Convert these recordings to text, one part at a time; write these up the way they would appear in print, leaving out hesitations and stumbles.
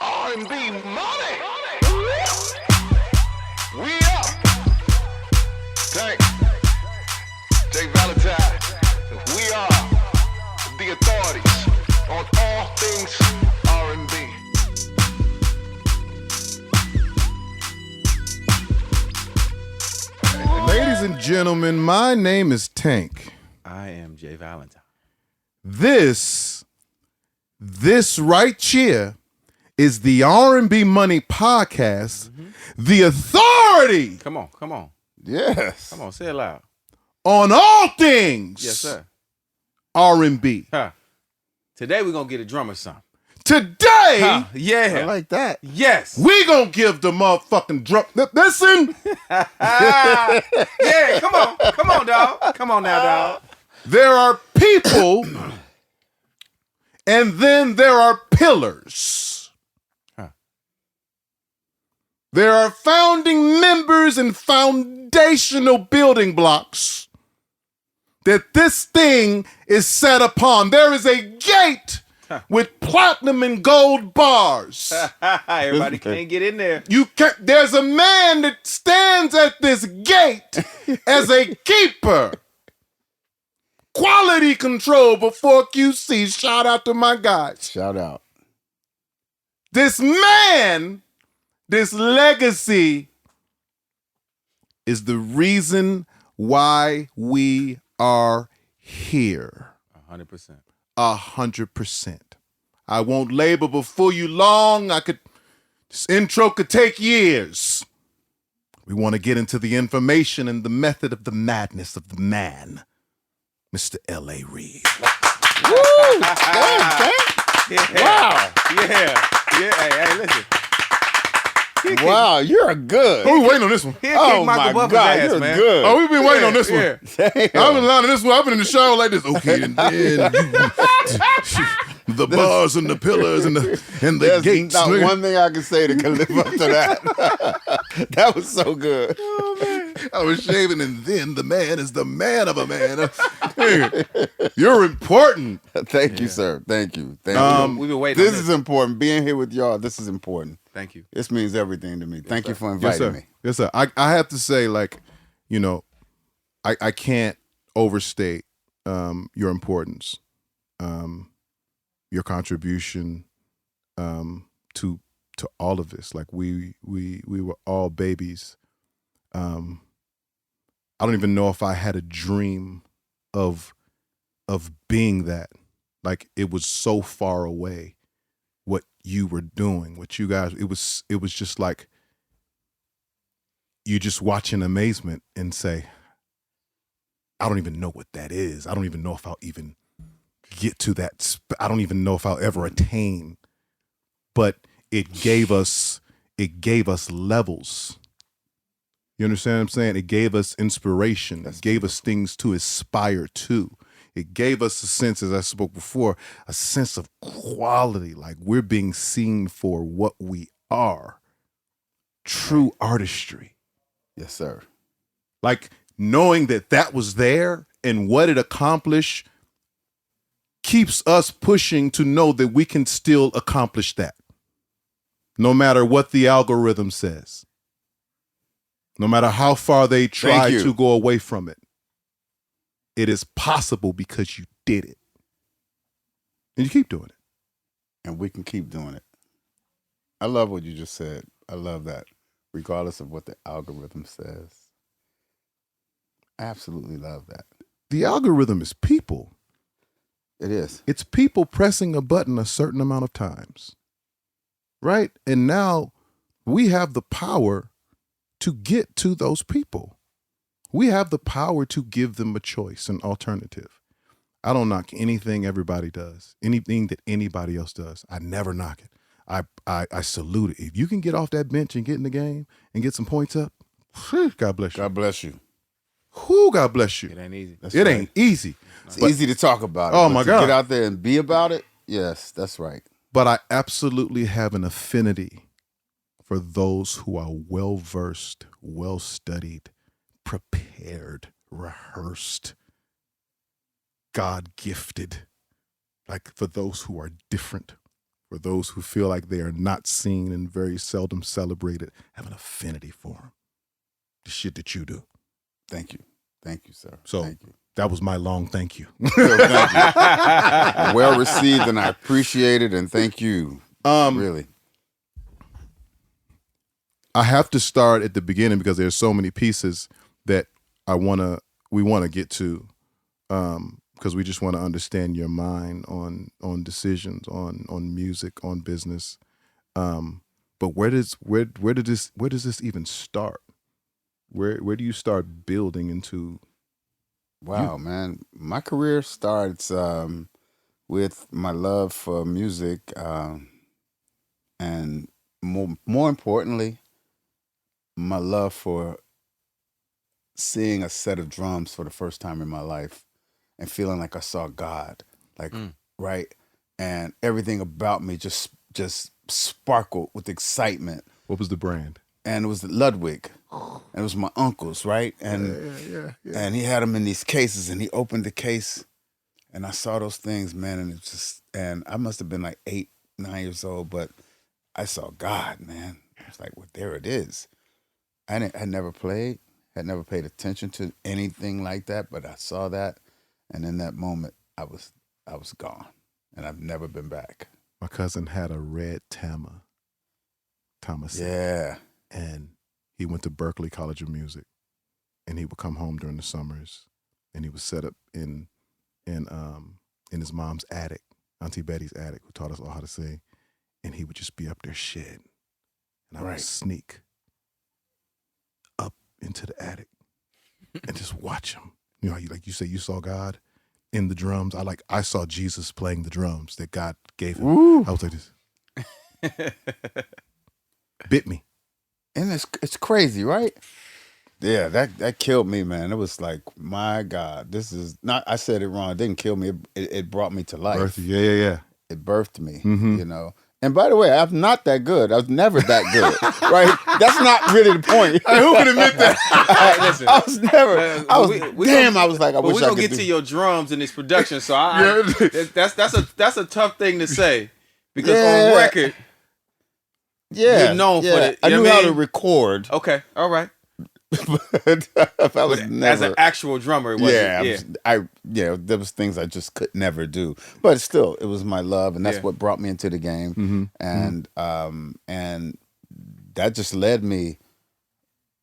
R&B Money. We up. Thanks. jvalentine. We are the authorities on all things R&B. Ladies and gentlemen, my name is Tank. I am jvalentine. This right here is the R&B Money Podcast, the authority Come on. Yes. Come on, say it loud. on all things Yes, sir. R&B. Huh. Today we're going to get a drummer some. Today, Huh. Yeah. I like that. Yes. we gonna give the motherfucking drum. Listen, Yeah, come on. Come on, dog. Come on now, dog. there are people and then there are pillars. Huh. There are founding members and foundational building blocks that this thing is set upon. There is a gate with platinum and gold bars. Everybody can't get in there. You can There's a man that stands at this gate as a keeper. Quality control before QC. Shout out to my guys. Shout out. This man, this legacy is the reason why we are here. 100%. 100%. I won't labor before you long. This intro could take years. We want to get into the information and the method of the madness of the man, Mr. L.A. Reid. Yeah. Wow. Yeah. Hey, listen. Wow, you're good. Oh, we waiting on this one. He'll Oh kick Michael my Buffer's God, ass, you're man. good. Oh, we've been waiting on this one. Yeah. Damn. I've been lying on this one. I've been in the shower like this. Okay, and then the bars and the pillars and the There's gates. not nigga. one thing I can say that can live up to that. That was so good. I was shaving, and then the man is the man of a man. Hey, you're important. Thank you, sir. Thank you. Thank you. We've been waiting This on is important. Being here with y'all, this is important. Thank you. This means everything to me. Thank you for Yes, inviting sir. me. Yes, sir. I have to say, like, I can't overstate your importance, your contribution to all of this. Like we were all babies. I don't even know if I had a dream of being that. Like it was so far away. What you were doing, what you guys, it was just like you just watch in amazement and say, I don't even know what that is. I don't even know if I'll even get to that. I don't even know if I'll ever attain. But it gave us levels. You understand what I'm saying? It gave us inspiration. It gave us things to aspire to. It gave us a sense, as I spoke before, a sense of quality, like we're being seen for what we are. True artistry. Yes, sir. Like knowing that was there and what it accomplished keeps us pushing to know that we can still accomplish that. No matter what the algorithm says. No matter how far they try to go away from it. It is possible because you did it. And you keep doing it. And we can keep doing it. I love what you just said. I love that. Regardless of what the algorithm says. I absolutely love that. The algorithm is people. It is. It's people pressing a button a certain amount of times. Right? And now we have the power to get to those people. We have the power to give them a choice, an alternative. I don't knock anything everybody does, anything that anybody else does. I never knock it. I salute it. If you can get off that bench and get in the game and get some points up, God bless you. God bless you. Who God bless you. It ain't easy. That's It right. ain't easy. It's But- easy to talk about it. Oh, but my to God. get out there and be about it, yes, that's right. But I absolutely have an affinity for those who are well-versed, well-studied, prepared, rehearsed, God-gifted, like for those who are different, for those who feel like they are not seen and very seldom celebrated, have an affinity for him. The shit that you do. Thank you. Thank you, sir. So Thank you. that was my long thank you. So thank you. Well received, and I appreciate it, and thank you. Really. I have to start at the beginning because there's so many pieces that we want to get to, because we just want to understand your mind on decisions, on music, on business. But where does this even start? Where do you start building into? Wow, man. My career starts with my love for music, and more importantly, my love for seeing a set of drums for the first time in my life and feeling like I saw God, like, right? And everything about me just sparkled with excitement. What was the brand? And it was Ludwig. And it was my uncle's, right? And and he had them in these cases, and he opened the case, and I saw those things, man, and it's just, and I must have been like 8, 9 years old, but I saw God, man. I was like, well, there it is. I never played, had never paid attention to anything like that, but I saw that, and in that moment, I was gone, and I've never been back. My cousin had a red Thomas. Yeah. And he went to Berkeley College of Music, and he would come home during the summers, and he was set up in his mom's attic, Auntie Betty's attic, who taught us all how to sing, and he would just be up there shit, and I would sneak up into the attic and just watch him. You know, like you say, you saw God in the drums. I saw Jesus playing the drums that God gave him. Woo. I was like this. Bit me. And it's crazy, right? Yeah, that killed me, man. It was like, my God, this is not, I said it wrong. It didn't kill me. It brought me to life. Yeah. It birthed me, you know. And by the way, I'm not that good. I was never that good, right? That's not really the point. Who could admit that? Listen, I was never. I was I was like, I wish I could. We're gonna get to your drums in this production, so that's a tough thing to say because on record, you're known for it. I knew how to record. Okay, all right. But I was never as an actual drummer. There was things I just could never do, but still, it was my love, and that's what brought me into the game, and that just led me.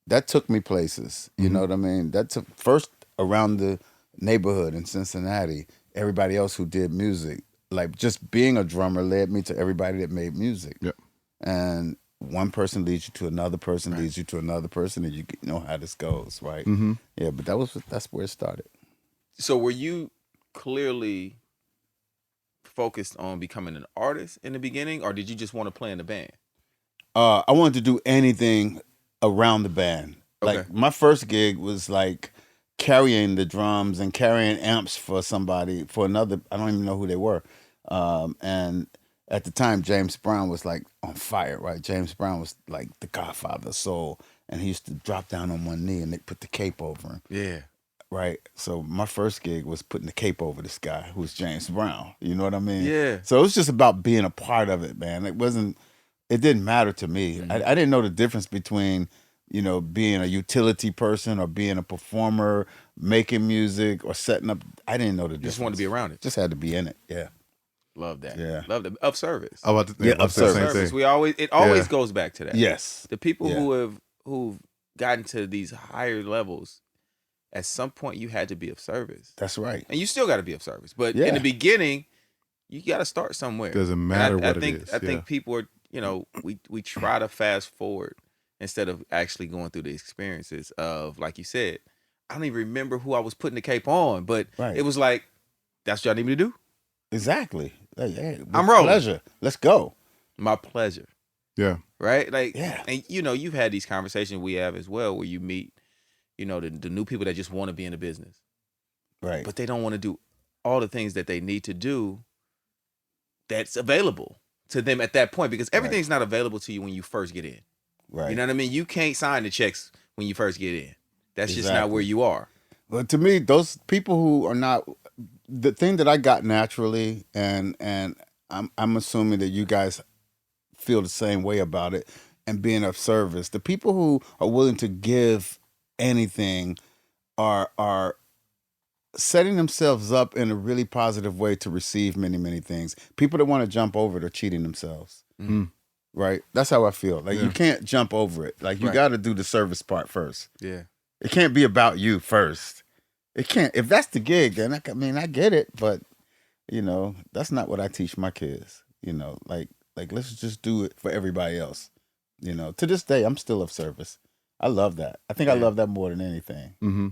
That took me places. You know what I mean? That took first around the neighborhood in Cincinnati. Everybody else who did music, like just being a drummer, led me to everybody that made music. Yep. And one person leads you to another person, leads you to another person, and you know how this goes, right? Yeah, but that's where it started. So were you clearly focused on becoming an artist in the beginning, or did you just want to play in the band? I wanted to do anything around the band. Okay. Like my first gig was like carrying the drums and carrying amps for somebody, for another, I don't even know who they were. And at the time, James Brown was like on fire, right? James Brown was like the godfather of soul, and he used to drop down on one knee and they put the cape over him. Yeah. Right. So my first gig was putting the cape over this guy who's James Brown. You know what I mean? Yeah. So it was just about being a part of it, man. It didn't matter to me. I didn't know the difference between, you know, being a utility person or being a performer, making music or setting up. I didn't know the difference. Just wanted to be around it. Just had to be in it. Yeah. Love that. Yeah. Love that. Of service. I was about to of say the same Service. thing. It always goes back to that. Yes. The people who've gotten to these higher levels, at some point you had to be of service. That's right. And you still got to be of service. But in the beginning, you got to start somewhere. Doesn't matter what it is. I think people are, you know, we try to fast forward instead of actually going through the experiences of, like you said, I don't even remember who I was putting the cape on, but it was like, that's what y'all need me to do? Exactly. Hey, I'm rolling. Pleasure. Let's go. My pleasure. Yeah. Right? Like, Yeah. and you know, you've had these conversations we have as well where you meet, you know, the new people that just want to be in the business. Right. But they don't want to do all the things that they need to do that's available to them at that point, because everything's not available to you when you first get in. Right. You know what I mean? You can't sign the checks when you first get in. That's just not where you are. But to me, those people who are not, the thing that I got naturally, and I'm assuming that you guys feel the same way about it and being of service. The people who are willing to give anything are setting themselves up in a really positive way to receive many, many things. People that want to jump over it are cheating themselves. Mm. Right? That's how I feel. Like you can't jump over it. Like you got to do the service part first. Yeah. It can't be about you first. It can't. If that's the gig, then I get it, but that's not what I teach my kids. Like let's just do it for everybody else. To this day, I'm still of service. I love that. I think I love that more than anything. Mm-hmm.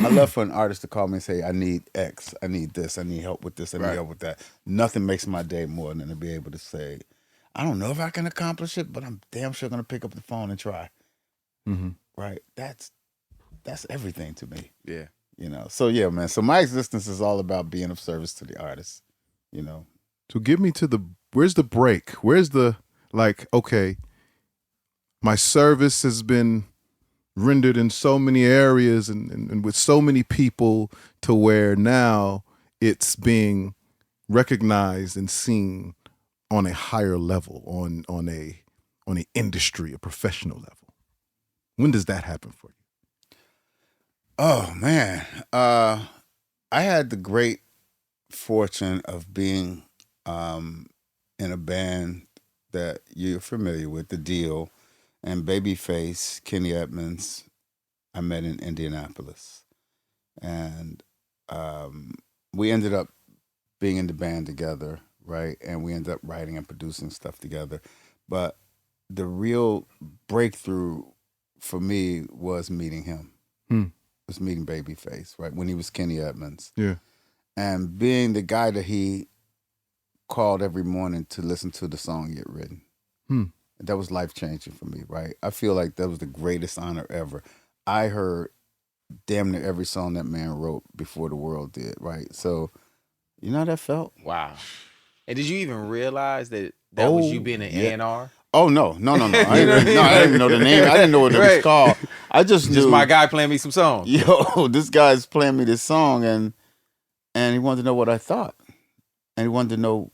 I love for an artist to call me and say, I need X, I need this, I need help with this, I need help with that. Nothing makes my day more than to be able to say, I don't know if I can accomplish it, but I'm damn sure going to pick up the phone and try. Mm-hmm. Right? That's everything to me. Yeah. So yeah, man. So my existence is all about being of service to the artist. So give me where's the break? Where's the, okay, my service has been rendered in so many areas and with so many people to where now it's being recognized and seen on a higher level, on a industry, a professional level. When does that happen for you? Oh man, I had the great fortune of being in a band that you're familiar with, the Deele, and Babyface, Kenny Edmonds, I met in Indianapolis. And we ended up being in the band together, right? And we ended up writing and producing stuff together. But the real breakthrough for me was meeting him. Was meeting Babyface, right? When he was Kenny Edmonds. Yeah. And being the guy that he called every morning to listen to the song he had written. That was life-changing for me, right? I feel like that was the greatest honor ever. I heard damn near every song that man wrote before the world did, right? So, you know how that felt? Wow. And did you even realize that was you being an A&R? Oh, no. I didn't even know the name. I didn't know what it was called. I just knew. Just my guy playing me some songs. Yo, this guy's playing me this song, and he wanted to know what I thought. And he wanted to know,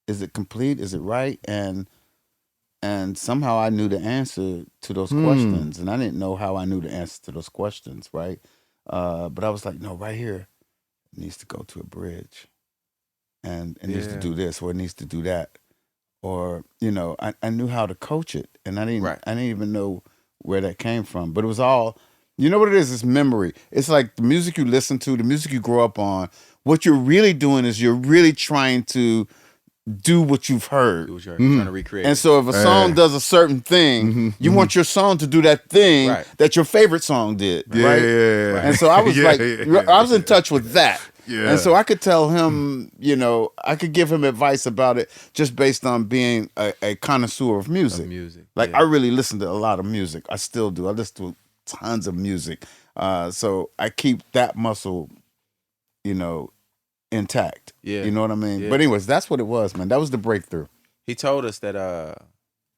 is it complete? Is it right? And somehow I knew the answer to those questions. And I didn't know how I knew the answer to those questions, right? But I was like, no, right here, it needs to go to a bridge. And it needs to do this, or it needs to do that. Or, I knew how to coach it. And I didn't even know where that came from. But it was all, you know what it is? It's memory. It's like the music you listen to, the music you grow up on. What you're really doing is you're really trying to do what you've heard. Do what you're trying to recreate. And so if a song does a certain thing, you want your song to do that thing that your favorite song did, right? Yeah. And so I was I was in touch with that. Yeah. And so I could tell him, I could give him advice about it just based on being a connoisseur of music. I really listen to a lot of music. I still do. I listen to tons of music. So I keep that muscle, intact. Yeah. You know what I mean? Yeah. But anyways, that's what it was, man. That was the breakthrough. He told us that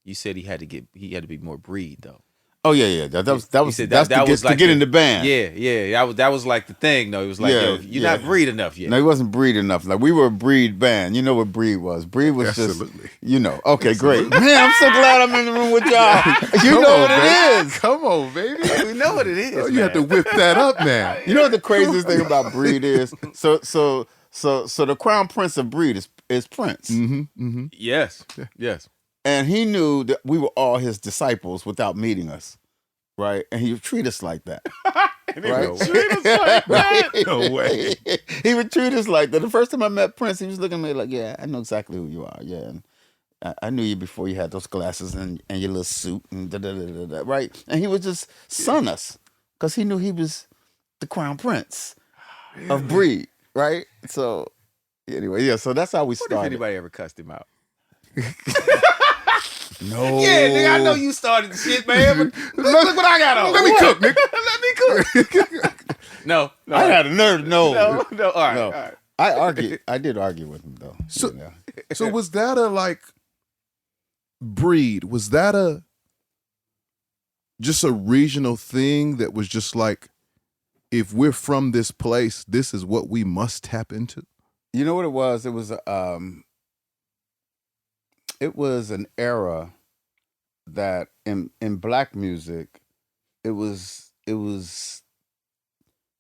you said he had to be more breed though. Oh yeah. That was to get in the band. Yeah. That was like the thing though. He was like, yo, you're not breed enough yet. No, he wasn't breed enough. Like we were a breed band. You know what breed was? Breed was Absolutely. just okay, great. Man, I'm so glad I'm in the room with y'all. You know what it is. Come on, baby. We know what it is. Oh, you have to whip that up now. You know what the craziest thing about breed is? So the crown prince of breed is Prince. Yes. And he knew that we were all his disciples without meeting us, right? And he would treat us like that. Right? Treat us like that. No way. He would treat us like that. The first time I met Prince, he was looking at me like, yeah, I know exactly who you are. Yeah. And I knew you before you had those glasses and your little suit and da-da-da-da-da, right? And he would just son us because he knew he was the crown prince of breed, right? So anyway, so that's how we started. If anybody ever cussed him out? No. Yeah, nigga, I know you started the shit, man. But look what I got on. Let me cook, nigga. Let me cook. No. I had a nerve. No. All right. I argued. I did argue with him though. So was that a breed? Was that just a regional thing that was just like, if we're from this place, this is what we must tap into? You know what it was? It was it was an era that in black music, it was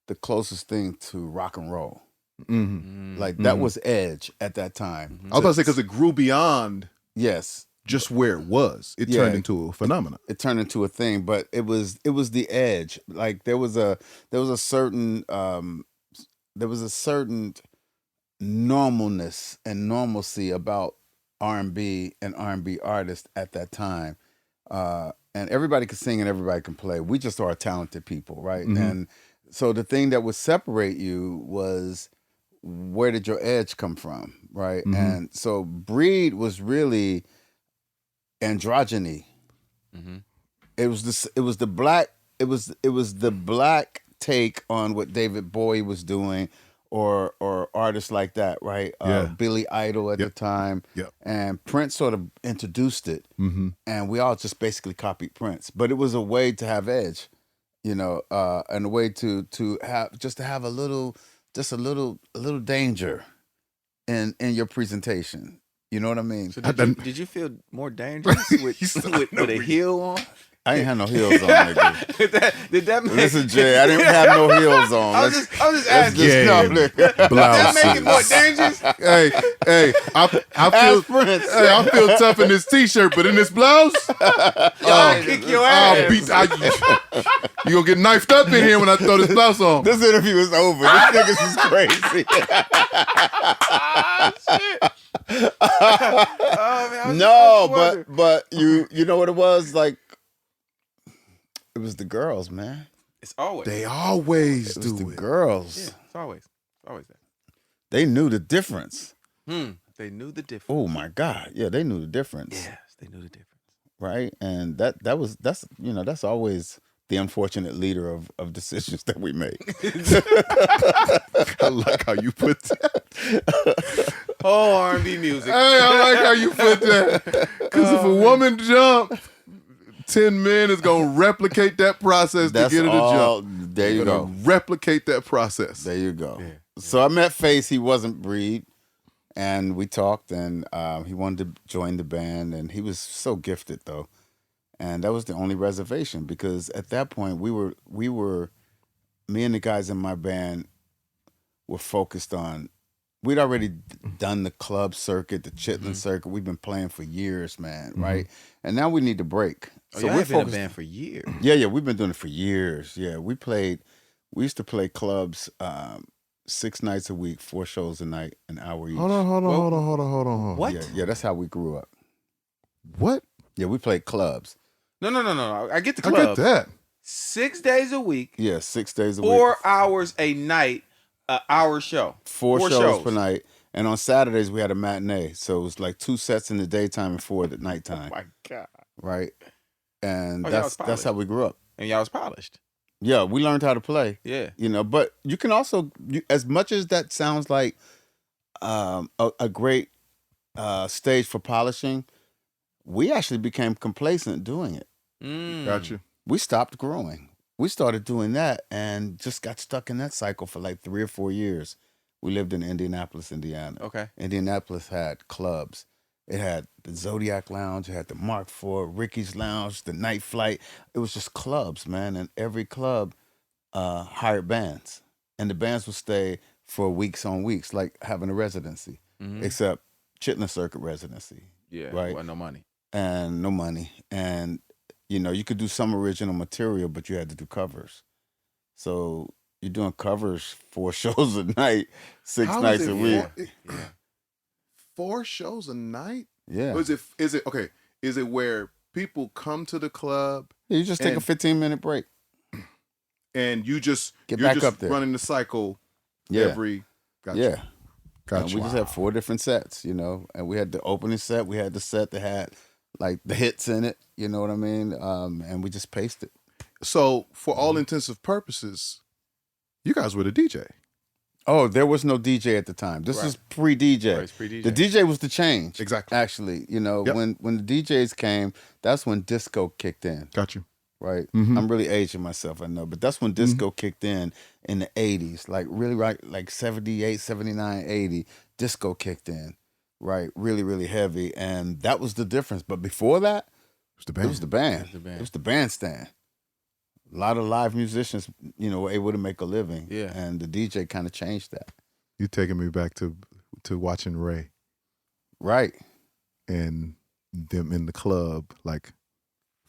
the closest thing to rock and roll. Mm-hmm. Like that was edge at that time. I was about to say because it grew beyond Yes, just where it was. It turned into a phenomenon. it turned into a thing, but it was the edge. Like there was a certain normalness and normalcy about R&B and R&B artists at that time. And everybody could sing and everybody can play. We just are talented people, right? Mm-hmm. And so the thing that would separate you was, where did your edge come from, right? Mm-hmm. And so Breed was really androgyny. Mm-hmm. It was the black take on what David Bowie was doing, or artists like that, right? Yeah. Billy Idol at the time. Yep. And Prince sort of introduced it, Mm-hmm. and we all just basically copied Prince. But it was a way to have edge, and a way to have a little danger in your presentation. You know what I mean? So did you feel more dangerous with a heel on? I ain't had no heels on, nigga. did that make, Listen, Jay, I didn't have no heels on. I was just asking. Did that make it more dangerous? Hey, I feel tough in this t-shirt, but in this blouse, I'll kick your ass. You gonna get knifed up in here when I throw this blouse on. This interview is over. This niggas is crazy. No, but you know what it was? Like, it was the girls, man. It's always. They always It was do the it. girls. Yeah, it's always that. They knew the difference. They knew the difference. Oh my God. Yeah, they knew the difference. Yes, they knew the difference. Right? And that's always the unfortunate leader of decisions that we make. I like how you put that. Oh, R&B music. Hey, I like how you put that. Because if a woman jump, 10 men is gonna replicate that process to get her to jump. There you go. Replicate that process. There you go. Yeah. So I met Face. He wasn't Breed, and we talked, and he wanted to join the band, and he was so gifted though, and that was the only reservation, because at that point we were me and the guys in my band were focused on. We'd already done the club circuit, the Chitlin circuit. We've been playing for years, man, right? And now we need to break. Oh, So y'all we're have been a focused. band for years. Yeah, we've been doing it for years. Yeah, we used to play clubs 6 nights a week, 4 shows a night, an hour each. Hold on. What? Yeah, that's how we grew up. What? Yeah, we played clubs. No. I get the I club. get that. 6 days a week, Yeah, 6 days a week. 4 hours a night, an hour show. 4 shows per night. And on Saturdays, we had a matinee. So it was like 2 sets in the daytime and 4 at nighttime. Oh my God. Right? And Oh, y'all was that's how we grew up. And y'all was polished. Yeah, we learned how to play. Yeah. But you can also, as much as that sounds like a great stage for polishing, we actually became complacent doing it. Got you. We stopped growing. We started doing that and just got stuck in that cycle for like 3 or 4 years. We lived in Indianapolis, Indiana. Okay. Indianapolis had clubs. It had the Zodiac Lounge, it had the Mark IV, Ricky's Lounge, the Night Flight. It was just clubs, man. And every club hired bands. And the bands would stay for weeks on weeks, like having a residency, except Chitlin Circuit residency. Yeah. Right. Well, no money. And no money. And, you could do some original material, but you had to do covers. So you're doing covers 4 shows a night, 6 How nights is it a week. Yeah. 4 shows a night? Yeah. Or is it okay? Is it where people come to the club You just take a and- 15-minute break. and you're just back up there. running the cycle Yeah. every gotcha. Yeah. Gotcha. And we just had 4 different sets, and we had the opening set. We had the set that had like the hits in it. You know what I mean? And we just paced it. So for all intensive purposes, you guys were the DJ. Oh, there was no DJ at the time. This is pre-DJ. Right, it's pre-DJ. The DJ was the change. Exactly. Actually, Yep. when the DJs came, that's when disco kicked in. Got you. Right? Mhm. I'm really aging myself, I know, but that's when disco kicked in the 80s. Like really like 78, 79, 80, disco kicked in. right? Really, really heavy. And that was the difference. But before that, it was the band. It was the bandstand. A lot of live musicians, were able to make a living. Yeah. And the DJ kind of changed that. You taking me back to watching Ray. Right. And them in the club, like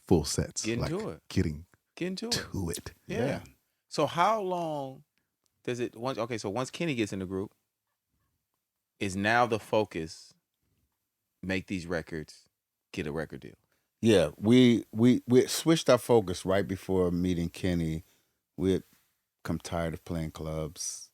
full sets. Getting like to it. Getting to it. Yeah. So how long does it once Kenny gets in the group, is now the focus make these records, get a record deal? Yeah, we switched our focus right before meeting Kenny. We had come tired of playing clubs,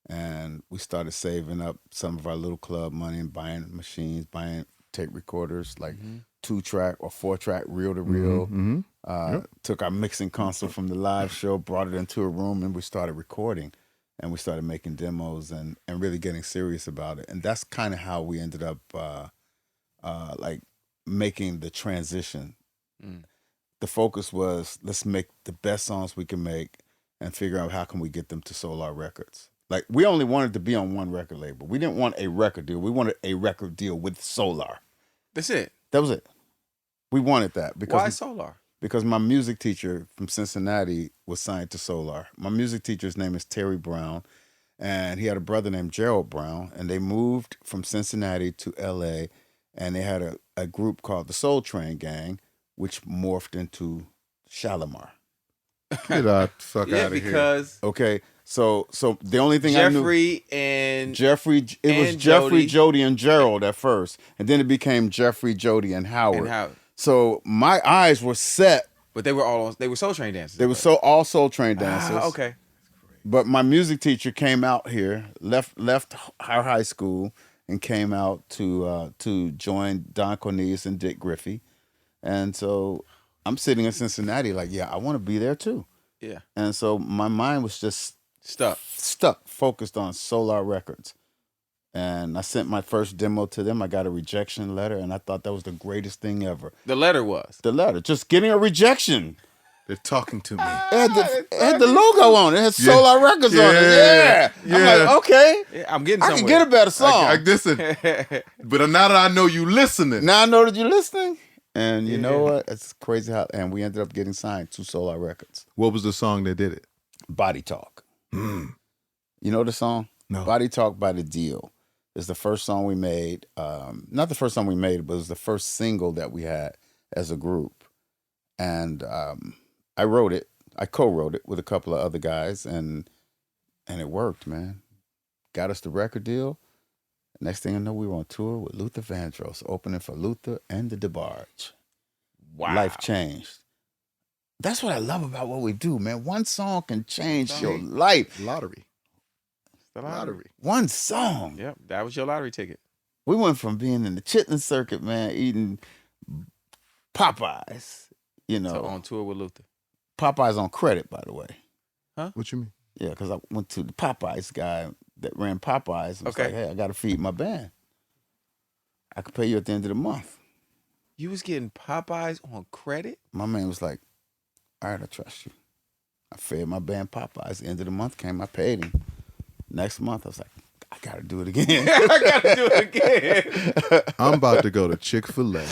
and we started saving up some of our little club money and buying machines, buying tape recorders, like 2-track or 4-track reel-to-reel. Took our mixing console from the live show, brought it into a room, and we started recording. And we started making demos and really getting serious about it. And that's kind of how we ended up like making the transition. The focus was, let's make the best songs we can make and figure out how can we get them to Solar Records. Like, we only wanted to be on one record label. We didn't want a record deal. We wanted a record deal with Solar. That's it. That was it. We wanted that. Why Solar? Because my music teacher from Cincinnati was signed to Solar. My music teacher's name is Terry Brown, and he had a brother named Gerald Brown, and they moved from Cincinnati to L.A., and they had a group called the Soul Train Gang, which morphed into Shalimar. Get the fuck out of here. Because Okay, so the only thing Jeffrey, it was Jeffrey, Jody, and Gerald at first, and then it became Jeffrey, Jody, and Howard. So my eyes were set. But they were Soul Train dancers. They were all Soul Train dancers. Okay. But my music teacher came out here, left our high school, and came out to join Don Cornelius and Dick Griffey. And so I'm sitting in Cincinnati like, yeah, I want to be there too. Yeah. And so my mind was just Stuck, focused on Solar Records. And I sent my first demo to them. I got a rejection letter, and I thought that was the greatest thing ever. The letter was? The letter. Just getting a rejection. They're talking to me. It had the logo on it. It had Solar Records on it. Yeah. I'm like, okay. Yeah, I'm getting somewhere. I can get a better song. Listen. But now that I know you listening. Now I know that you're listening. And you know what? It's crazy how... And we ended up getting signed to Solar Records. What was the song that did it? Body Talk. You know the song? No. Body Talk by the Deele. It's the first song we made. Not the first song we made, but it was the first single that we had as a group. And I wrote it. I co-wrote it with a couple of other guys, and it worked, man. Got us the record deal. Next thing I know, we were on tour with Luther Vandross, opening for Luther and the DeBarge. Wow. Life changed. That's what I love about what we do, man. One song can change your life. Lottery. The lottery. One song. Yep, that was your lottery ticket. We went from being in the chitlin circuit, man, eating Popeyes, So on tour with Luther. Popeyes on credit, by the way. What you mean? Yeah, because I went to the Popeyes guy that ran Popeyes. And was like, hey, I got to feed my band. I could pay you at the end of the month. You was getting Popeyes on credit? My man was like, all right, I trust you. I fed my band Popeyes. The end of the month came, I paid him. Next month, I was like, I got to do it again. I got to do it again. I'm about to go to Chick-fil-A.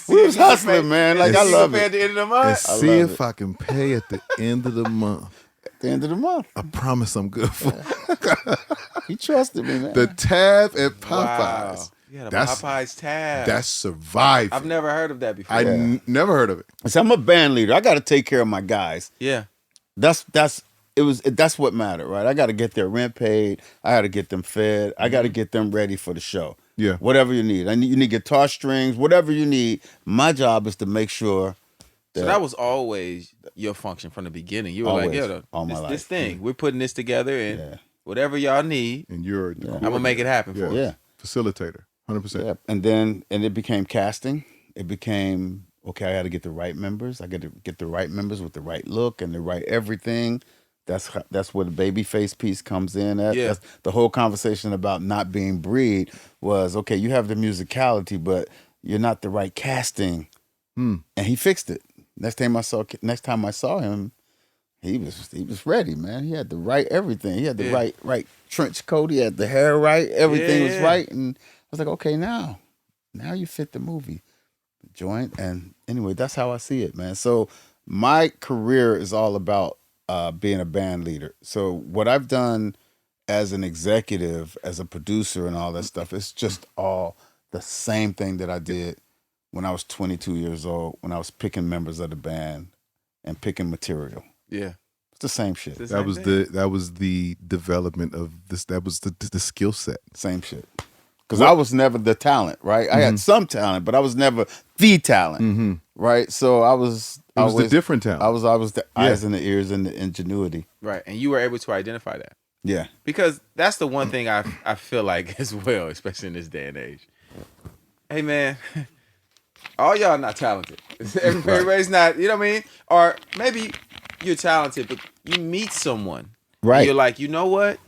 We was hustling, man. Like, I love it. At the end of the month? And see if I can pay at the end of the month. At the end of the month. I promise I'm good for He trusted me, man. the tab at Popeyes. Wow. You had a Popeyes tab. That's surviving. I've never heard of that before. I never heard of it. So I'm a band leader. I got to take care of my guys. Yeah. That's what mattered, right? I got to get their rent paid. I got to get them fed. I got to get them ready for the show. Yeah. Whatever you need. You need guitar strings, whatever you need. My job is to make sure So that was always your function from the beginning. You were Always, like, all my life. this thing, we're putting this together, and whatever y'all need, And you're I'm going to make it happen for you. facilitator. 100%. Yeah. And it became casting. It became, okay, I got to get the right members. I got to get the right members with the right look and the right everything. That's where the baby face piece comes in at. Yeah. That's the whole conversation about not being breed was, okay, you have the musicality, but you're not the right casting. And he fixed it. Next time I saw him, he was ready, man. He had the right everything. He had the right trench coat. He had the hair right. Everything was right. And I was like, okay, now you fit the movie joint. And anyway, that's how I see it, man. So my career is all about being a band leader. So what I've done as an executive, as a producer and all that stuff, it's just all the same thing that I did when I was 22 years old, when I was picking members of the band and picking material. Yeah. It's the same shit. That was the development of this. That was the skill set. Same shit. Because I was never the talent, right? I had some talent, but I was never the talent, right? So I was always the different talent. I was the eyes and the ears and the ingenuity. Right. And you were able to identify that. Yeah. Because that's the one thing I feel like as well, especially in this day and age. Hey, man, all y'all not talented. Everybody's not, you know what I mean? Or maybe you're talented, but you meet someone. Right. And you're like, you know what?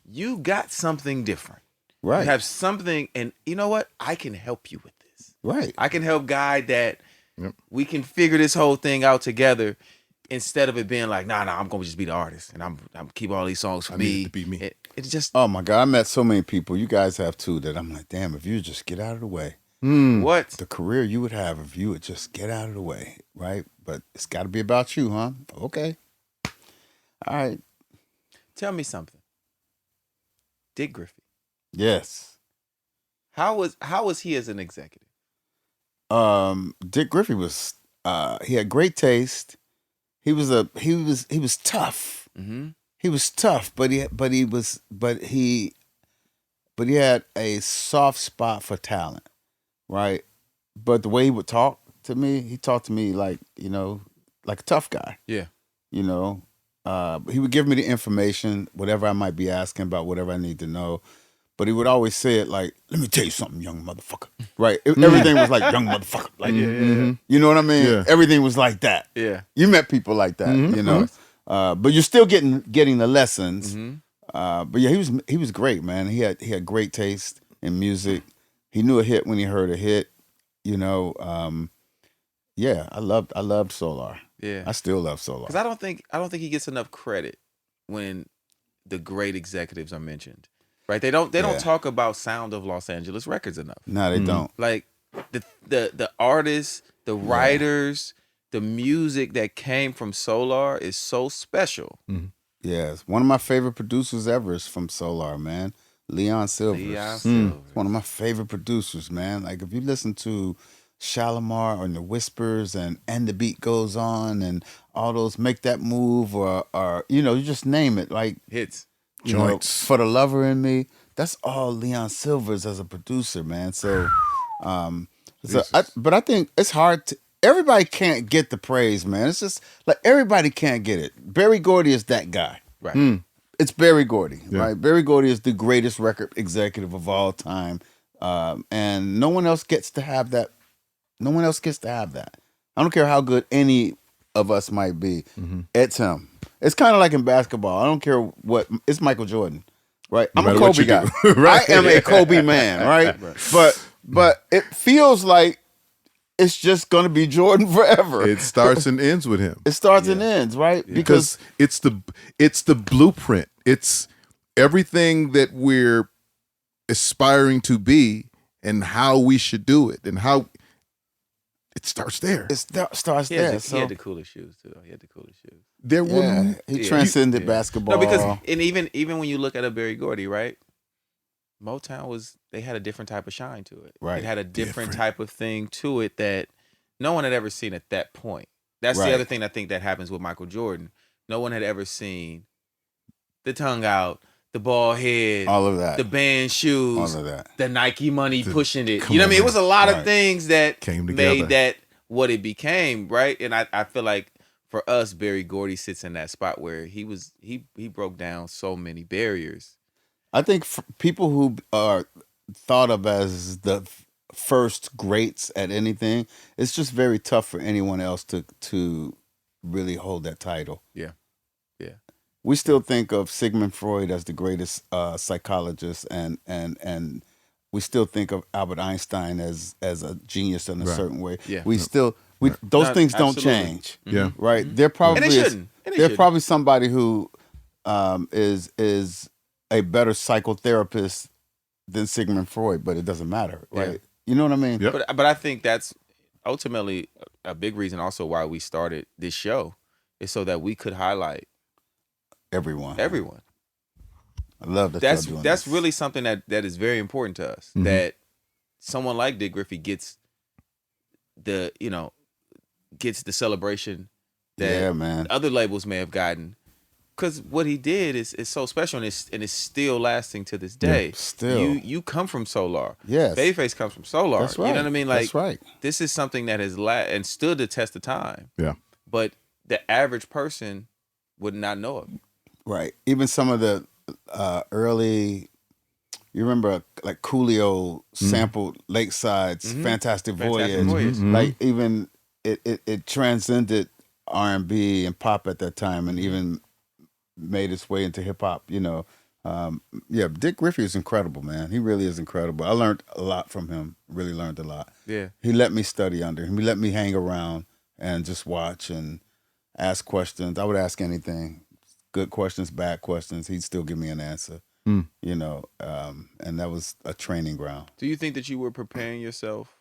You got something different. Right. You have something, and you know what? I can help you with this. Right. I can help guide that. Yep. We can figure this whole thing out together instead of it being like, nah, I'm going to just be the artist, and I'm keep all these songs for me. Need it to be me. It's just... Oh, my God. I met so many people. You guys have, too, that I'm like, damn, if you just get out of the way. What? The career you would have if you would just get out of the way, right? But it's got to be about you, huh? Okay. All right. Tell me something. Dick Griffey. Yes. How was he as an executive? Dick Griffey was he had great taste. He was tough. Mm-hmm. He was tough, but he had a soft spot for talent, right? But the way he would talk to me, he talked to me like, you know, like a tough guy. Yeah. You know, he would give me the information, whatever I might be asking about, whatever I need to know. But he would always say it like, let me tell you something, young motherfucker. Right? Everything was like, young motherfucker. Like, you know what I mean? Yeah. Everything was like that. Yeah. You met people like that, you know. But you're still getting the lessons. But yeah, he was great, man. He had great taste in music. He knew a hit when he heard a hit. You know, yeah, I loved Solar. Yeah. I still love Solar. Because I don't think he gets enough credit when the great executives are mentioned. Right? They don't talk about Sound of Los Angeles Records enough. No, they don't. Like the artists, the writers, the music that came from Solar is so special. Yes. One of my favorite producers ever is from Solar, man. Leon Silvers. One of my favorite producers, man. Like if you listen to Shalimar and the Whispers and the Beat Goes On and all those Make That Move or you know, you just name it. Like hits. You know, For the Lover in Me, that's all Leon Silvers as a producer, man. So, but I think it's hard to. Everybody can't get the praise, man. It's just like everybody can't get it. Berry Gordy is that guy, right? It's Berry Gordy, right? Berry Gordy is the greatest record executive of all time, and no one else gets to have that. No one else gets to have that. I don't care how good any of us might be. It's him. It's kind of like in basketball. I don't care what. It's Michael Jordan, right? I'm a Kobe guy. Right? I am a Kobe man, right? But it feels like it's just going to be Jordan forever. It starts and ends with him. It starts and ends, right? Yeah. Because it's the blueprint. It's everything that we're aspiring to be and how we should do it and how it starts there. It starts there. He had the coolest shoes too. He had the coolest shoes. He transcended basketball. No, because and even when you look at a Berry Gordy, right? Motown they had a different type of shine to it. Right. It had a different type of thing to it that no one had ever seen at that point. That's the other thing I think that happens with Michael Jordan. No one had ever seen the tongue out, the bald head, all of that, the band shoes, all of that, the Nike money pushing it. You know what I mean? It was a lot of things that came together, made that what it became, right? And I feel like for us, Berry Gordy sits in that spot where he broke down so many barriers. I think people who are thought of as the first greats at anything, it's just very tough for anyone else to really hold that title. Yeah. We still think of Sigmund Freud as the greatest psychologist, and we still think of Albert Einstein as a genius in a certain way. Yeah. Those things don't change. Yeah. Right. There probably and they shouldn't. There's probably somebody who is a better psychotherapist than Sigmund Freud, but it doesn't matter, right? Yeah. You know what I mean? Yep. But I think that's ultimately a big reason also why we started this show is so that we could highlight everyone. I love that. That's really something that is very important to us. Mm-hmm. That someone like Dick Griffey gets the celebration that other labels may have gotten. Because what he did is so special and it's still lasting to this day. Yeah, still. You come from Solar. Yes. Babyface comes from Solar. That's right. You know what I mean? Like, that's right. This is something that has and stood the test of time. Yeah. But the average person would not know it. Right. Even some of the early, you remember like Coolio sampled Lakeside's Fantastic Voyage. Mm-hmm. Like even it transcended R&B and pop at that time and even made its way into hip hop, Dick Griffey is incredible, man. He really is incredible. I learned a lot from him. Really learned a lot. Yeah. He let me study under him. He let me hang around and just watch and ask questions. I would ask anything. Good questions, bad questions. He'd still give me an answer. And that was a training ground. Do you think that you were preparing yourself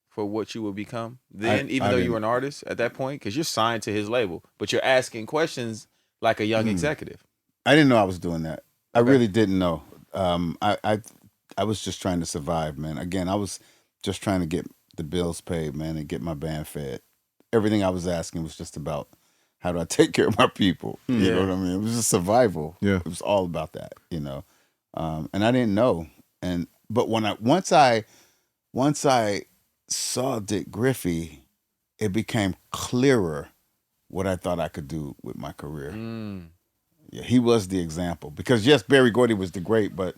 for what you would become then, even though you were an artist at that point? Because you're signed to his label, but you're asking questions like a young executive. I didn't know I was doing that. I really didn't know. I was just trying to survive, man. Again, I was just trying to get the bills paid, man, and get my band fed. Everything I was asking was just about how do I take care of my people? You know what I mean? It was just survival. Yeah. It was all about that, and I didn't know. But once I saw Dick Griffey, it became clearer what I thought I could do with my career. Yeah, he was the example. Because yes, Berry Gordy was the great, but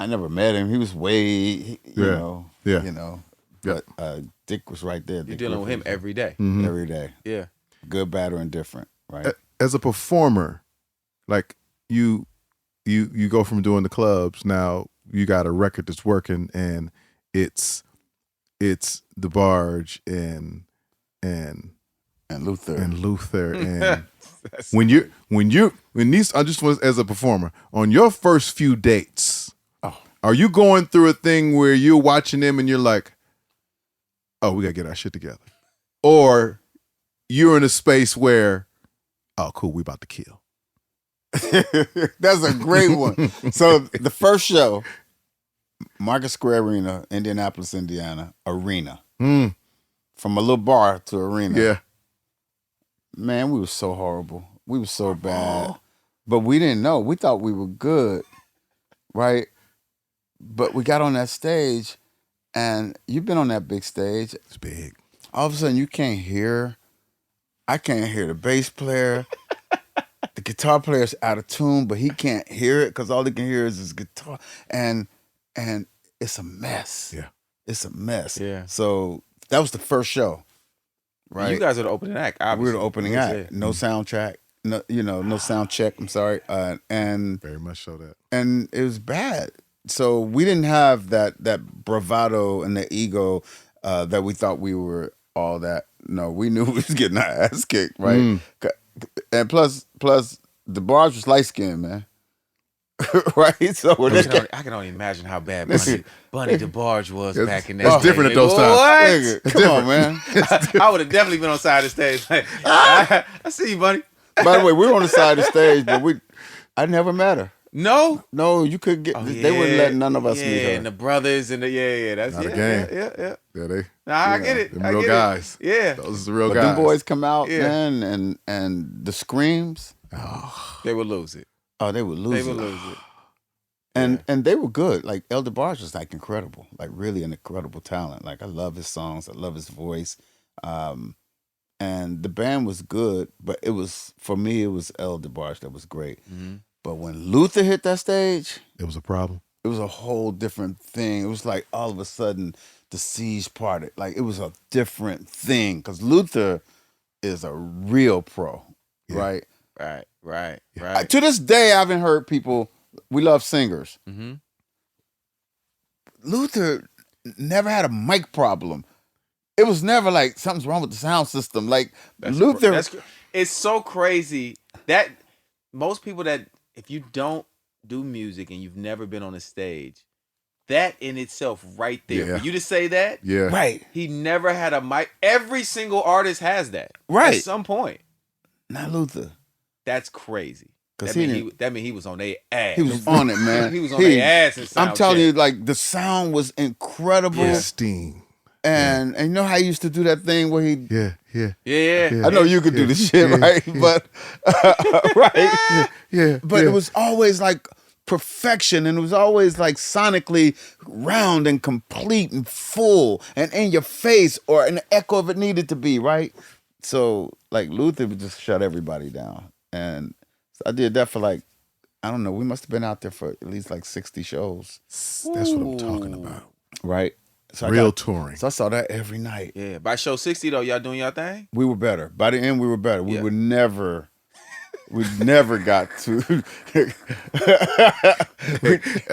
I never met him. He was way, But Dick was right there. You're dealing with him every day. Mm-hmm. Every day. Yeah. Good, bad, or indifferent, right? As a performer, like you go from doing the clubs, now you got a record that's working and it's The Barge and Luther and when these I just was as a performer on your first few dates, are you going through a thing where you're watching them and you're like, oh, we gotta get our shit together, or you're in a space where, oh, cool, we about to kill? That's a great one. So the first show, Market Square Arena, Indianapolis, Indiana, arena. From a little bar to arena. Yeah. Man, we were so horrible. We were so bad. But we didn't know. We thought we were good, right? But we got on that stage, and you've been on that big stage. It's big. All of a sudden, you can't hear. I can't hear the bass player. The guitar player's out of tune, but he can't hear it because all he can hear is his guitar. And it's a mess. Yeah. It's a mess. Yeah. So that was the first show. Right. You guys are the opening act, obviously. We were the opening act. No soundtrack. No sound check. I'm sorry. And very much so that. And it was bad. So we didn't have that bravado and the ego that we thought we were all that. No, we knew we was getting our ass kicked, right? And plus the Barge was light skinned, man. Right? So I can only imagine how bad Bunny DeBarge was back in that. It's different at those times. Come on, man. I would have definitely been on the side of the stage. Like, I see you, Bunny. By the way, we were on the side of the stage, but I never met her. No, you could get. They wouldn't let none of us meet her. And the brothers and that's not a game. Yeah. They. I get it. Them real guys. Yeah, those are the real but guys. Them boys come out, man, and the screams. They would lose it. Oh, they would lose it. And they were good. Like El DeBarge was like incredible, like really an incredible talent. Like I love his songs, I love his voice, and the band was good. But it was for me, it was El DeBarge that was great. Mm-hmm. But when Luther hit that stage, it was a problem. It was a whole different thing. It was like all of a sudden the siege parted. Like it was a different thing because Luther is a real pro, right? Right. To this day, I haven't heard people. We love singers. Mm-hmm. Luther never had a mic problem. It was never like something's wrong with the sound system. Like Luther, It's so crazy that most people that if you don't do music and you've never been on a stage, that in itself right there, Yeah. for you to say that, Yeah. Right. he never had a mic. Every single artist has that. Right. At some point. Not Luther. That's crazy. 'Cause That mean he was on their ass. He was on it, man. He was on their ass and sound I'm telling check. you, like the sound was incredible. Pristine. And you know how he used to do that thing where he Yeah. Yeah. I know you could do the shit, right? But right. Yeah. But it was always like perfection, and it was always like sonically round and complete and full and in your face, or an echo if it needed to be, right? So like Luther would just shut everybody down. And so I did that for like, I don't know, we must have been out there for at least like 60 shows. That's what I'm talking about. Right? So Real touring. So I saw that every night. Yeah. By show 60 though, y'all doing y'all thing? We were better. By the end, we were better. We Yeah. would never. We never got to.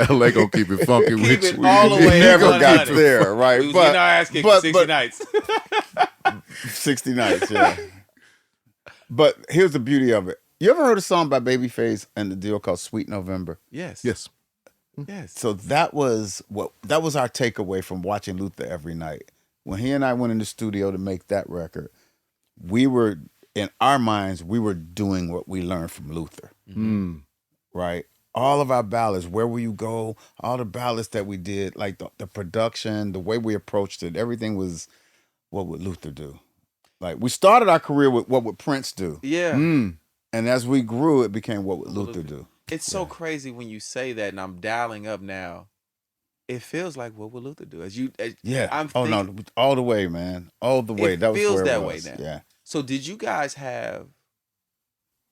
LA gonna keep it funky Keep with it you. all the We way never 100. got there, right? We was getting our ass kicked for 60 nights. 60 nights, yeah. But here's the beauty of it. You ever heard a song by Babyface and the Deele called "Sweet November"? Yes. Yes. Yes. So that was our takeaway from watching Luther every night. When he and I went in the studio to make that record, we were, in our minds, we were doing what we learned from Luther. Mm. Right? All of our ballads, Where Will You Go, all the ballads that we did, like the production, the way we approached it, everything was, what would Luther do? Like, we started our career with what would Prince do? Yeah. Mm. And as we grew, it became what would Luther do? It's so crazy when you say that, and I'm dialing up now. It feels like what would Luther do? Yeah. I'm Oh, no, all the way, man. All the way. It That was feels where it that was. way now. Yeah. So did you guys have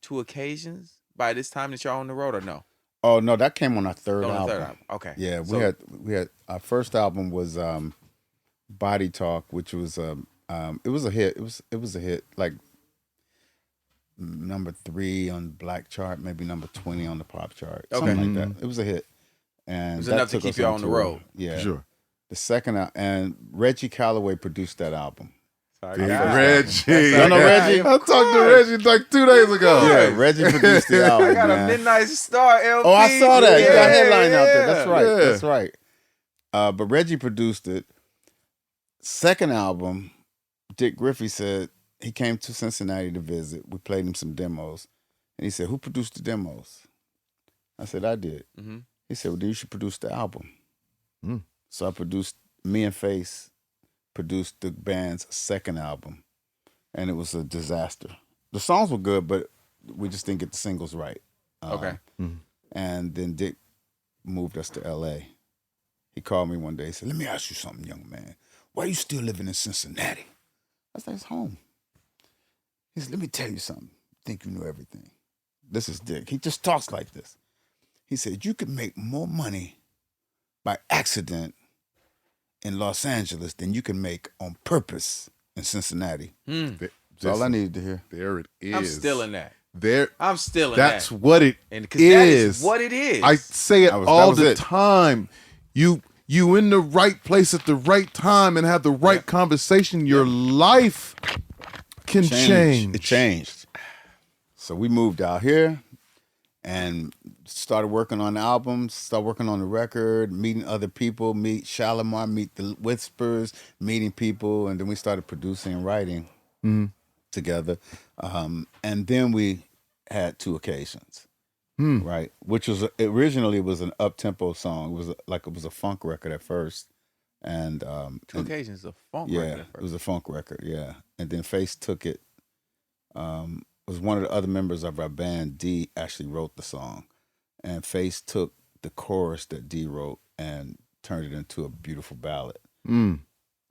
2 occasions by this time that y'all on the road, or no? Oh, no, that came on our third On the album. third album. Okay. Yeah, So- we had our first album was Body Talk, which was it was a hit. It was a hit, like number 3 on the Black chart, maybe number 20 on the pop chart, something like that. It was a hit, and It was that enough to took keep us you on the tour. road. Yeah, Sure. The second and Reggie Calloway produced that album. Sorry, Yeah, guys. Reggie. You know Reggie? I talked to Reggie like 2 days ago. Yeah, Reggie produced the album. I got man. a Midnight Star LP. Oh, I saw that. You got a headline out there. Yeah. That's right. Yeah. That's right. But Reggie produced it. Second album, Dick Griffey said he came to Cincinnati to visit. We played him some demos. And he said, "Who produced the demos?" I said, "I did." Mhm. He said, "Well, then you should produce the album." Mm. So I produced, me and Face produced the band's second album. And it was a disaster. The songs were good, but we just didn't get the singles right. Okay. And then Dick moved us to LA. He called me one day. He said, "Let me ask you something, young man. Why are you still living in Cincinnati?" I said, "It's home." He said, "Let me tell you something. Think you know everything." This is Dick. He just talks like this. He said, "You could make more money by accident in Los Angeles than you can make on purpose in Cincinnati." That's all I needed to hear. There it is. I'm still in that. There. I'm still in That's that. what it And because that is is. what it is. I say it That all was the it. time. You in the right place at the right time and have the right conversation. Your life can change. It changed. So we moved out here and started working on the albums, started working on the record, meeting other people, meet Shalimar, meet the Whispers, meeting people, and then we started producing and writing together. And then we had 2 occasions, right? Which was originally it was an up-tempo song. It was a funk record at first. And 2 occasions of funk yeah, record at it first. was a funk record, yeah. And then Face took it. Was one of the other members of our band, Deele, actually wrote the song. And Face took the chorus that Deele wrote and turned it into a beautiful ballad. Mm.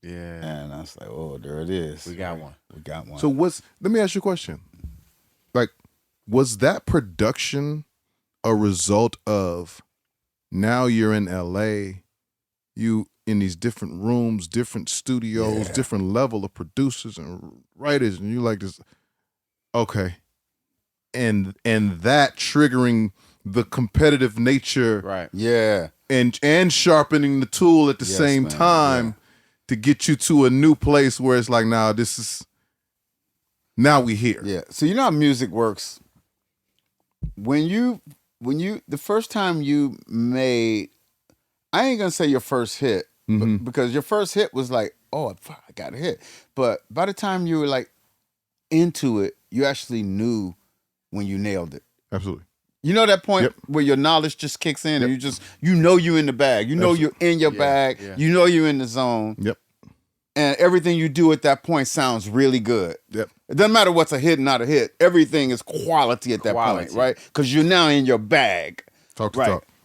Yeah. And I was like, oh, there it is. We got one. We got one. So let me ask you a question. Like, was that production a result of now you're in LA, you in these different rooms, different studios, different level of producers and writers, and you like this, okay. And that triggering the competitive nature, Right. yeah. and sharpening the tool at the Yes, same man. time to get you to a new place where it's like, nah, this is Now we here. Yeah. So you know how music works. When you the first time you made, I ain't gonna say your first hit, because your first hit was like, oh, I got a hit. But by the time you were like into it, you actually knew when you nailed it. Absolutely. You know that point where your knowledge just kicks in and you know you're in the bag. You know you're in your bag. Yeah. You know you're in the zone. Yep. And everything you do at that point sounds really good. Yep. It doesn't matter what's a hit and not a hit. Everything is quality at that point, right? Because you're now in your bag. Talk.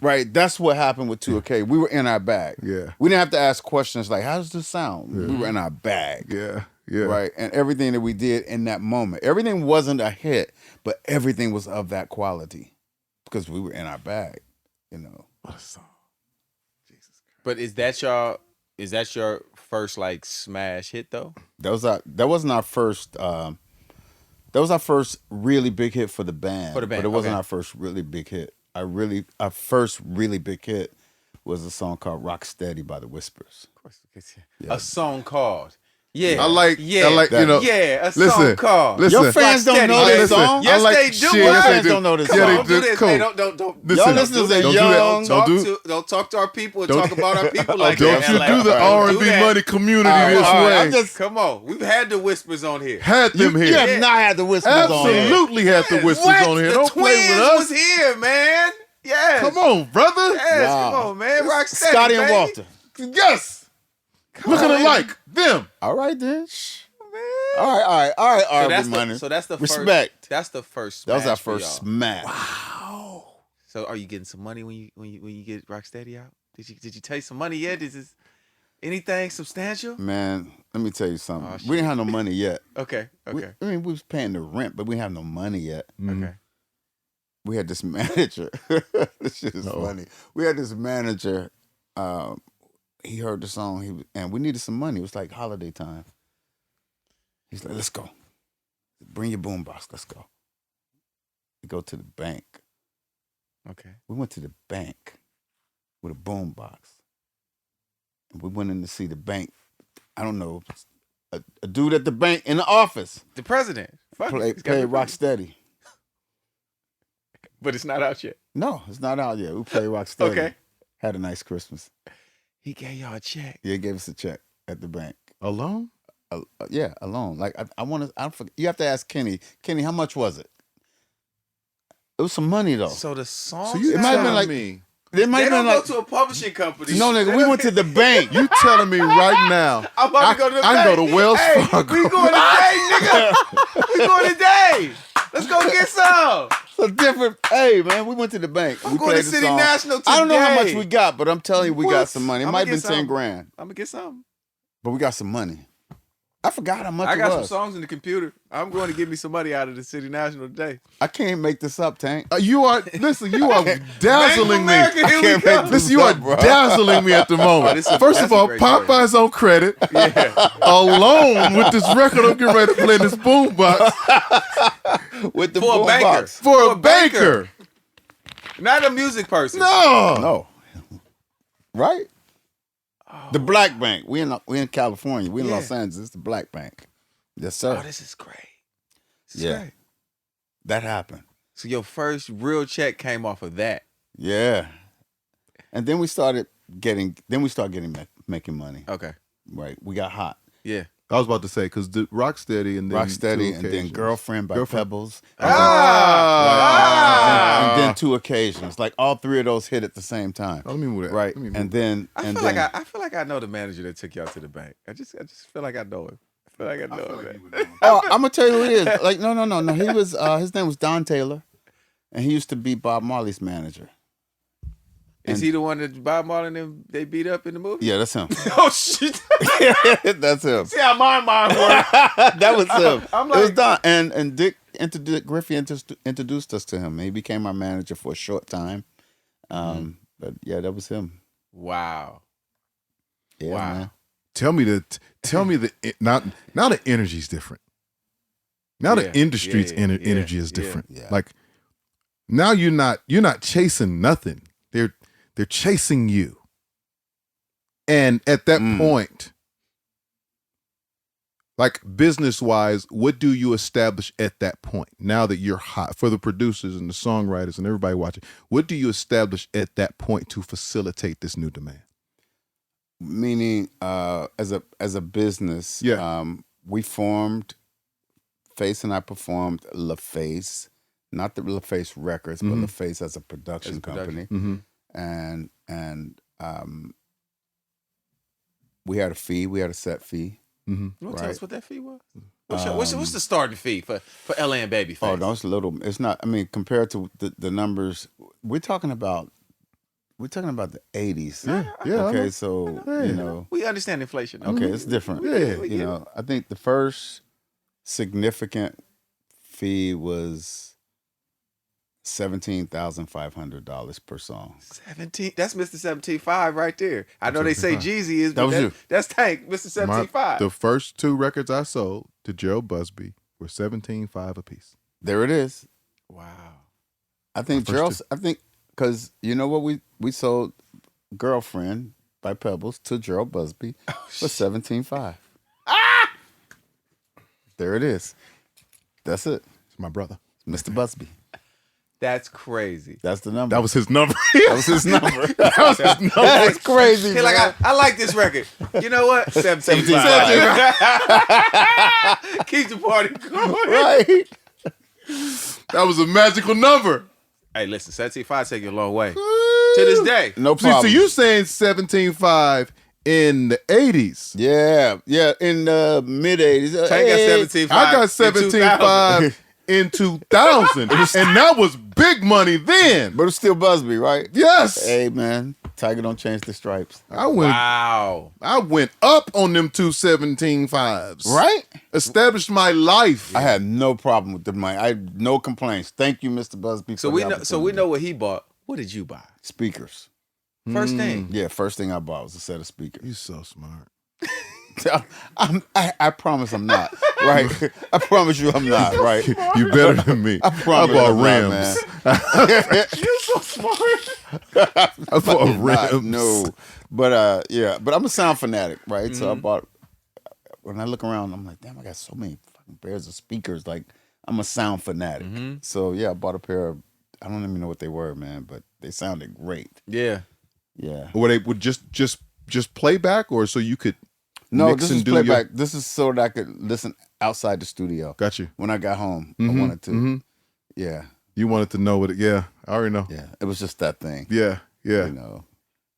Right. That's what happened with 2K. We were in our bag. Yeah. We didn't have to ask questions like, how does this sound? Yeah. We were in our bag. Yeah. Yeah. Right. And everything that we did in that moment, everything wasn't a hit, but everything was of that quality because we were in our bag, you know. What a song. Jesus Christ. But is that your first like smash hit though? That wasn't our first that was our first really big hit for the band. But it wasn't our first really big hit. Our first really big hit was a song called Rock Steady by the Whispers. Of course. Yeah. A song called. Yeah. I like that. You know. Yeah, a song called. Listen. Your fans don't know this song. Yes, they do. Your fans don't know this song. Don't do this. Hey, don't. Y'all listeners are young. Don't talk to our people and talk about our people like that. Don't you do the R&B Money community this way. Come on. We've had the Whispers on here. Had them here. You have not had the Whispers on here. Absolutely had the Whispers on here. Don't play with us. The Twins was here, man. Yes. Come on, brother. Yes, come on, man. Rock Steady, Scotty and baby. Walter. Yes. Looking alike. Them. All right, then. Man. All right, R&B Money. So that's the respect. First. That's the first. That was our for first y'all. smash. Wow. So are you getting some money when you get Rocksteady out? Did you take some money yet? Is this anything substantial? Man, let me tell you something. We didn't have no money yet. Okay. We was paying the rent, but we didn't have no money yet. Okay. We had this manager. This shit is funny. We had this manager. He heard the song, and we needed some money. It was like holiday time. He's like, let's go. Bring your boombox. Let's go. We go to the bank. Okay. We went to the bank with a boombox. And we went in to see the bank. I don't know, a dude at the bank in the office. The president. Played Rocksteady. But it's not out yet. No, it's not out yet. We played Rocksteady. Okay. Had a nice Christmas. He gave y'all a check. Yeah, he gave us a check at the bank. Alone? Yeah, alone. Like I want to. You have to ask Kenny. Kenny, how much was it? It was some money though. So the song. So you it might have been like me. It might They have don't been go like to a publishing company. no, nigga. We went to the bank. You telling me right now? I'm about to go to the bank. I can go to Wells Fargo. We going today, nigga. We going today. Let's go get some. So different. Hey, man, we went to the bank. I'm we going to played the City song. National today. I don't know how much we got, but I'm telling you, we got What? some money. It I'ma might have been get some. 10 grand, I'm gonna get some. but we got some money. I forgot how much I it got was. some songs in the computer. I'm going to get me some money out of the City National today. I can't make this up, Tank. You are dazzling me. Bank of America, here we go. Listen, you are dazzling me at the moment. First of all, Popeye's on credit. Yeah. Alone with this record, I'm getting ready to play this boombox With the For a banker. boombox. for a baker. Not a music person. No. Right? The Black Bank. We in California. We in Yeah. Los Angeles. The Black Bank. Yes, sir. Oh, this is great. This is Yeah. great. That happened. So your first real check came off of that. Yeah. And then we started making money. Okay. Right. We got hot. Yeah. I was about to say, because the Rocksteady and then Rocksteady Two and then Occasions. Girlfriend by Pebbles. Ah! And then Two Occasions. Like all three of those hit at the same time. Oh, let me move that. Right. Let me move And then I feel like I know the manager that took y'all to the bank. I just feel like I know him. I feel like I know him. Man. oh, I'm gonna tell you who it is. Like, no. He was his name was Don Taylor. And he used to be Bob Marley's manager. Is he the one that Bob Marley and them, they beat up in the movie? Yeah, that's him. Oh shit! That's him. See how my mind works. That was him. I'm It was like- Don. And Dick Griffey introduced us to him. He became our manager for a short time. But yeah, that was him. Wow. Yeah, Wow. man. Tell me now the energy's different. Now the industry's energy is different. Yeah. Like now you're not chasing nothing. They're chasing you. And at that point, Like business wise, what do you establish at that point? Now that you're hot, for the producers and the songwriters and everybody watching, what do you establish at that point to facilitate this new demand? Meaning, as a business, we formed. Face and I performed LaFace, not the LaFace Records, but LaFace as a production company, and we had a fee. We had a set fee. You want to tell us what that fee was? What's the starting fee for LA and Babyface? Oh, no, it's a little. It's not. I mean, compared to the numbers, we're talking about the 80s. Yeah. Okay, so you know, we understand inflation. Okay, it's different. Yeah, you know, I think the first significant fee was $17,500 per song. 17. That's Mr. 17.5 right there. I know they say Jeezy is, but that's Tank, Mr. 17.5. The first 2 records I sold to Gerald Busby were $17,500 a piece. There it is. Wow. I think because you know what, we sold Girlfriend by Pebbles to Gerald Busby for $17,500. There it is. That's it. It's my brother, Mr. Busby. That's crazy. That's the number. That was his number. That was his number. That's crazy. He's like, I like this record. You know what? 17.5. Keep the party going. Right. That was a magical number. Hey, listen, 17.5 take you a long way. To this day. No problem. So you saying 17.5 in the 80s? Yeah, in the mid 80s. Tank got 17.5. I got 17.5 in 2000, and that was big money then. But it's still Busby, right? Yes. Hey man, Tiger don't change the stripes. I went up on them 2 17.5s. Right? Established my life. I had no problem with the money. I had no complaints. Thank you, Mr. Busby. So we know what he bought. What did you buy? Speakers. First thing. Yeah, first thing I bought was a set of speakers. You so smart. I promise I'm not, right? I promise you I'm not, right? You better than me. I promise I bought I'm rims. Not, man. You're so smart. I bought rims. No, but but I'm a sound fanatic, right? So I bought. When I look around, I'm like, damn, I got so many fucking pairs of speakers. Like, I'm a sound fanatic. So I bought a pair of. I don't even know what they were, man, but they sounded great. Yeah. Or they would just playback, or so you could. No, this is playback. This is so that I could listen outside the studio. Got you. When I got home, I wanted to. Yeah. You wanted to know what it. Yeah, I already know. Yeah, it was just that thing. Yeah. You know,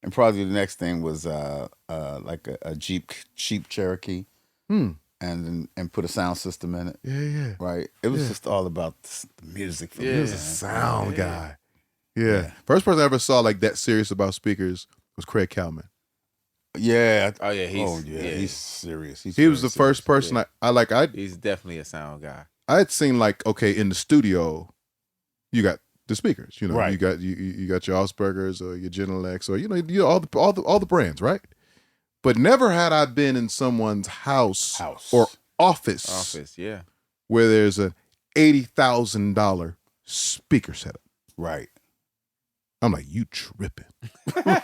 and probably the next thing was like a Jeep Cherokee, and put a sound system in it. Yeah. Right. It was just all about the music. For me, He was a sound guy. Yeah. First person I ever saw like that serious about speakers was Craig Kalman. Yeah. Oh yeah. He's serious. He was the first person I He's definitely a sound guy. I had seen like, okay, in the studio, you got the speakers, you know, right. you got your Ausbergers or your Genelecs or you all the brands, right? But never had I been in someone's house. Or office, yeah, where there's a $80,000 speaker setup. Right. I'm like, you tripping.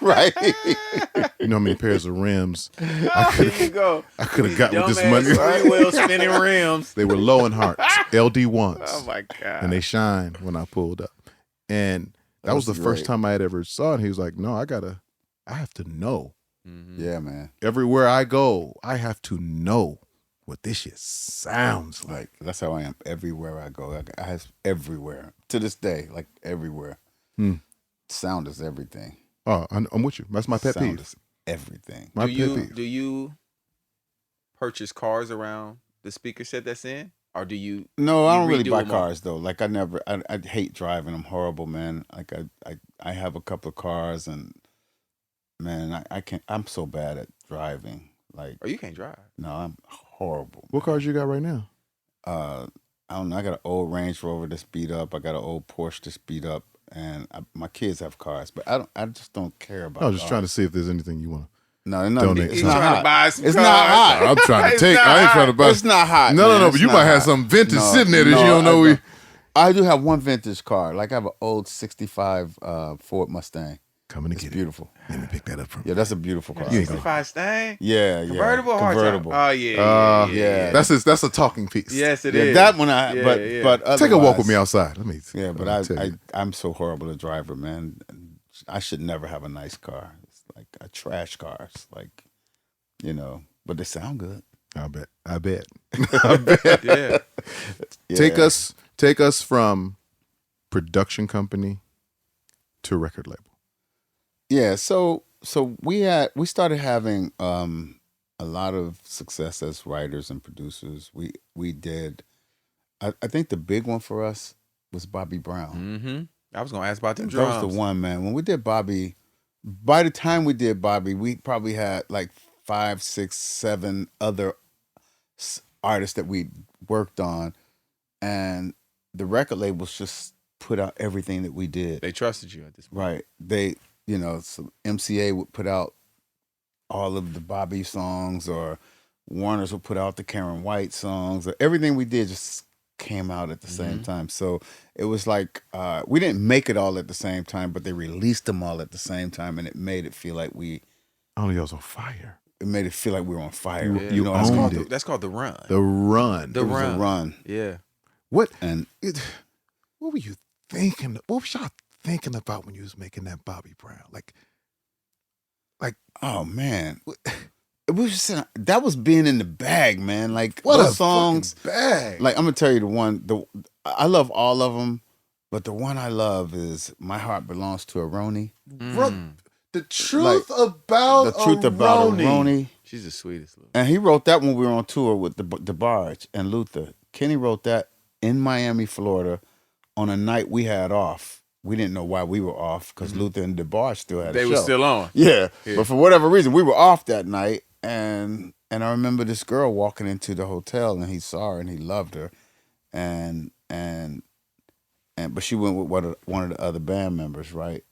Right. You know how many pairs of rims I could have got with this money. Wheel spinning rims. They were low in hearts, LD1s. Oh my God. And they shine when I pulled up. And that was the first time I had ever saw it. He was like, no, I have to know. Yeah, man. Everywhere I go, I have to know what this shit sounds like. That's how I am everywhere I go. I have everywhere. To this day, like everywhere. Sound is everything. Oh, I'm with you. That's my pet Sound peeve. Is everything. My pet peeve. Do you purchase cars around the speaker set that's in? Or do you? No, I don't really buy cars though. Like I hate driving. I'm horrible, man. Like I have a couple of cars and man, I can't. I'm so bad at driving. Like, you can't drive. No, I'm horrible. What cars you got right now? I don't know. I got an old Range Rover that's beat up. I got an old Porsche that's beat up, and my kids have cars, but I just don't care about. I was just trying to see if there's anything you want to. No, it's not hot. To buy some it's cars. not hot. I'm trying to take. I ain't trying to buy. It's not hot. No. But you might have some vintage sitting there that you don't know. I do have one vintage car. Like I have an old '65 Ford Mustang. Coming to it's get beautiful. it. Let me pick that up from Yeah, that's a beautiful car. You ain't gonna- Identifies thing. Yeah, yeah. Convertible or hard top? Convertible. Oh yeah. yeah. That's a talking piece. Yes, it Yeah, is. that one I Yeah, but yeah. but Take a walk otherwise- with me outside. Let me. Yeah, but let me tell you. I'm so horrible a driver, man. I should never have a nice car. It's like a trash car. It's like, but they sound good. I bet. I bet. Yeah. Yeah. Take us from production company to record label. Yeah, so we started having a lot of success as writers and producers. We did. I think the big one for us was Bobby Brown. Mm-hmm. I was gonna ask about them That drums. was the one, man. When we did Bobby, by the time we did Bobby, we probably had like 5, 6, 7 other artists that we worked on, and the record labels just put out everything that we did. They trusted you at this point. Right. They, so MCA would put out all of the Bobby songs, or Warner's would put out the Karen White songs, or everything we did just came out at the same time. So it was like we didn't make it all at the same time, but they released them all at the same time, and it made it feel like I was on fire. it made it feel like we were on fire. Yeah. You that's owned called it. that's called the run. The run. The It was a run. Yeah. What? And What were you thinking? What was y'all thinking about when you was making that Bobby Brown? Like, oh man, it was just that was being in the bag, man. Like what those a songs. fucking bag. Like I'm gonna tell you the one. I love all of them, but the one I love is "My Heart Belongs to a Roni." The truth about The truth about a Roni. She's the sweetest little. And he wrote that when we were on tour with the Barge and Luther. Kenny wrote that in Miami, Florida, on a night we had off. We didn't know why we were off because Luther and DeBarge still had a They show. were still on. Yeah, but for whatever reason, we were off that night, and I remember this girl walking into the hotel, and he saw her, and he loved her, but she went with one of the other band members, right?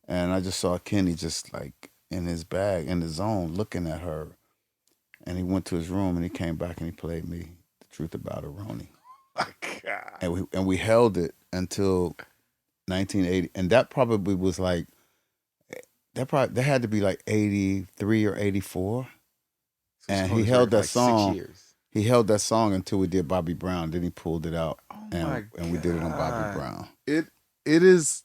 And I just saw Kenny just like in his bag, in the zone, looking at her, and he went to his room, and he came back, and he played me "The Truth About a Roni," and we held it until 1980, and that probably was like that had to be like 83 or 84, and he held that like song. 6 years. He held that song until we did Bobby Brown. Then he pulled it out, my and we did it on Bobby God. Brown. it is.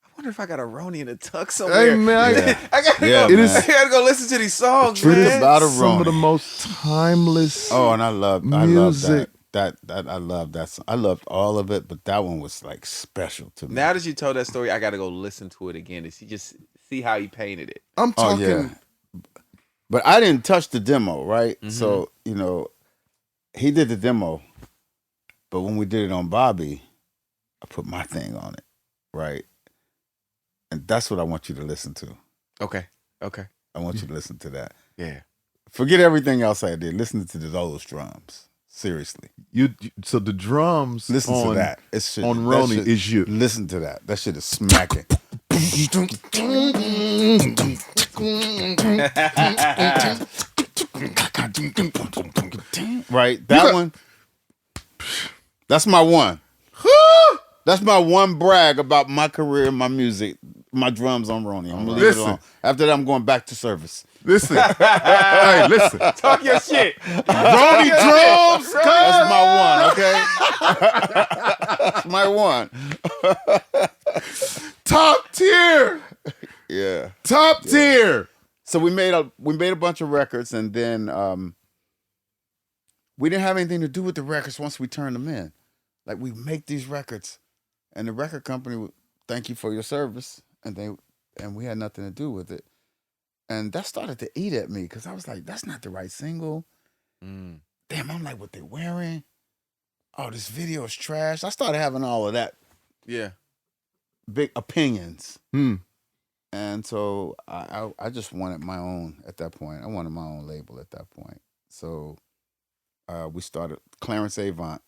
I wonder if I got a Roni in a tuck somewhere. Hey man, Yeah. I gotta Yeah, go. man. I gotta go listen to these songs, Truth man. About a some of the Roni. most timeless. Oh, and I love Music. that. I love that song. I loved all of it, but that one was like special to me. Now that you told that story, I gotta go listen to it again to see how he painted it. I'm Oh talking. yeah. But I didn't touch the demo, right? Mm-hmm. So, he did the demo. But when we did it on Bobby, I put my thing on it, right? And that's what I want you to listen to. Okay. I want you to listen to that. Yeah. Forget everything else I did. Listen to those drums. Seriously. So the drums. Listen on, to that. It's on Roni is you. Listen to that. That shit is smacking. Right? That one. That's my one. That's my one brag about my career and my music. My drums on Roni. I'm gonna leave it alone. After that, I'm going back to service. Listen. Hey, listen. Talk your shit. Roni drums. That's my one, okay? That's my one. Top tier. Yeah. Top tier. So we made a bunch of records, and then we didn't have anything to do with the records once we turned them in. Like, we make these records, and the record company would thank you for your service, and we had nothing to do with it. And that started to eat at me because I was like, that's not the right single. Damn, I'm like, what they wearing? Oh, this video is trash. I started having all of that Yeah. big opinions. And so I just wanted my own at that point. I wanted my own label at that point. So we started, Clarence Avant,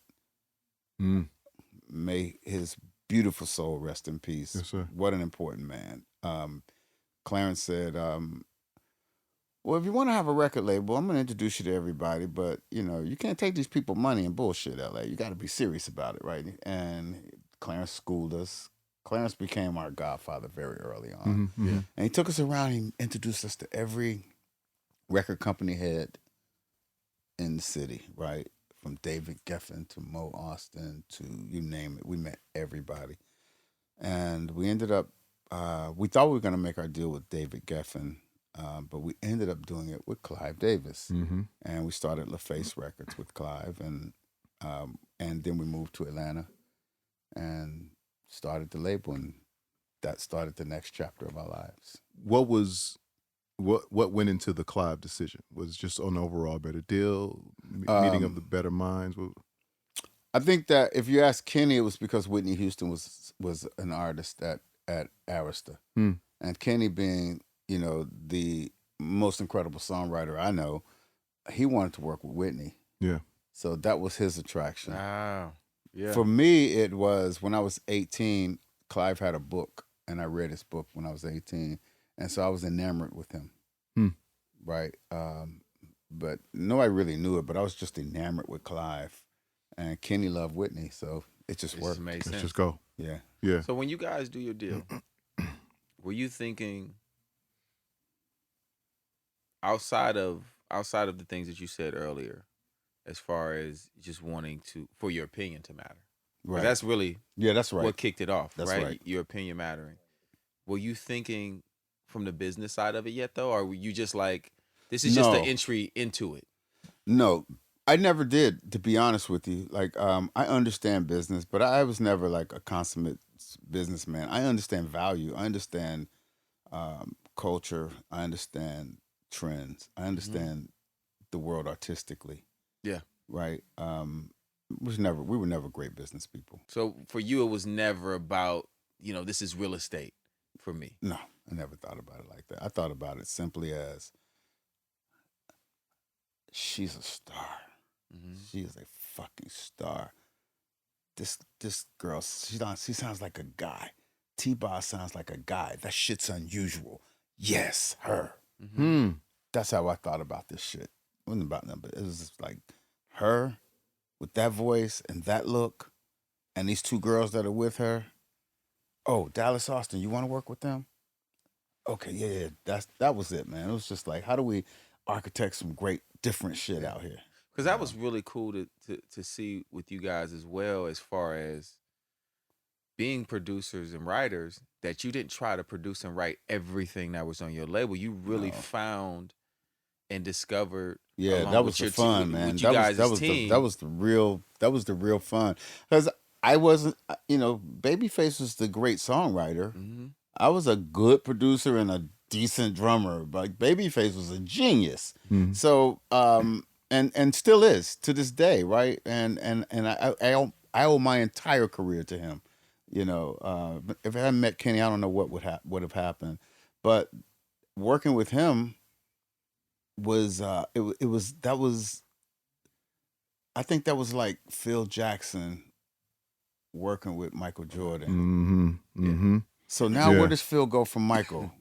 may his beautiful soul rest in peace. Yes, sir. What an important man. Clarence said, well, if you want to have a record label, I'm going to introduce you to everybody, but, you can't take these people money and bullshit, LA. You got to be serious about it, right? And Clarence schooled us, Clarence became our godfather very early on. Mm-hmm. And he took us around. He introduced us to every record company head in the city, right? From David Geffen to Mo Austin to you name it. We met everybody. And we ended up, we thought we were going to make our deal with David Geffen, but we ended up doing it with Clive Davis. Mm-hmm. And we started LaFace Records with Clive. And then we moved to Atlanta and started the label. And that started the next chapter of our lives. What went into the Clive decision? Was it just an overall better deal, meeting of the better minds? I think that if you ask Kenny, it was because Whitney Houston was an artist at Arista. And Kenny being, the most incredible songwriter I know, he wanted to work with Whitney. Yeah. So that was his attraction. Wow. Yeah. For me, it was when I was 18, Clive had a book, and I read his book when I was 18. And so I was enamored with him. Right? But nobody really knew it, but I was just enamored with Clive. And Kenny loved Whitney, so it just worked. Let's just go. Yeah. Yeah. So when you guys do your deal, were you thinking outside of the things that you said earlier, as far as just wanting for your opinion to matter? Right. That's really that's right. what kicked it off, That's right. Your opinion mattering. Were you thinking from the business side of it yet, though, or were you just like, this is just the entry into it? No, I never did, to be honest with you. Like, I understand business, but I was never like a consummate businessman. I understand value. I understand culture. I understand trends. I understand the world artistically. Yeah. Right. We were never great business people. So for you, it was never about, this is real estate for me. No, I never thought about it like that. I thought about it simply as she's a star. She is a fucking star. This girl, she sounds like a guy. T-Boz sounds like a guy. That shit's unusual. Yes, her. That's how I thought about this shit. It wasn't about nothing, but it was just like her with that voice and that look and these two girls that are with her. Oh, Dallas Austin, you want to work with them? Okay, yeah. That was it, man. It was just like, how do we architect some great different shit out here? Because that was really cool to see with you guys as well, as far as being producers and writers, that you didn't try to produce and write everything that was on your label. You really found and discovered. Yeah, that was the fun, man. That was the real fun. Because I wasn't, Babyface was the great songwriter. I was a good producer and a decent drummer, but Babyface was a genius. So, and still is to this day, right? And I owe my entire career to him. If I hadn't met Kenny, I don't know what would have happened. But working with him was I think that was like Phil Jackson working with Michael Jordan. So now where does Phil go from Michael?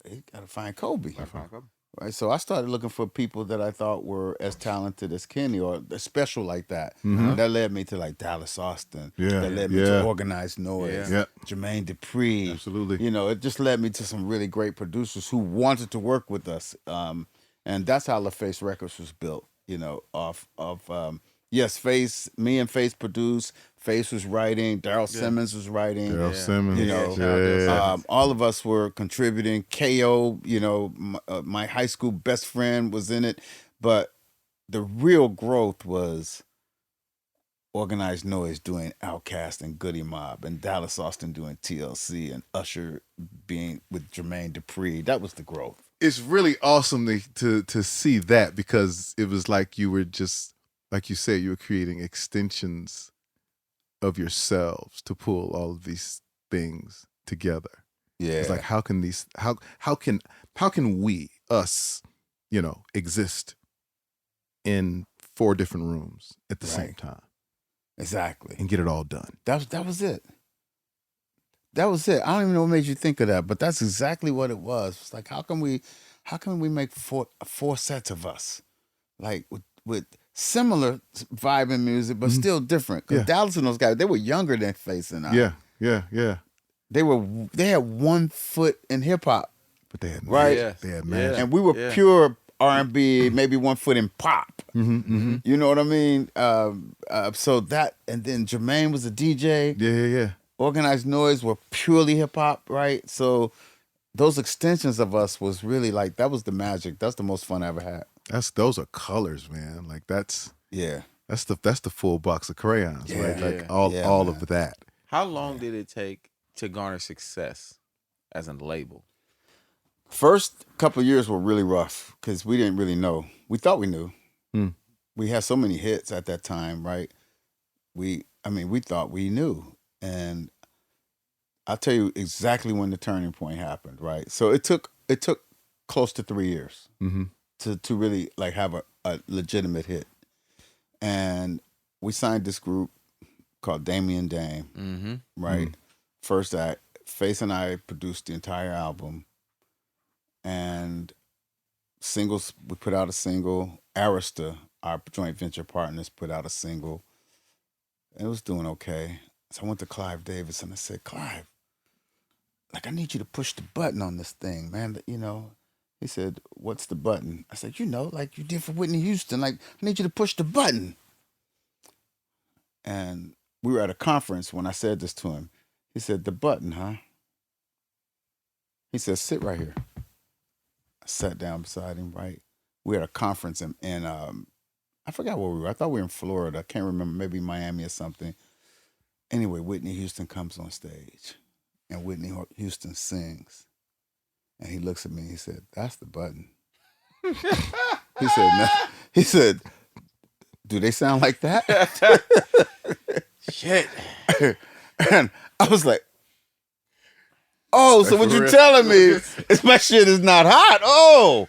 He got to find Kobe. Right, so I started looking for people that I thought were as talented as Kenny or special like that. That led me to like Dallas Austin. That led me to Organized Noise. Jermaine Dupri. Absolutely. It just led me to some really great producers who wanted to work with us. And that's how LaFace Records was built. Off of Face. Me and Face produced. Face was writing. Daryl Simmons was writing. Simmons. All of us were contributing. KO, my high school best friend was in it. But the real growth was Organized Noise doing Outkast and Goody Mob, and Dallas Austin doing TLC, and Usher being with Jermaine Dupri. That was the growth. It's really awesome to see that, because it was like you were just, like you said, you were creating extensions of yourselves to pull all of these things together. Yeah. It's like, how can we, us, exist in 4 different rooms at the same time? Exactly. And get it all done. That was it. That was it. I don't even know what made you think of that, but that's exactly what it was. It's like, how can we make four sets of us, like with similar vibe and music, but still different? Because Dallas and those guys, they were younger than Face and I. Yeah. they had 1 foot in hip hop, But they had right? Yeah. They had magic. And we were pure R&B, maybe 1 foot in pop. Mm-hmm. You know what I mean? So that, and then Jermaine was a DJ. Yeah. Organized Noise were purely hip hop, right? So those extensions of us was really like, that was the magic. That's the most fun I ever had. Those are colors, man. Like that's Yeah. the full box of crayons, right? Yeah. Like all man. of that. How long did it take to garner success as a label? First couple of years were really rough because we didn't really know. We thought we knew. We had so many hits at that time, right? We thought we knew. And I'll tell you exactly when the turning point happened, right? So it took close to 3 years to really like have a legitimate hit. And we signed this group called Damian Dame, right? First act, Face and I produced the entire album. And singles, we put out a single. Arista, our joint venture partners, put out a single. It was doing okay. So I went to Clive Davis and I said, Clive, like, I need you to push the button on this thing, man. You know, he said, what's the button? I said, like you did for Whitney Houston. Like, I need you to push the button. And we were at a conference when I said this to him. He said, the button, huh? He said, sit right here. I sat down beside him, right? We were at a conference in I forgot where we were. I thought we were in Florida. I can't remember, maybe Miami or something. Anyway, Whitney Houston comes on stage, and Whitney Houston sings. And he looks at me and he said, that's the button. He said, no. He said, do they sound like that? Shit. And I was like, oh, so what you telling me is my shit is not hot? Oh.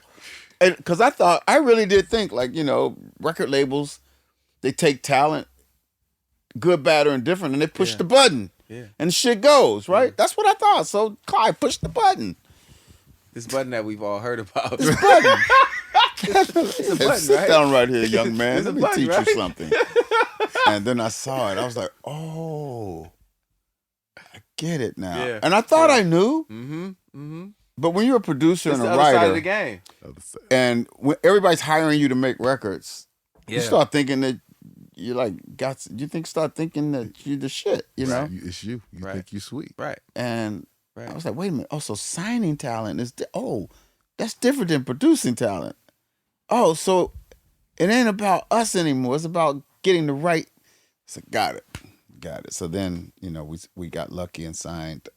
Because I really did think, like, record labels, they take talent, good, bad, or indifferent, and they push the button. Yeah. And the shit goes, right? That's what I thought. So Clyde pushed the button. This button that we've all heard about. This button. It's a button, Sit right? down right here, young man. Let me button, teach right? you something. And then I saw it. I was like, oh, I get it now. Yeah. And I thought I knew. Mm-hmm. But when you're a producer It's and the a other writer, side of the game. and when everybody's hiring you to make records, Yeah. you start thinking that you start thinking that you're the shit, you know? It's you. You Right. think you sweet. Right. And Right. I was like, wait a minute. Oh, so signing talent is, that's different than producing talent. Oh, so it ain't about us anymore. It's about getting the right. So got it. So then, we got lucky and signed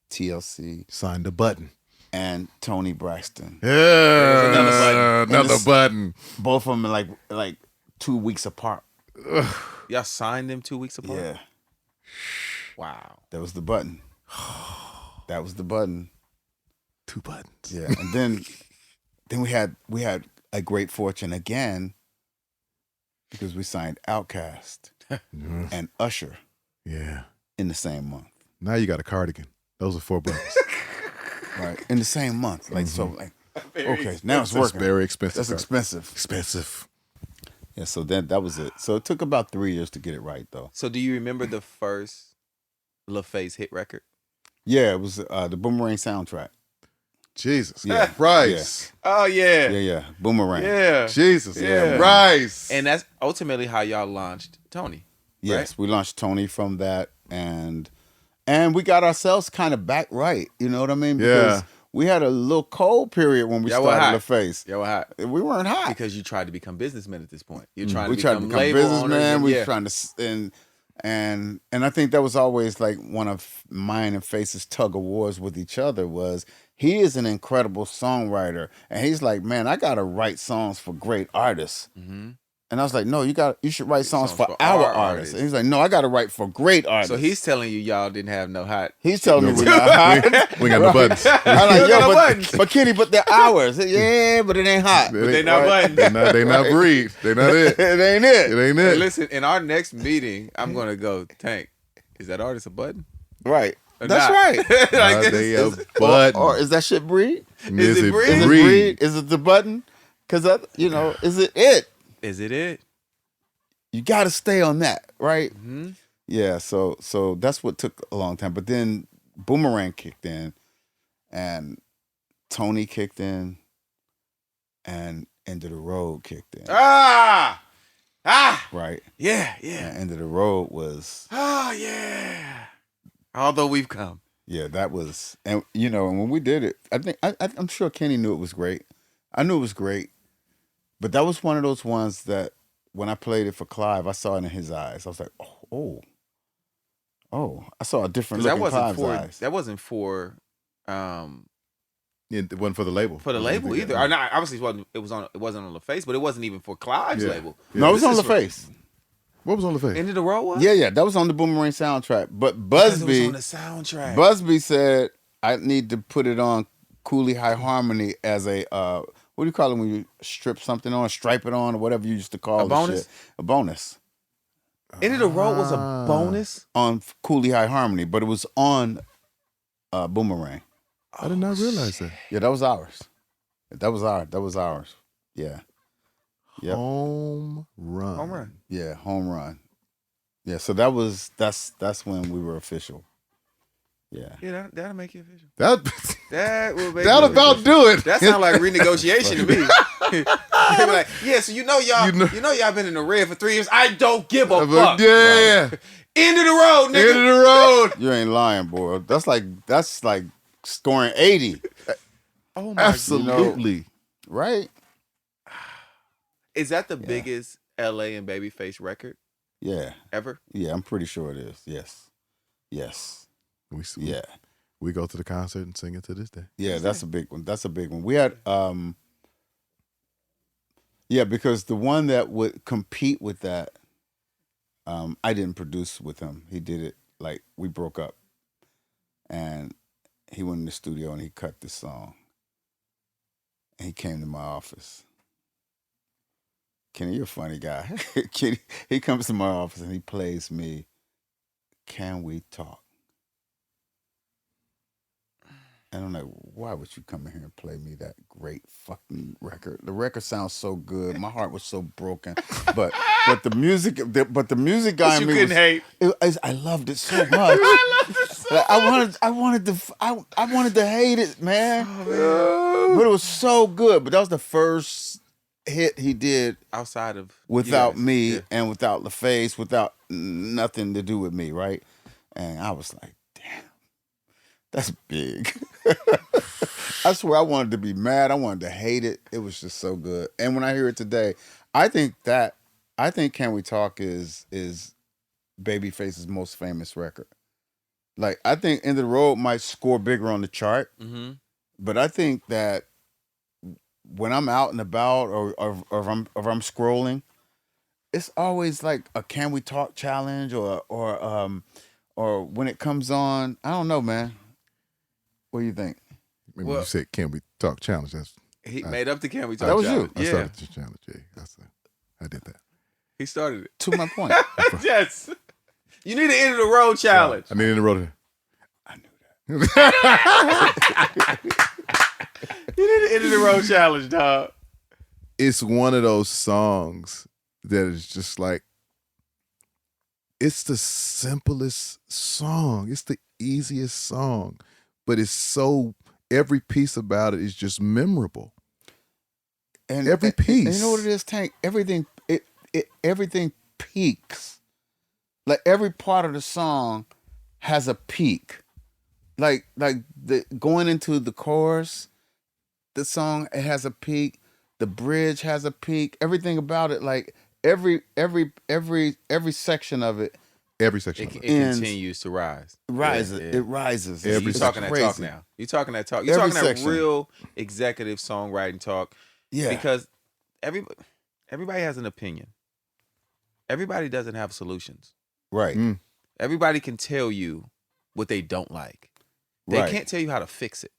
TLC. Signed the button. And Tony Braxton. Yeah, another button. Both of them are like 2 weeks apart. Y'all signed them 2 weeks apart? Yeah. Wow. That was the button. That was the button. 2 buttons. Yeah. And then we had a great fortune again because we signed Outkast and Usher. Yeah. In the same month. Now you got a cardigan. Those are 4 buttons. Right. In the same month. Like so okay, now it's That's working. very expensive. That's expensive. Expensive. Yeah, so then that was it. So it took about 3 years to get it right though. So do you remember the first LaFace hit record? Yeah, it was the Boomerang soundtrack. Jesus. Yeah. Christ. Oh yeah. Yeah. Boomerang. Yeah. Jesus. Yeah. Christ. And that's ultimately how y'all launched Tony. Yes, right? we launched Tony from that, and we got ourselves kind of back right. You know what I mean? Because we had a little cold period when we started LaFace. Y'all were hot. We weren't hot because you tried to become businessmen at this point. You're trying we to tried to become become label businessmen. owners. We were trying to and I think that was always like one of mine and Face's tug of wars with each other was he is an incredible songwriter, and he's like, man, I gotta write songs for great artists. Mm-hmm. And I was like, no, you should write songs for our artists. And he's like, no, I got to write for great artists. So he's telling you y'all didn't have no hot. He's telling me we're not hot. We got no buttons. I'm like, but Kitty, but they're ours. Yeah, but it ain't hot. But they not buttons. They not breed. They not it. It ain't it. It ain't it. Listen, in our next meeting, I'm going to go, Tank, is that artist a button? Right. Or That's not? right. Like They this. a button. Or is that shit breed? Is it breed? Is it breed? Is it the button? Because, is it it? Is it it? You got to stay on that, right? Mm-hmm. Yeah, so that's what took a long time. But then Boomerang kicked in, and Tony kicked in, and End of the Road kicked in. Right. Yeah. And End of the Road was. Oh yeah. Although we've come. Yeah, that was, and when we did it, I think I'm sure Kenny knew it was great. I knew it was great, but that was one of those ones that when I played it for Clive, I saw it in his eyes. I was like, oh, I saw a different look in Clive's eyes. That wasn't for. It wasn't for the label. For the label either. Or not, obviously, it wasn't on LaFace, but it wasn't even for Clive's label. Yeah. No, it was on LaFace. What was on LaFace? End of the Road was? Yeah, that was on the Boomerang soundtrack. But Busby, it was on the soundtrack. Busby said I need to put it on Cooley High Harmony as a what do you call it when you strip something on, stripe it on, or whatever you used to call it? Bonus? A bonus. End of the Road was a bonus On Cooley High Harmony, but it was on Boomerang. I did not realize that. Yeah, that was ours. That was ours. Yeah. Yep. Home run. Home run. Yeah, home run. Yeah, so that's when we were official. Yeah. Yeah, that'll make you official. That will make that'll about do it. That sounds like renegotiation to me. They be like, yeah, so y'all been in the red for 3 years. I don't give a fuck. Yeah. Right. End of the road, nigga. End of the road. You ain't lying, boy. That's like scoring 80. Oh my Absolutely. Right? Is that the biggest LA and Babyface record Yeah. ever? Yeah, I'm pretty sure it is. Yes. We go to the concert and sing it to this day. Yeah, that's a big one. We had because the one that would compete with that, I didn't produce with him. He did it, like, we broke up. And he went in the studio and he cut this song. And he came to my office. Kenny, you're a funny guy. Kenny, he comes to my office and he plays me Can We Talk? And I'm like, why would you come in here and play me that great fucking record? The record sounds so good. My heart was so broken. But the music guy in me couldn't hate. I loved it so much. I loved it so much. I wanted to hate it, man. Oh, but it was so good. But that was the first hit he did outside of without me and without LaFace, without nothing to do with me, right? And I was like, damn, that's big. I swear I wanted to be mad. I wanted to hate it. It was just so good. And when I hear it today, I think Can We Talk is Babyface's most famous record. Like, I think End of the Road might score bigger on the chart, but I think that when I'm out and about or if I'm scrolling, it's always like a Can We Talk challenge or when it comes on, I don't know, man. What do you think? Maybe you said Can We Talk challenge. He made up the Can We Talk that was challenge. I started the challenge. Yeah, I did that. He started it. To my point. Yes. You need an End of the Road challenge. I need in the road. I knew that. You need an End of the Road challenge, dog. It's one of those songs that is just like, it's the simplest song. It's the easiest song, but it's so, every piece about it is just memorable. And every piece. And you know what it is, Tank? Everything peaks. Like, every part of the song has a peak. Like the going into the chorus, the song, it has a peak. The bridge has a peak. Everything about it, like every section of it. Every section of it. It continues to rise. Rises. Yeah. It rises. You're talking that talk now. You're talking that talk. You're talking that real executive songwriting talk. Yeah. Because everybody has an opinion. Everybody doesn't have solutions. Right. Everybody can tell you what they don't like. They can't tell you how to fix it.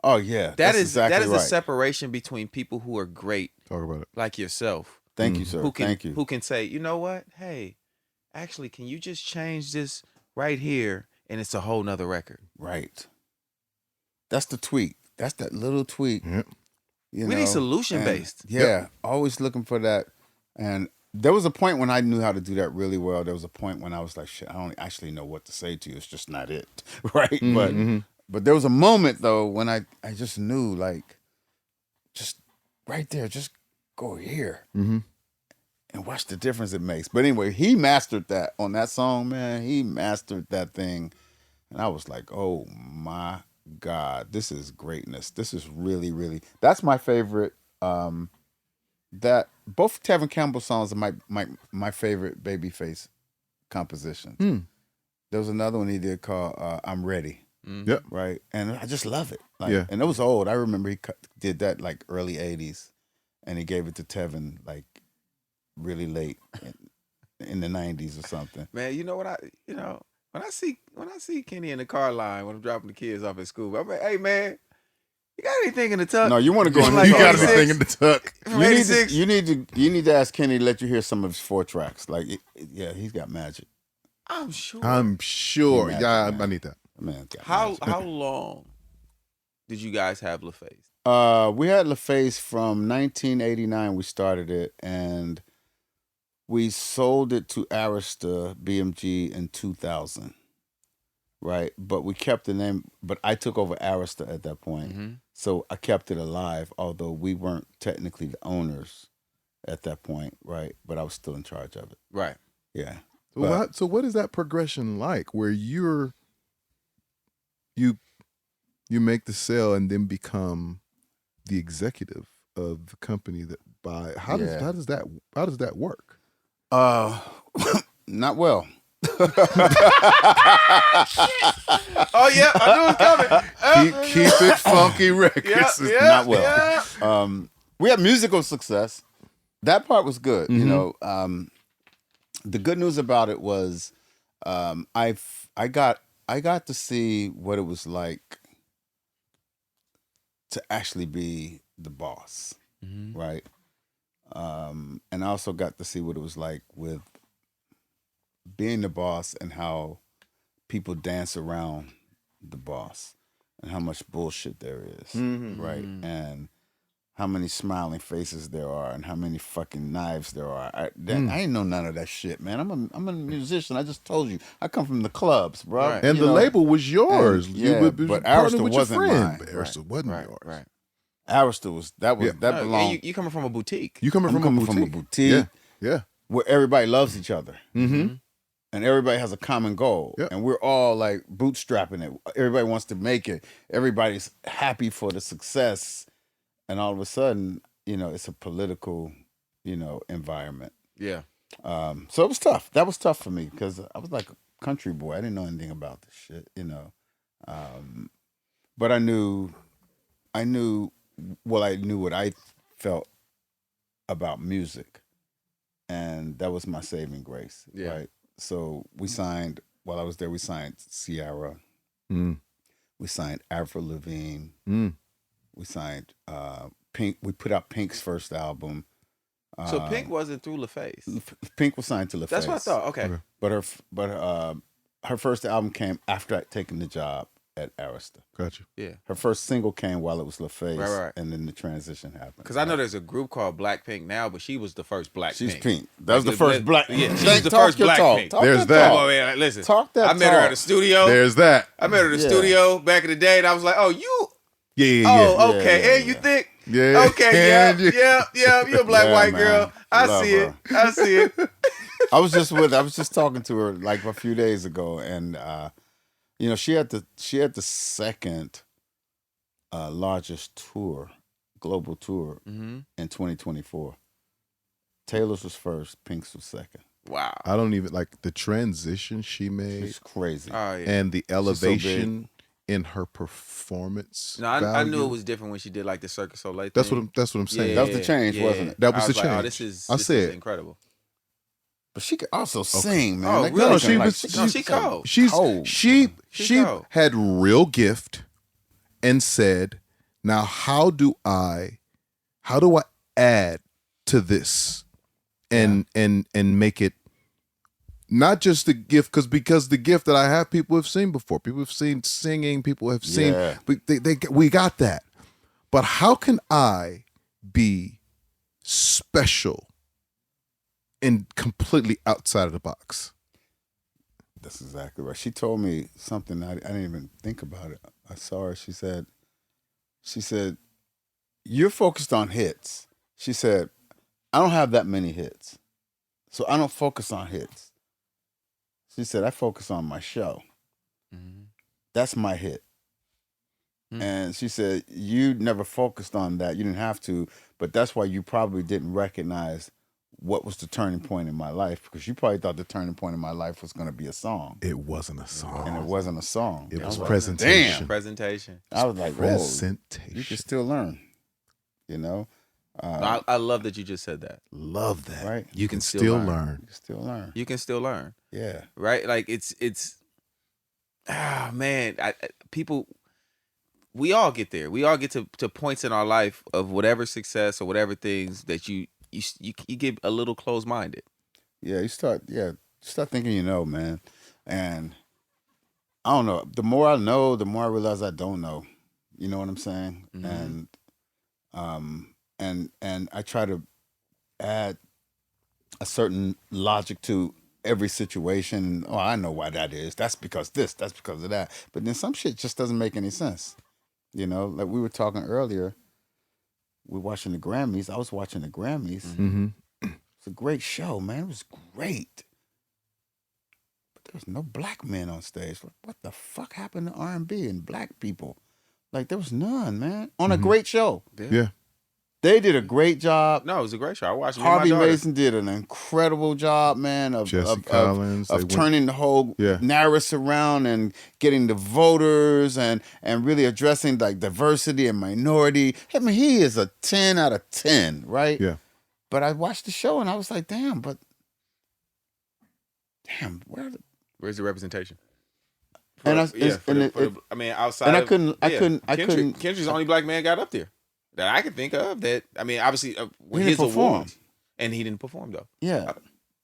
Oh yeah, that is exactly the separation between people who are great, talk about it, like yourself. Thank you, sir. Who can say, you know what? Hey, actually, can you just change this right here, and it's a whole nother record. Right. That's the tweak. That's that little tweak. Yep. We need solution based. Yeah, always looking for that. And there was a point when I knew how to do that really well. There was a point when I was like, shit, I don't actually know what to say to you. It's just not it, right? But there was a moment though when I just knew, like, just right there, just go here and watch the difference it makes. But anyway, he mastered that on that song, man. He mastered that thing, and I was like, oh my God, this is greatness. This is really, really. That's my favorite. That both Tevin Campbell songs are my favorite Babyface compositions. There was another one he did called "I'm Ready." Yep. Right, and I just love it. Like, and it was old. I remember he did that like early '80s, and he gave it to Tevin like really late in the '90s or something. Man, you know what when I see Kenny in the car line when I'm dropping the kids off at school, I'm like, hey man, you got anything in the tuck? No, you want to go in You got anything in the tuck? You need to ask Kenny to let you hear some of his 4 tracks. Like, yeah, he's got magic. I'm sure. Magic, yeah, I need that. Man, how long did you guys have LaFace? We had LaFace from 1989. We started it, and we sold it to Arista BMG in 2000. Right, but we kept the name. But I took over Arista at that point, so I kept it alive. Although we weren't technically the owners at that point, right? But I was still in charge of it. Right. Yeah. So what is that progression like, where you make the sale and then become the executive of the company that buy? How does that work? Not well. Oh yeah, I knew it was coming. Keep it funky records. Not well. Yeah. We had musical success. That part was good. You know, the good news about it was, I got to see what it was like to actually be the boss, right? And I also got to see what it was like with being the boss and how people dance around the boss and how much bullshit there is, right? And how many smiling faces there are and how many fucking knives there are. I ain't know none of that shit, man. I'm a musician. I just told you. I come from the clubs, bro. Right. And the label was yours. But Arista wasn't mine. Arista wasn't yours. Right. Arista was, that belonged. You coming from a boutique. You coming from a boutique. Yeah. Where everybody loves each other. And everybody has a common goal. Yep. And we're all like bootstrapping it. Everybody wants to make it. Everybody's happy for the success. And all of a sudden, it's a political, environment. Yeah. So it was tough. That was tough for me because I was like a country boy. I didn't know anything about this shit, But I knew what I felt about music. And that was my saving grace. Yeah. Right. So we signed, while I was there, we signed Ciara. We signed Avril Lavigne. We signed Pink. We put out Pink's first album. So Pink wasn't through LaFace. Pink was signed to LaFace. That's what I thought. Okay. But her first album came after taking the job at Arista. Gotcha. Yeah. Her first single came while it was LaFace, right. And then the transition happened. Because I know there's a group called Blackpink now, but she was the first Black She's Pink. Pink. That was the first Black. Yeah, she was the first Black Pink. There's that. Oh man, listen. Talk that. I met her at the studio. There's that. I met her at the studio back in the day, and I was like, "Oh, you." Yeah. Oh, okay. Yeah, and you think? Yeah. Okay. Yeah. You're a black white girl. I see it. I was just talking to her like a few days ago, and she had the second largest global tour in 2024. Taylor's was first, Pink's was second. Wow. I don't even like the transition she made. It's crazy. Oh, yeah. And the elevation in her performance. No, I knew it was different when she did like the Cirque du Soleil thing. That's what I'm saying. That was the change, wasn't it? That was the like, change. Oh, this is incredible. But she could also sing, man. Oh, like, really? She cold. She had real gift and said, now how do I add to this and make it not just the gift, because the gift that I have, people have seen before. People have seen singing. People have seen. Yeah. We got that. But how can I be special and completely outside of the box. That's exactly right. She told me something I didn't even think about it. I saw her. She said, "You're focused on hits." She said, "I don't have that many hits, so I don't focus on hits." She said, "I focus on my show. That's my hit." And she said, "You never focused on that. You didn't have to, but that's why you probably didn't recognize what was the turning point in my life, because you probably thought the turning point in my life was going to be a song." It wasn't a song. And it wasn't a song. It was like, presentation. Damn. Presentation. I was like, whoa, Presentation. you can still learn, you know? I love that you just said that. Love that. Right. You can still learn. You can still learn. You can still learn. Yeah. Right? Like it's man, people, we all get there. We all get to points in our life of whatever success or whatever things that you get a little closed-minded. Yeah, you start thinking you know, man. And I don't know. The more I know, the more I realize I don't know. You know what I'm saying? And I try to add a certain logic to every situation. Oh, I know why that is. That's because this, that's because of that. But then some shit just doesn't make any sense. You know, like we were talking earlier, we're watching the Grammys. I was watching the Grammys. It's a great show, man. It was great. But there was no black men on stage. What the fuck happened to R&B and black people? Like, there was none, man. On a great show. Yeah. They did a great job. No, it was a great show. I watched it. Harvey Mason did an incredible job, man, of turning the whole narrative around and getting the voters and really addressing like diversity and minority. I mean, he is a 10 out of 10, right? Yeah. But I watched the show and I was like, damn, where's the representation? Outside. And I couldn't. Kendrick's the only black man got up there that I could think of. That obviously with his awards, and he didn't perform though. Yeah,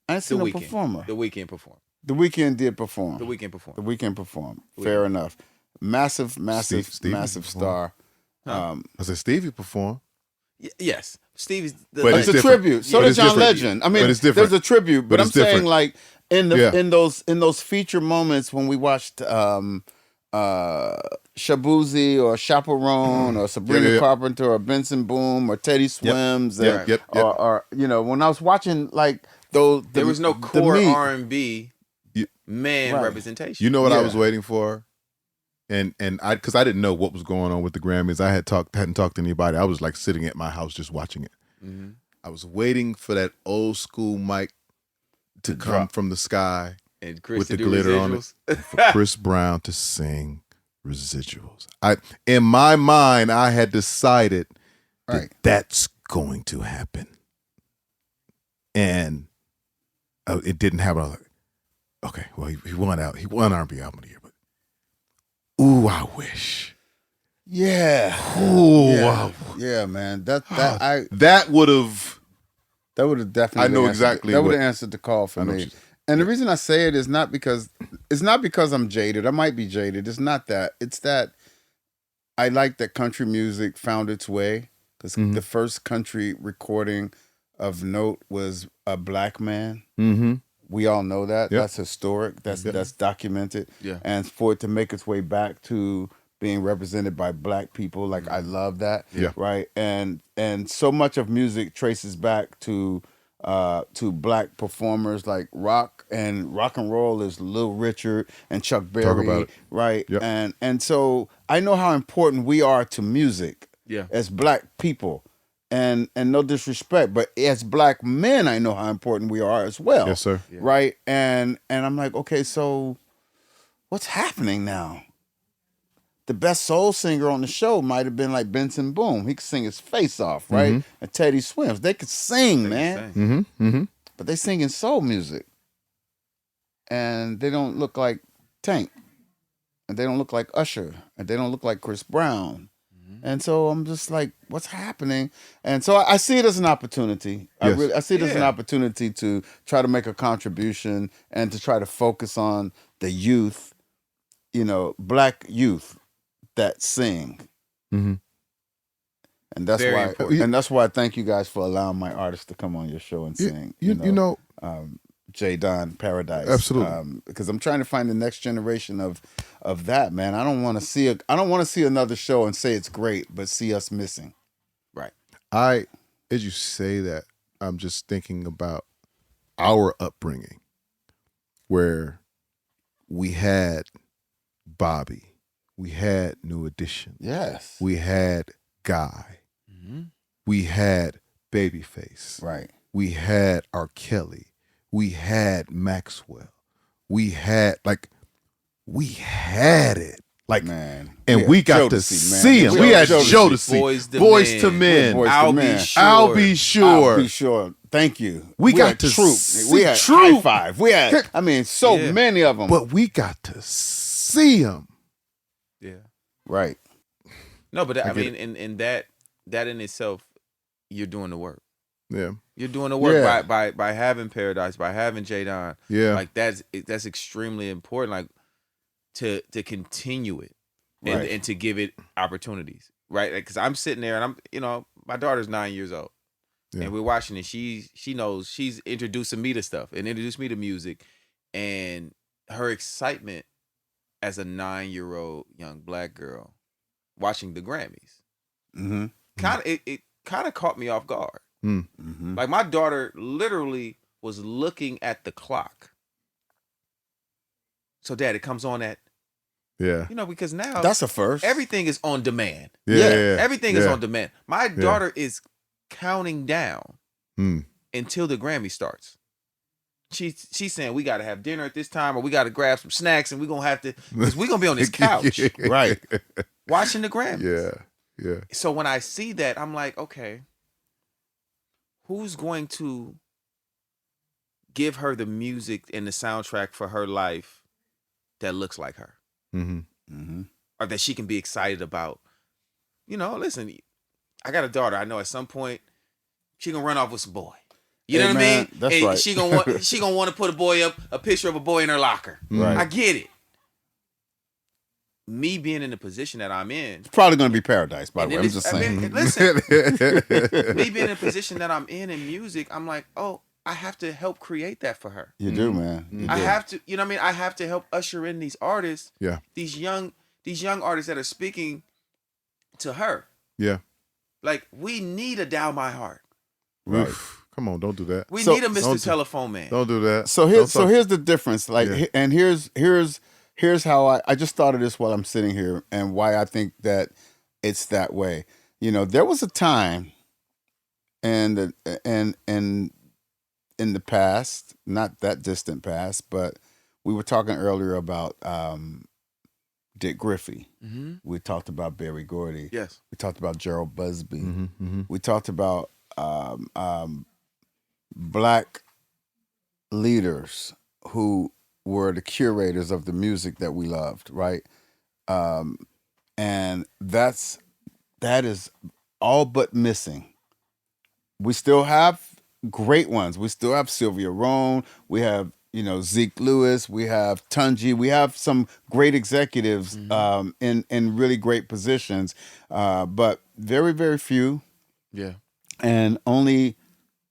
I didn't see no performer. The Weeknd performed. The Weeknd did perform. The Weeknd performed. The Weeknd performed. Fair enough. Massive star. I said Stevie performed. Yes, Stevie's. But it's a tribute. So did John Legend. I mean, there's a tribute, but I'm saying like in those feature moments when we watched Shabuzi or Chaperone or Sabrina Carpenter or Benson Boone or Teddy Swims or when I was watching like those, there was no core R&B representation. You know what I was waiting for? And because I didn't know what was going on with the Grammys. I hadn't talked to anybody. I was like sitting at my house just watching it. I was waiting for that old school mic to come from the sky and Chris with the do glitter residuals. on it, for Chris Brown to sing Residuals. In my mind, I had decided that that's going to happen, and it didn't happen. I was like, okay, well, he won out. He won R&B Album of the Year, but ooh, I wish. Yeah. Ooh, yeah, man. That would have definitely. I know exactly. That would have answered the call for me. And the reason I say it is not because I'm jaded. I might be jaded. It's not that. It's that I like that country music found its way, because the first country recording of note was a black man. We all know that. Yep. That's historic. That's documented. Yeah. And for it to make its way back to being represented by black people, like I love that. Yeah. Right. And so much of music traces back to black performers, like rock and roll is Little Richard and Chuck Berry. Talk about it. Right. Yep. And so I know how important we are to music as black people. And no disrespect, but as black men, I know how important we are as well. Yes, sir. Yeah. Right? And I'm like, okay, so what's happening now? The best soul singer on the show might have been like Benson Boone. He could sing his face off, right? And Teddy Swims. They could sing, man. But they singing soul music. And they don't look like Tank. And they don't look like Usher. And they don't look like Chris Brown. And so I'm just like, what's happening? And so I see it as an opportunity. Yes. I see it as an opportunity to try to make a contribution and to try to focus on the youth, black youth that sing. And that's Very why important. and that's why I thank you guys for allowing my artists to come on your show and sing. You know, J Don Paradise. Absolutely. Because I'm trying to find the next generation of that, man. I don't want to see another show and say it's great, but see us missing. Right. As you say that, I'm just thinking about our upbringing, where we had Bobby, we had New Edition, Yes. we had Guy, we had Babyface, Right. we had R. Kelly, we had Maxwell, we had it. Like, Man. and we got to see him. We had Jodeci, Boys to Men, I'll be sure. I'll be sure. Thank you. We got had to Troop. see We had Troop. High Five. We had, so many of them. but we got to see him. Yeah. Right. No, but I get mean, in that in itself, you're doing the work. Yeah, You're doing the work Yeah. by having Paradise, by having J-Don. yeah. Like that's extremely important. Like to continue it and, Right. and to give it opportunities, right? Because I'm sitting there and my daughter's 9 years old, Yeah. and we're watching it. She knows, she's introducing me to stuff and introduced me to music, and her excitement as a 9-year-old young black girl watching the Grammys Mm-hmm. it kind of caught me off guard. Mm-hmm. Like my daughter literally was looking at the clock. So Dad, it comes on at, Yeah. because now That's a first. everything is on demand. Yeah. Everything is on demand. My daughter is counting down Mm. until the Grammy starts. She's saying we got to have dinner at this time, or we got to grab some snacks, and we're going to have to, because we're going to be on this couch Right. watching the Grammys. Yeah. Yeah. So when I see that, I'm like, okay, who's going to give her the music and the soundtrack for her life that looks like her, Mm-hmm. Mm-hmm. or that she can be excited about? Listen, I got a daughter. I know at some point she gonna run off with some boy. You know what I mean? That's And right. She gonna want to put a picture of a boy in her locker. Right. I get it. Me being in the position that I'm in, It's probably going to be Paradise, by and the way. then I'm just saying. listen, me being in the position that I'm in music, I'm like, oh, I have to help create that for her. You do, man. You I do. have to, I have to help usher in these artists, Yeah. these young artists that are speaking to her. Yeah. Like, we need a Down My Heart. Right. Oof. Come on, don't do that. We So- need a Mr. don't- Telephone Man. Don't do that. So Don't talk- here's the difference. Like, Yeah. and here's how I just thought of this while I'm sitting here, and why I think that it's that way. There was a time, and in the past, not that distant past, but we were talking earlier about Dick Griffey. Mm-hmm. We talked about Berry Gordy. Yes. We talked about Gerald Busby. Mm-hmm. Mm-hmm. We talked about black leaders who were the curators of the music that we loved, right? And that is all but missing. We still have great ones. We still have Sylvia Rhone. We have, Zeke Lewis. We have Tunji. We have some great executives in really great positions, but very, very few. Yeah. And only,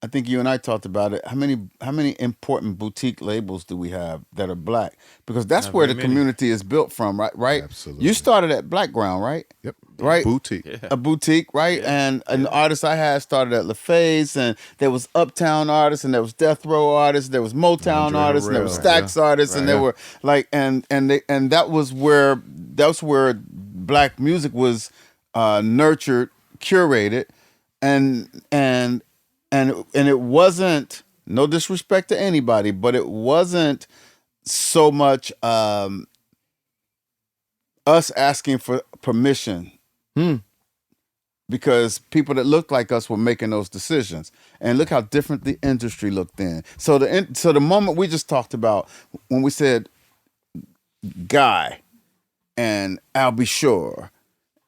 I think you and I talked about it. How many important boutique labels do we have that are black? Because that's Not where very the many. community is built from, right? Absolutely. You started at Blackground, right? Yep. Right. Boutique. Yeah. A boutique, right? Yeah. And an artist I had started at LaFace, and there was Uptown artists, and there was Death Row artists, there was Motown Andre artists, and there was Harrell, Stax artists, and there were like, and that was where black music was nurtured, curated, and it wasn't, no disrespect to anybody, but it wasn't so much us asking for permission, because people that looked like us were making those decisions. And look how different the industry looked then. So the moment we just talked about, when we said Guy and I'll Be Sure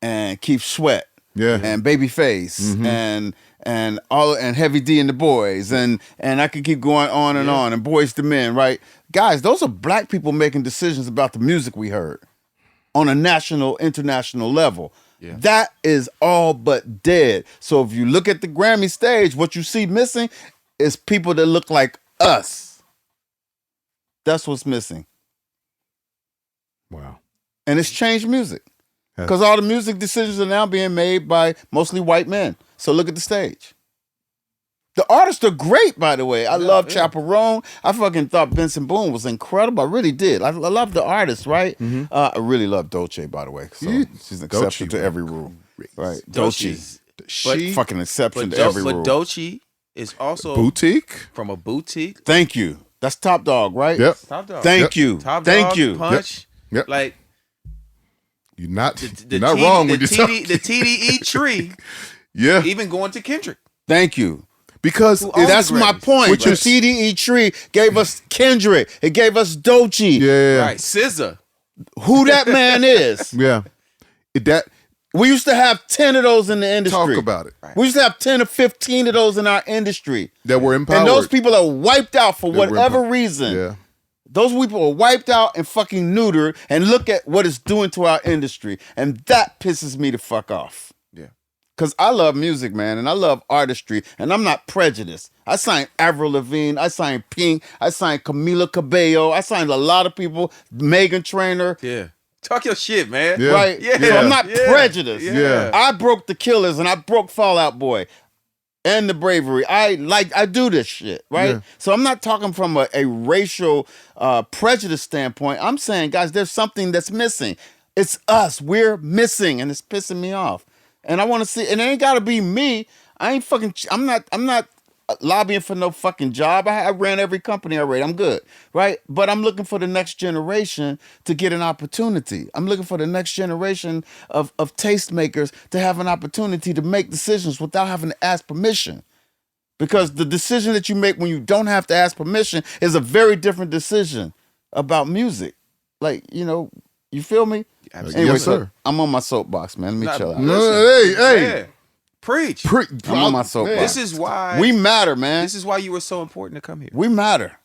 and Keith Sweat, Yeah. and Babyface, and Heavy D and the Boys, and I could keep going on and on, and Boys to Men, right? Guys, those are black people making decisions about the music we heard on a national, international level. Yeah. That is all but dead. So if you look at the Grammy stage, what you see missing is people that look like us. That's what's missing. Wow. And it's changed music. Yes. Because all the music decisions are now being made by mostly white men. So look at the stage. The artists are great, by the way. I love Chaperone. I fucking thought Benson Boone was incredible. I really did. I love the artists, right? Mm-hmm. I really love Dolce, by the way. So she's an exception to every rule. Right. Dolce. She fucking exception to every rule. But Dolce is also boutique. From a boutique. Thank you. That's Top Dog, right? Yep. Top Dog. Thank you. Top Thank Dog, you. Punch. Yep. Like you're not wrong when you tell the TDE tree. Yeah. Even going to Kendrick. Thank you. Because that's my point. Which the is TDE tree gave us Kendrick. It gave us Dolce. Yeah. Right. SZA. Who that man is. Yeah. We used to have 10 of those in the industry. Talk about it. We used to have 10 or 15 of those in our industry. That were empowered. And those people are wiped out for whatever reason. Yeah. Those people are wiped out and fucking neutered, and look at what it's doing to our industry. And that pisses me the fuck off. Yeah. Because I love music, man, and I love artistry, and I'm not prejudiced. I signed Avril Lavigne, I signed Pink, I signed Camila Cabello, I signed a lot of people, Megan Trainor. Yeah. Talk your shit, man. Yeah. Right? Yeah. So I'm not prejudiced. Yeah. I broke the Killers and I broke Fall Out Boy and the Bravery. I do this shit, right? Yeah. So I'm not talking from a racial prejudice standpoint. I'm saying, guys, there's something that's missing. It's us. We're missing, and it's pissing me off. And I want to see, and it ain't gotta be me. I'm not lobbying for no fucking job. I ran every company already. I'm good, right? But I'm looking for the next generation to get an opportunity. I'm looking for the next generation of tastemakers to have an opportunity to make decisions without having to ask permission. Because the decision that you make when you don't have to ask permission is a very different decision about music. Like, you feel me? Absolutely. Anyway, Yes, sir. so I'm on my soapbox, man. Let me chill out. Hey. Yeah. Preach. I'm on my soapbox. This is why We matter, man. This is why you were so important to come here. We matter.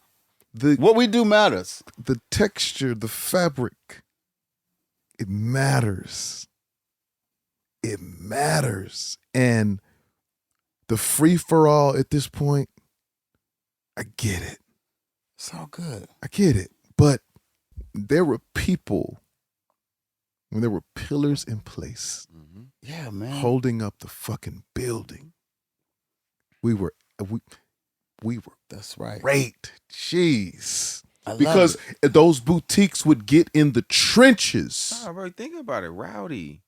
What we do matters. The texture, the fabric, it matters. It matters. And the free-for-all at this point, I get it. It's all good. I get it. But there were people, when there were pillars in place, Yeah, man. holding up the fucking building. We were That's right. great. Jeez. I love Because those boutiques would get in the trenches. Nah, bro, think about it. Rowdy.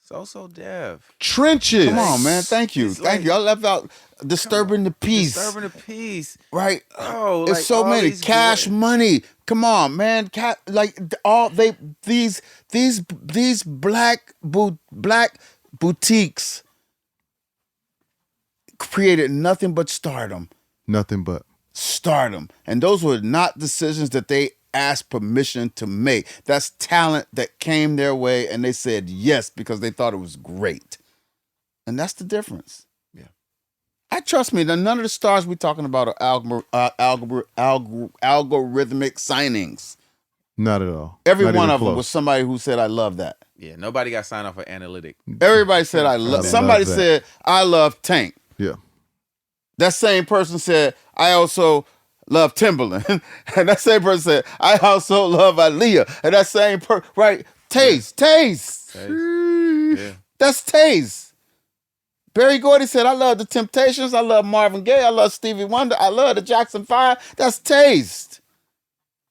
So deaf. Trenches. Come on, man. Thank you. It's Thank you. I left out disturbing the peace. Disturbing the peace. Right. Oh, It's like so all many. these Cash Money. Come on, man. These black boutiques created nothing but stardom. Nothing but. Stardom. And those were not decisions that they asked permission to make. That's talent that came their way and they said yes because they thought it was great. And that's the difference. Yeah. I trust me, none of the stars we're talking about are algorithmic signings. Not at all. Every Not one even of them close. was somebody who said, I love that. Yeah, nobody got signed off for analytic. Everybody said, I love. Somebody that. said, I love Tank. Yeah. That same person said, I also love Timberland. And that same person said, I also love Aaliyah. And that same person, right? Taste. Yeah. That's taste. Barry Gordy said, I love the Temptations. I love Marvin Gaye. I love Stevie Wonder. I love the Jackson 5. That's taste.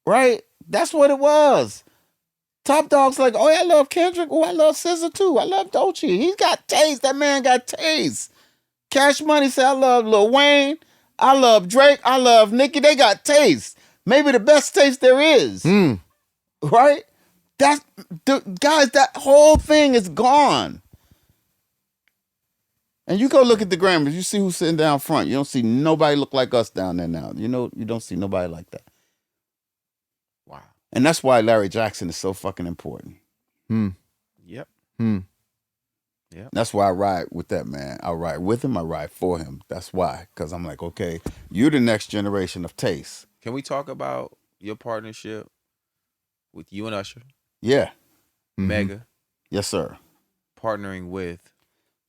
Right? That's what it was. Top Dog's like, oh, yeah, I love Kendrick. Oh, I love SZA too. I love Dolce. He's got taste. That man got taste. Cash Money said, I love Lil Wayne. I love Drake. I love Nicki. They got taste. Maybe the best taste there is. Right? Guys, that whole thing is gone. And you go look at the Grammys. You see who's sitting down front. You don't see nobody look like us down there now. You don't see nobody like that. Wow. And that's why Larry Jackson is so fucking important. Yep. That's why I ride with that man. I ride with him. I ride for him. That's why. Because I'm like, okay, you're the next generation of taste. Can we talk about your partnership with you and Usher? Yeah. Mega Yes, sir. partnering with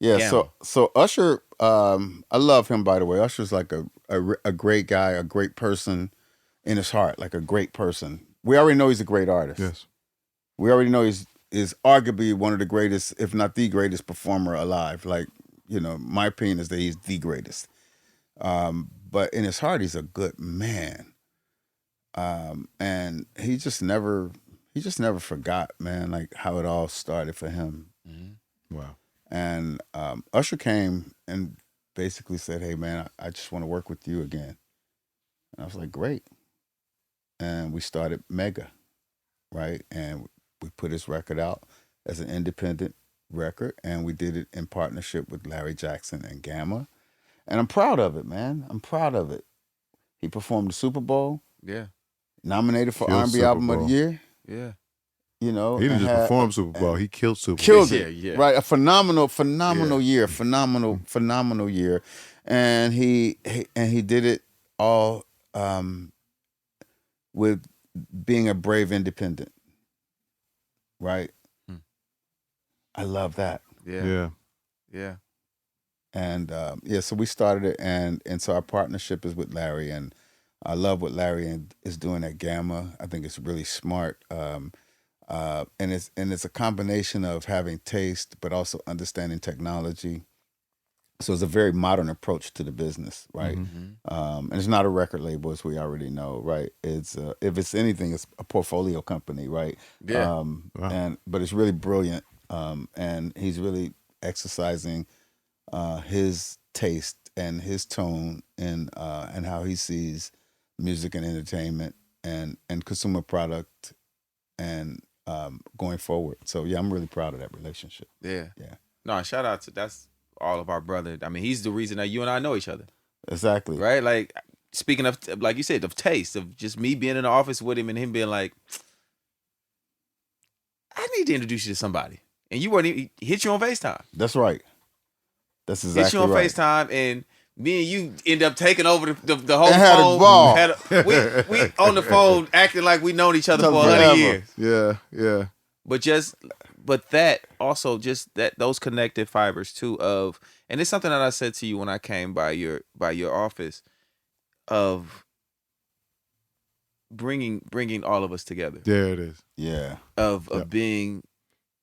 Yeah, Gamma. so Usher, I love him, by the way. Usher's like a great guy, a great person in his heart, like a great person. We already know he's a great artist. Yes. We already know he's arguably one of the greatest, if not the greatest performer alive. Like, my opinion is that he's the greatest. But in his heart, he's a good man. And he just never forgot, man, like how it all started for him. Mm-hmm. Wow. And Usher came and basically said, "Hey, man, I just want to work with you again." And I was like, "Great." And we started Mega, right? And we put his record out as an independent record, and we did it in partnership with Larry Jackson and Gamma. And I'm proud of it, man. I'm proud of it. He performed the Super Bowl. Yeah. Nominated for Killed R&B Super Album of Bowl. the Year. Yeah. He didn't just perform Super Bowl. He killed Super Bowl. Killed it. Yeah. Right. A phenomenal Yeah. year. Phenomenal year. And he did it all with being a brave independent. Right? I love that. Yeah. Yeah. And so we started it, and so our partnership is with Larry, and I love what Larry is doing at Gamma. I think it's really smart. And it's a combination of having taste, but also understanding technology. So it's a very modern approach to the business, right? Mm-hmm. And it's not a record label, as we already know, right? It's if it's anything, it's a portfolio company, right? Yeah. Wow. But it's really brilliant, and he's really exercising his taste and his tone and how he sees music and entertainment and consumer product and going forward. So yeah, I'm really proud of that relationship. Yeah. Yeah. No, shout out to that's all of our brother. I mean, he's the reason that you and I know each other. Exactly. Right? Like, speaking of, like you said, of taste, of just me being in the office with him and him being like, I need to introduce you to somebody. And you weren't even, he hit you on FaceTime. That's right. That's exactly Hit you on right. FaceTime, and me and you end up taking over the whole And had a phone. ball. We on the phone acting like we known each other for 100 Forever. years. Yeah. But that also just that those connected fibers too of, and it's something that I said to you when I came by your office, of bringing all of us together. There it is. Yeah. Of Yep. being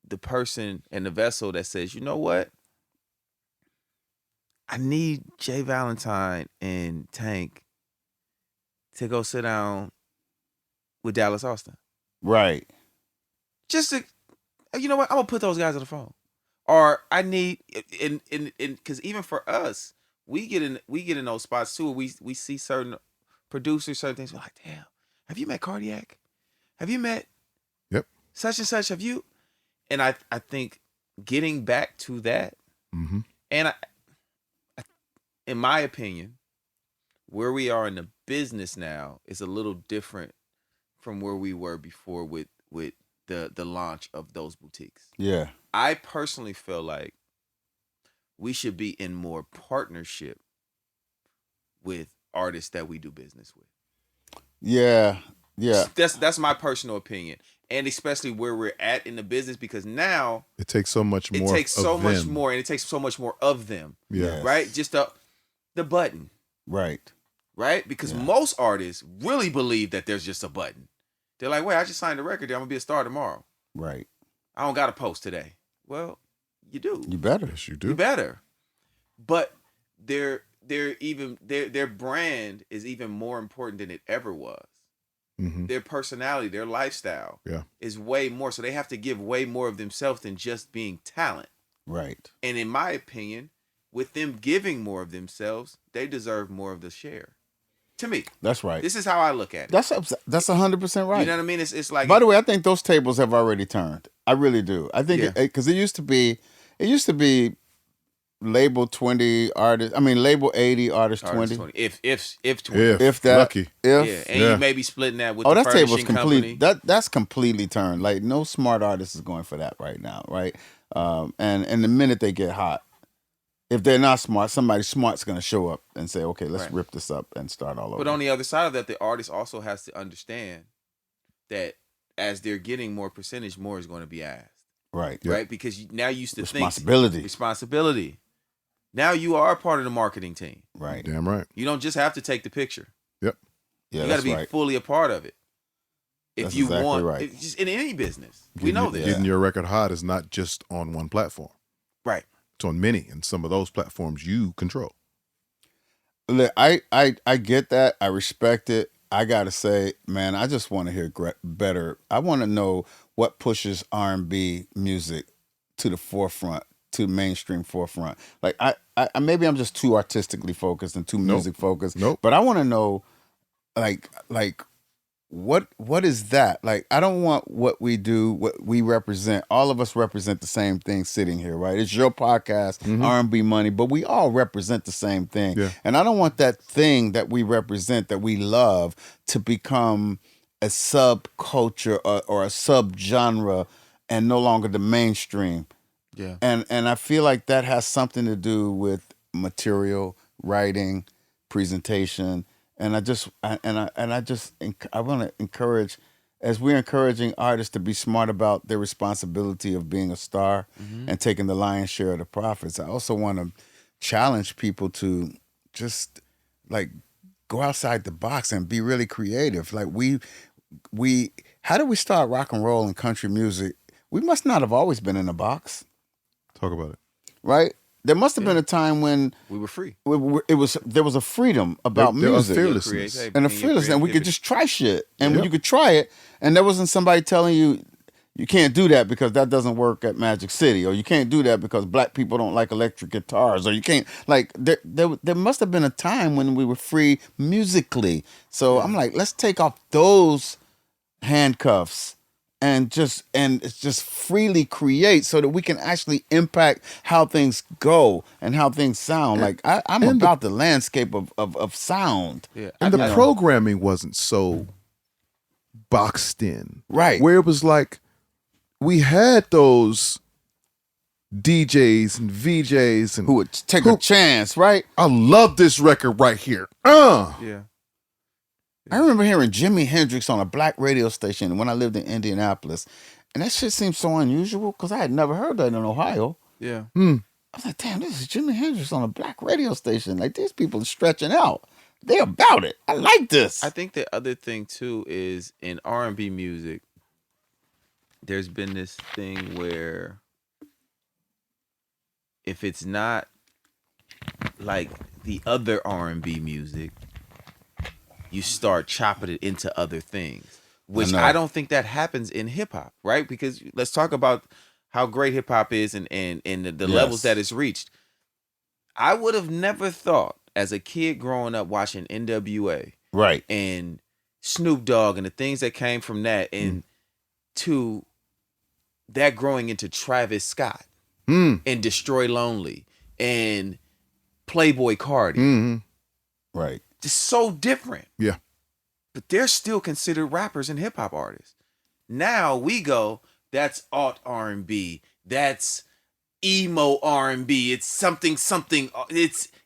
the person and the vessel that says, you know what? I need jvalentine and Tank to go sit down with Dallas Austin. Right. Just to, you know what? I'm gonna put those guys on the phone. Or I need, in because even for us, we get in those spots too. Where we see certain producers, certain things. We're like, damn, have you met Cardiac? Have you met? Yep. Such and such. Have you? And I think getting back to that, Mm-hmm. and in my opinion, where we are in the business now is a little different from where we were before with the launch of those boutiques. Yeah. I personally feel like we should be in more partnership with artists that we do business with. Yeah. Yeah. That's my personal opinion. And especially where we're at in the business, because now It takes so much more. it takes so of much them. more, and it takes so much more of them. Yeah. Right? Just the button. Right. Right? Because most artists really believe that there's just a button. They're like, wait, I just signed a record deal. I'm gonna be a star tomorrow. Right. I don't got to post today. Well, you do. You better. Yes, you do. You better. But their brand is even more important than it ever was. Mm-hmm. Their personality, their lifestyle is way more. So they have to give way more of themselves than just being talent. Right. And in my opinion, with them giving more of themselves, they deserve more of the share. To me. That's right. This is how I look at it. That's 100% right. You know what I mean? It's like, By the way, I think those tables have already turned. I really do. I think because it used to be label 20 artists. I mean, label 80 artists 20. If 20. If that lucky. If And you may be splitting that with oh, the that table's furnishing complete. company. That's completely turned. Like no smart artist is going for that right now, right? And the minute they get hot, if they're not smart, somebody smart's going to show up and say, "Okay, let's rip this up and start all over." But on the other side of that, the artist also has to understand that as they're getting more percentage, more is going to be asked. Right. Right? Because now you used to Responsibility. think responsibility. Now you are a part of the marketing team. Right. Damn right. You don't just have to take the picture. Yep. Yeah, You got to be right. fully a part of it. If That's you exactly want, right. just in any business, we know this. Getting your record hot is not just on one platform. Right. It's on many, and some of those platforms you control. Look, I get that. I respect it. I gotta say, man, I just want to hear better. I want to know what pushes R&B music to the forefront, to the mainstream forefront. Like I maybe I'm just too artistically focused and too music focused. Nope. But I want to know, like what is that? Like, I don't want what we do, what we represent. All of us represent the same thing sitting here, right? It's your podcast, R&B Money, but we all represent the same thing. Yeah. And I don't want that thing that we represent, that we love, to become a subculture or a subgenre and no longer the mainstream. Yeah. And I feel like that has something to do with material, writing, presentation. And I want to encourage, as we're encouraging artists to be smart about their responsibility of being a star and taking the lion's share of the profits. I also want to challenge people to just like go outside the box and be really creative. Like how did we start rock and roll and country music? We must not have always been in a box. Talk about it. Right? There must have been a time when We were free. there was a freedom about There was music. fearlessness. And a fearlessness, and we could just try shit, and you could try it, and there wasn't somebody telling you can't do that because that doesn't work at Magic City, or you can't do that because black people don't like electric guitars, or you can't like there must have been a time when we were free musically. So I'm like, let's take off those handcuffs and just freely create so that we can actually impact how things go and how things sound. Like I'm about the landscape of sound. Yeah. And the programming wasn't so boxed in. Right. Where it was like we had those DJs and VJs and Who would take a chance, right? I love this record right here. Yeah. I remember hearing Jimi Hendrix on a black radio station when I lived in Indianapolis. And that shit seemed so unusual because I had never heard that in Ohio. Yeah. I was like, damn, this is Jimi Hendrix on a black radio station. Like, these people are stretching out. They about it. I like this. I think the other thing too is in R&B music, there's been this thing where if it's not like the other R&B music, you start chopping it into other things, which I don't think that happens in hip hop, right? Because let's talk about how great hip hop is and the levels that it's reached. I would have never thought as a kid growing up watching NWA, right, and Snoop Dogg and the things that came from that, and to that growing into Travis Scott and Destroy Lonely and Playboy Cardi, right. Just so different. Yeah. But they're still considered rappers and hip hop artists. Now we go, that's alt R&B, that's emo R&B, it's something,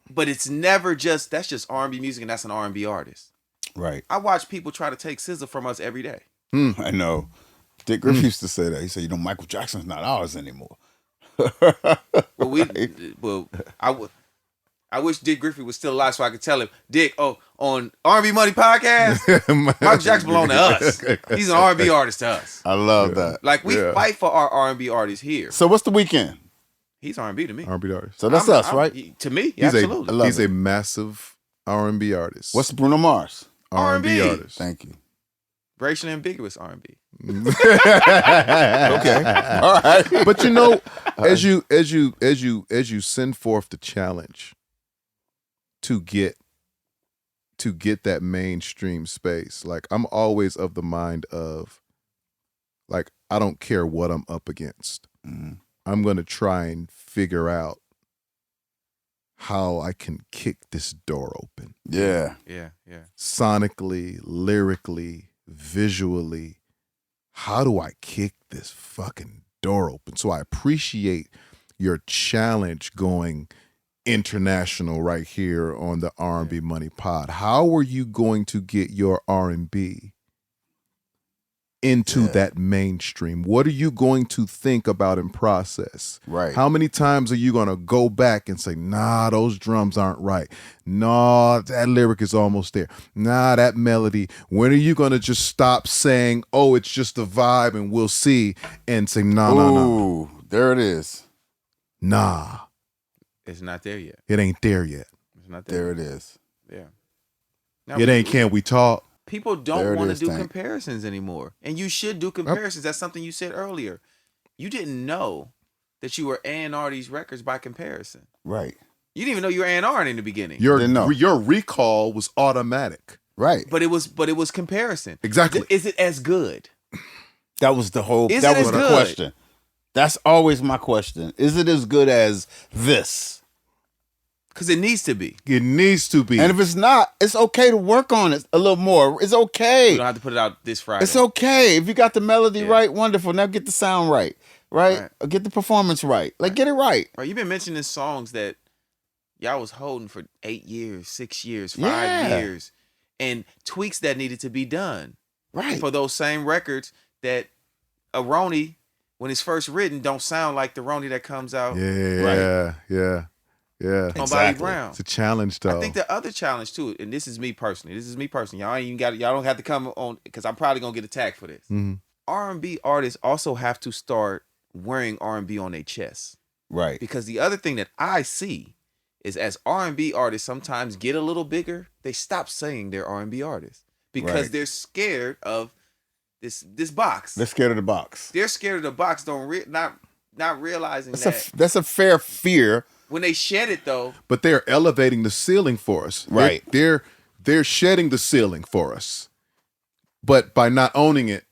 but it's never just, that's just R&B music and that's an R&B artist. Right. I watch people try to take SZA from us every day. I know. Dick Griffith used to say that. He said, Michael Jackson's not ours anymore. I wish Dick Griffith was still alive so I could tell him, Dick, on R&B Money Podcast, Michael Jackson belong to us. He's an R&B artist to us. I love that. Like, we fight for our R&B artists here. So what's the weekend? He's R&B to me. R&B artist. So that's us, right? To me, He's absolutely. He's a massive R&B artist. What's Bruno Mars? R&B R&B. artist. Thank you. Racially ambiguous R&B. Okay. All right. But as you send forth the challenge to get that mainstream space, like I'm always of the mind of, like, I don't care what I'm up against. I'm gonna try and figure out how I can kick this door open. Yeah. Yeah. Sonically, lyrically, visually. How do I kick this fucking door open? So I appreciate your challenge going international right here on the R&B Money Pod. How are you going to get your R&B into that mainstream? What are you going to think about and process? Right. How many times are you going to go back and say, nah, those drums aren't right. Nah, that lyric is almost there. Nah, that melody. When are you going to just stop saying, oh, it's just a vibe and we'll see, and say, nah, Ooh, there it is. Nah. It's not there yet. It ain't there yet. It's not there. There it is. Yeah. Now, It ain't can we talk? People There don't it want to is, do Tank. comparisons anymore. And you should do comparisons. That's something you said earlier. You didn't know that you were A&R these records by comparison. Right. You didn't even know you were A&R in the beginning. Didn't know. Your recall was automatic. Right. But it was comparison. Exactly. Is it as good? That was the whole. Is that it was as the good? question. That's always my question. Is it as good as this? Because it needs to be. It needs to be. And if it's not, it's okay to work on it a little more. It's You okay. don't have to put it out this Friday. It's okay. If you got the melody right, wonderful. Now get the sound right. Right? Or get the performance right. Like, get it right. Right, you've been mentioning songs that y'all was holding for 8 years, 6 years, 5 Yeah. years, and tweaks that needed to be done. Right. For those same records that a Ronnie, when it's first written, don't sound like the Ronnie that comes out Yeah. on Bobby Exactly. Brown. It's a challenge, though. I think the other challenge too, and this is me personally. Y'all ain't even got. Y'all don't have to come on because I'm probably gonna get attacked for this. Mhm. R&B artists also have to start wearing R&B on their chest. Right. Because the other thing that I see is as R&B artists sometimes get a little bigger, they stop saying they're R&B artists because Right. they're scared of this box. They're scared of the box. They're scared of the box. Not realizing that That's a fair fear. when they shed it though. But they're elevating the ceiling for us. Right. They're shedding the ceiling for us. But by not owning it,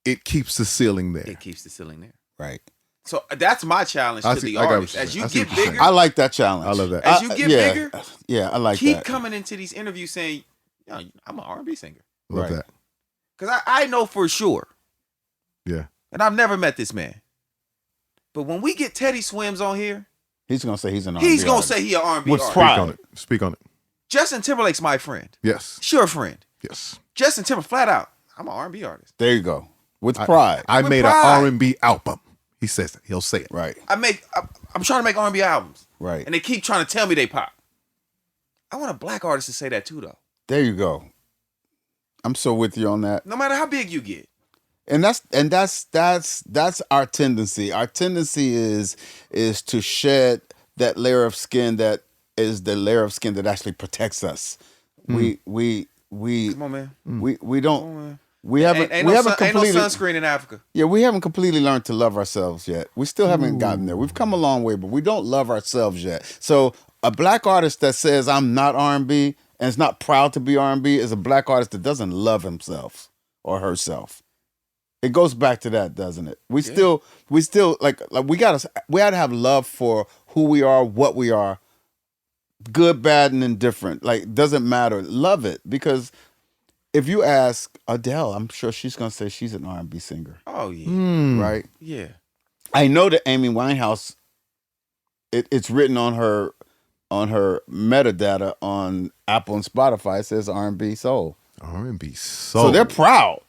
it keeps the ceiling there. It keeps the ceiling there. Right. So that's my challenge I to see- the I got what artists. you're As saying. you I see get what you're bigger, saying. I like that challenge. I love that. As you get yeah. bigger, Yeah, I like keep that. coming into these interviews saying, "Yo, I'm an R&B singer." Love Right. that. Because I know for sure, Yeah. and I've never met this man, but when we get Teddy Swims on here, He's gonna say he's an R&B he's gonna artist. say he an R&B With artist. pride. Speak on it. Speak on it. Justin Timberlake's my friend. Yes. Sure friend. Yes. Justin Timberlake, flat out, I'm an R&B artist. There you go. With pride. I With made pride. an R&B album. He says it. He'll say it. Right. I'm trying to make R&B albums, Right. and they keep trying to tell me they pop. I want a black artist to say that too, though. There you go. I'm so with you on that. No matter how big you get. And that's our tendency. Our tendency is to shed that layer of skin that is the layer of skin that actually protects us. We Come on, man. we don't Come on, man. we haven't Ain't we no haven't completely sunscreen in Africa. yeah, we haven't completely learned to love ourselves yet. We still haven't gotten there. We've come a long way, but we don't love ourselves yet. So a black artist that says I'm not R&B and is not proud to be R&B is a black artist that doesn't love himself or herself. It goes back to that, doesn't it? We still like we gotta have love for who we are, what we are, good, bad, and indifferent. Like, doesn't matter. Love it. Because if you ask Adele, I'm sure she's gonna say she's an R&B singer. Oh yeah, Right? yeah. I know that Amy Winehouse, it's written on her metadata on Apple and Spotify. It says R&B soul. R&B soul. So they're proud.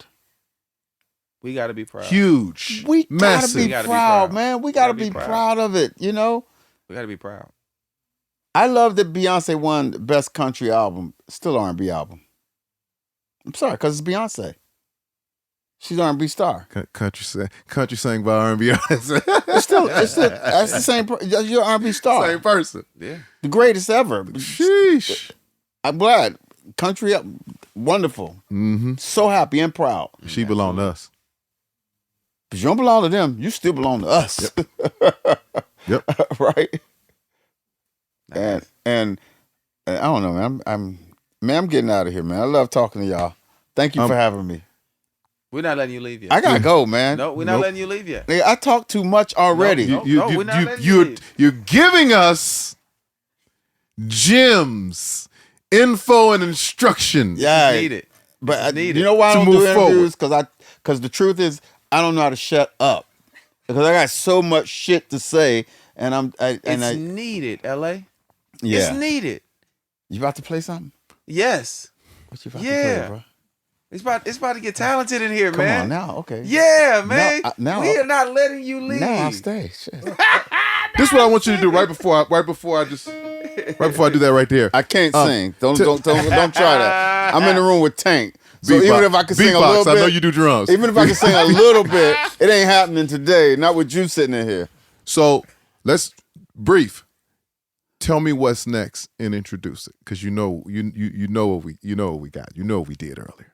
We got to be proud. huge. We gotta massive. be We gotta be proud, proud. man. We We gotta gotta be be proud. proud of it, you know? We got to be proud. I love that Beyonce won the best country album, still R&B album. I'm sorry, because it's Beyonce. She's an R&B star. Country sang by R&B artists. It's still that's the same. You're an R&B star, Same person. Yeah. the greatest ever. Sheesh. I'm glad. Country, wonderful. Mm-hmm. So happy and proud. She belonged to us. But you don't belong to them. You still belong to us. Yep. Right? Nice. And I don't know, man. I'm getting out of here, man. I love talking to y'all. Thank you for having me. We're not letting you leave yet. I gotta go, man. No, we're not letting you leave yet. I talked too much already. No, we're not letting you leave. You're giving us gems, info, and instruction. Yeah, Need it. but It's needed. you know why I to don't do move interviews? Because the truth is I don't know how to shut up because I got so much shit to say, and It's needed, LA. yeah. It's needed. You about to play something? Yes. What you about to Yeah. play, bro? It's about to get talented in here, Come man. on now, okay. Yeah, man. Now we are not letting you leave. Now I'll stay. Shit. This is what I want you to do right before I do that right there. I can't sing. Don't try that. I'm in the room with Tank. So Beatbox. even if I can sing a little bit, I know you do drums. Even if I can sing a little bit, it ain't happening today. Not with you sitting in here. So let's brief. Tell me what's next and introduce it, because you know what we got. You know what we did earlier.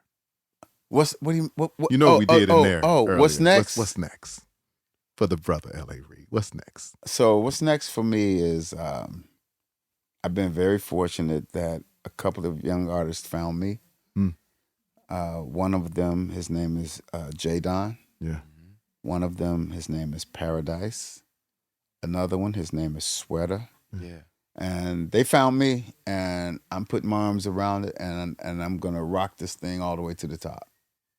What You know what we did in there. Oh, earlier. what's next? What's next for the brother L.A. Reid? What's next? So what's next for me is I've been very fortunate that a couple of young artists found me. One of them, his name is J-Don. Yeah. One of them, his name is Paradise. Another one, his name is Sweater. Yeah. And they found me, and I'm putting my arms around it, and I'm gonna rock this thing all the way to the top.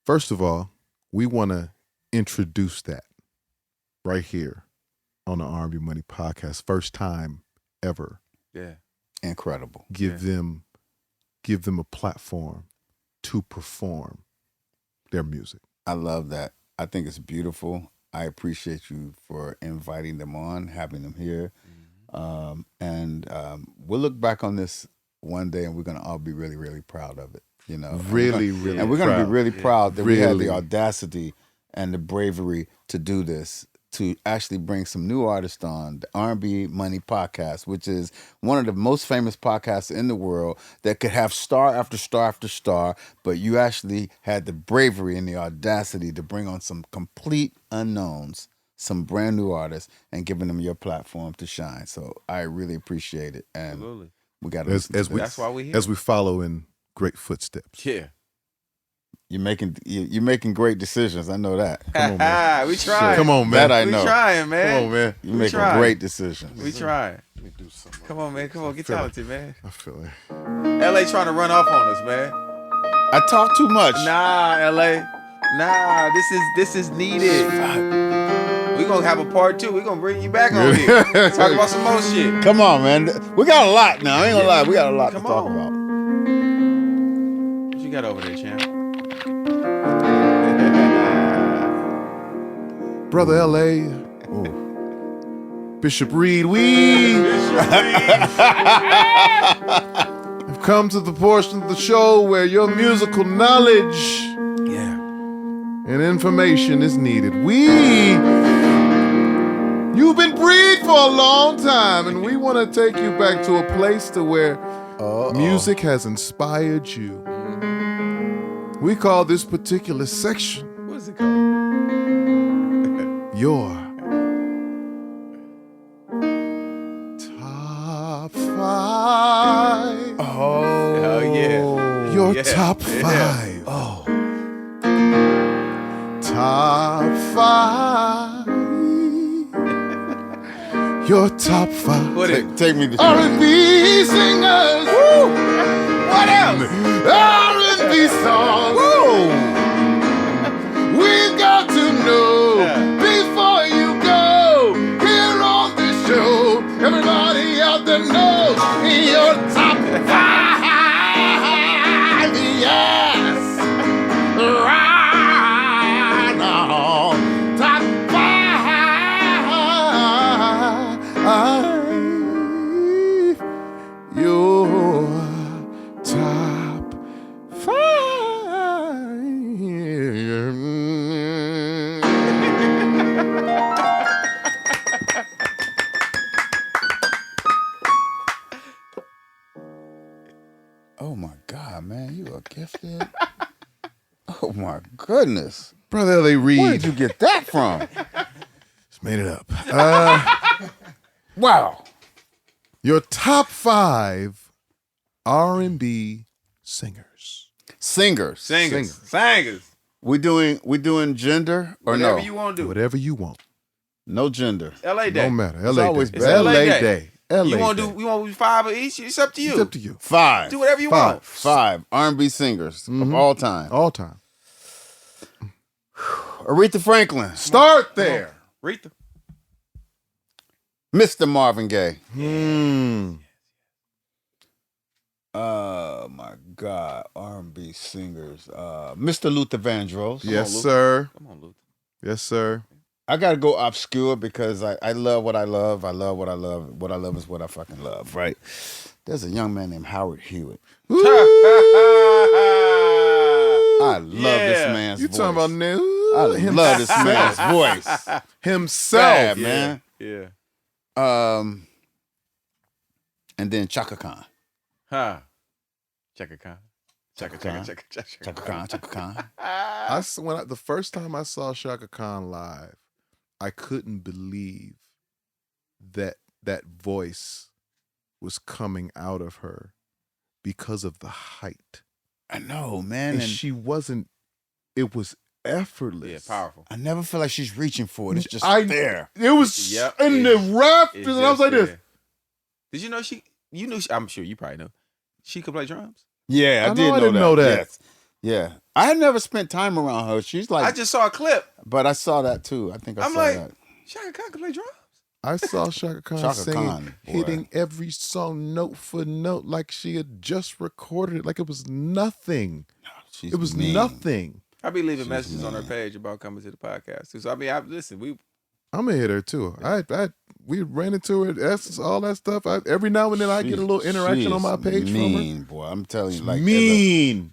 First of all, we want to introduce that right here on the R&B Money Podcast. First time ever. Yeah. Incredible. Give them a platform to perform their music. I love that. I think it's beautiful. I appreciate you for inviting them on, having them here. And we'll look back on this one day, and we're going to all be really, really proud of it. You know, And we're going to be really proud that we had Really. the audacity and the bravery to do this, to actually bring some new artists on the R&B Money Podcast, which is one of the most famous podcasts in the world that could have star after star after star, but you actually had the bravery and the audacity to bring on some complete unknowns, some brand new artists, and giving them your platform to shine. So I really appreciate it. And Absolutely. we got to That's why we're here. As we follow in great footsteps. Yeah. You're making great decisions. I know that. Come on, man. We trying. Come on, man. That I know. We trying, man. Come on, man. You're making trying. great decisions. We trying. Let me do something. Come on, man. Come on. Get feel it. talented, man. I feel it. LA trying to run off on us, man. I talk too much. Nah, LA. Nah, this is needed. We gonna have a part 2. We gonna bring you back on here. Talk about some more shit. Come on, man. We got a lot now. I ain't gonna lie. We got a lot Come to talk on. about. What you got over there, champ? Brother L.A. Bishop Reid, we have come to the portion of the show where your musical knowledge and information is needed. You've been breed for a long time, and we want to take you back to a place to where music has inspired you. We call this particular section What's it called? your top 5. Oh yeah. Your Yeah. top 5. Oh. Top 5. Your top 5. What it? Take me to R&B singers. Woo. What else? R&B songs. Woo. We got to know before you go. Here on this show, everybody out there knows your top 5. Yes. Right on. Top 5. Your top 5. Oh my God, man, you are gifted. Oh my goodness. Brother L.A. Reid. Where did you get that from? Just made it up. Wow. Your top 5 R&B singers. Singers. We doing gender or Whatever no? you want to do. Whatever you want. No gender. LA Day. No matter. It's LA always Day. better. LA LA Day. Day. LA You want Day. to do 5 of each? It's up to you. It's up to you. 5. Do whatever you 5. want. 5 R&B singers of all time. All time. Aretha Franklin. Start there. Rita. Mr. Marvin Gaye. Hmm. Oh my God, R&B singers. Mr. Luther Vandross. Yes, sir. Come on, Luther. Yes, sir. I gotta go obscure because I love what I love. I love what I love. What I love is what I fucking love, right? There's a young man named Howard Hewitt. I love this man's voice. You talking about new? I love this man's voice. Himself, Bad, man. Yeah. And then Chaka Khan. Chaka Khan. Chaka Khan. The first time I saw Chaka Khan live, I couldn't believe that voice was coming out of her because of the height. I know, man. And she wasn't. It was effortless. Yeah, powerful. I never feel like she's reaching for it. It's just there. It was in the rafters, and I was like this. Did you know she? You knew. I'm sure you probably know. She could play drums. Yeah, I didn't know that. Yes. Yeah, I had never spent time around her. She's like, I just saw a clip, but I saw that too. I think I saw that. Shaka Khan could play drums. I saw Chaka Khan singing, hitting every song note for note like she had just recorded it, like it was nothing. It was nothing. I'll be leaving messages on her page about coming to the podcast too. So I mean, I'm gonna hit her too. We ran into her, all that stuff. Every now and then I get a little interaction on my page from her. Boy, I'm telling you, like mean.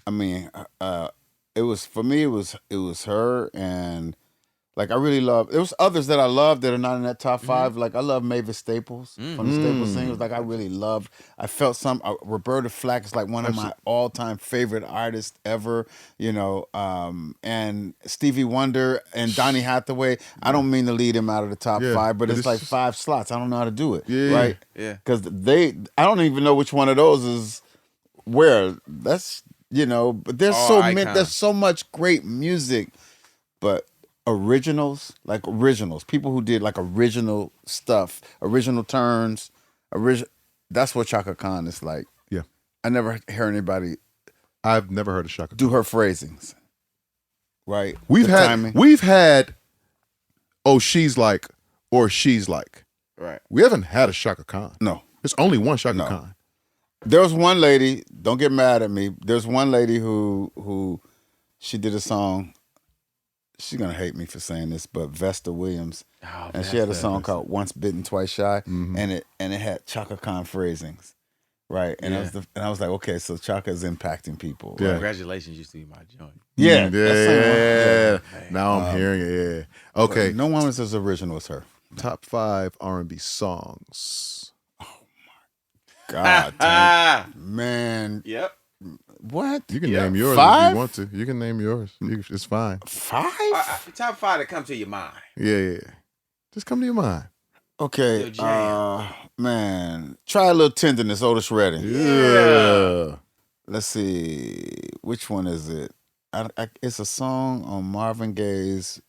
It was for me. It was her, and like I really love. There was others that I love that are not in that top 5. Like I love Mavis Staples from the Staples Singers. Like I really loved. I felt Roberta Flack is like one of my all-time favorite artists ever. You know, and Stevie Wonder and Donny Hathaway. I don't mean to lead him out of the top 5, but it's like 5 slots. I don't know how to do it. Right? Yeah. Because I don't even know which one of those is where. That's but there's so many. There's so much great music, but. Originals, people who did like original stuff, original turns, that's what Chaka Khan is like. Yeah. I never hear anybody. I've never heard of Chaka Khan do her phrasings. Right. We've had she's like, or she's like. Right. We haven't had a Chaka Khan. No. There's only one Chaka Khan. There was one lady, don't get mad at me. There's one lady who she did a song. She's going to hate me for saying this, but Vesta Williams. Oh, and she had a song called Once Bitten, Twice Shy, and it had Chaka Khan phrasings, right? And I was like, okay, so Chaka is impacting people. Yeah. Right? Congratulations used to be my joint. Yeah. Yeah. Now I'm hearing it, yeah. Okay. No one was as original as her. Top 5 R&B songs. Oh, my God. Damn. Man. Yep. What? You can name yours 5? if you want to. You can name yours. It's fine. 5? Top 5 that come to your mind. Yeah. Just come to your mind. Okay. Man. Try a little tenderness, Otis Redding. Yeah. Let's see. Which one is it? It's a song on Marvin Gaye's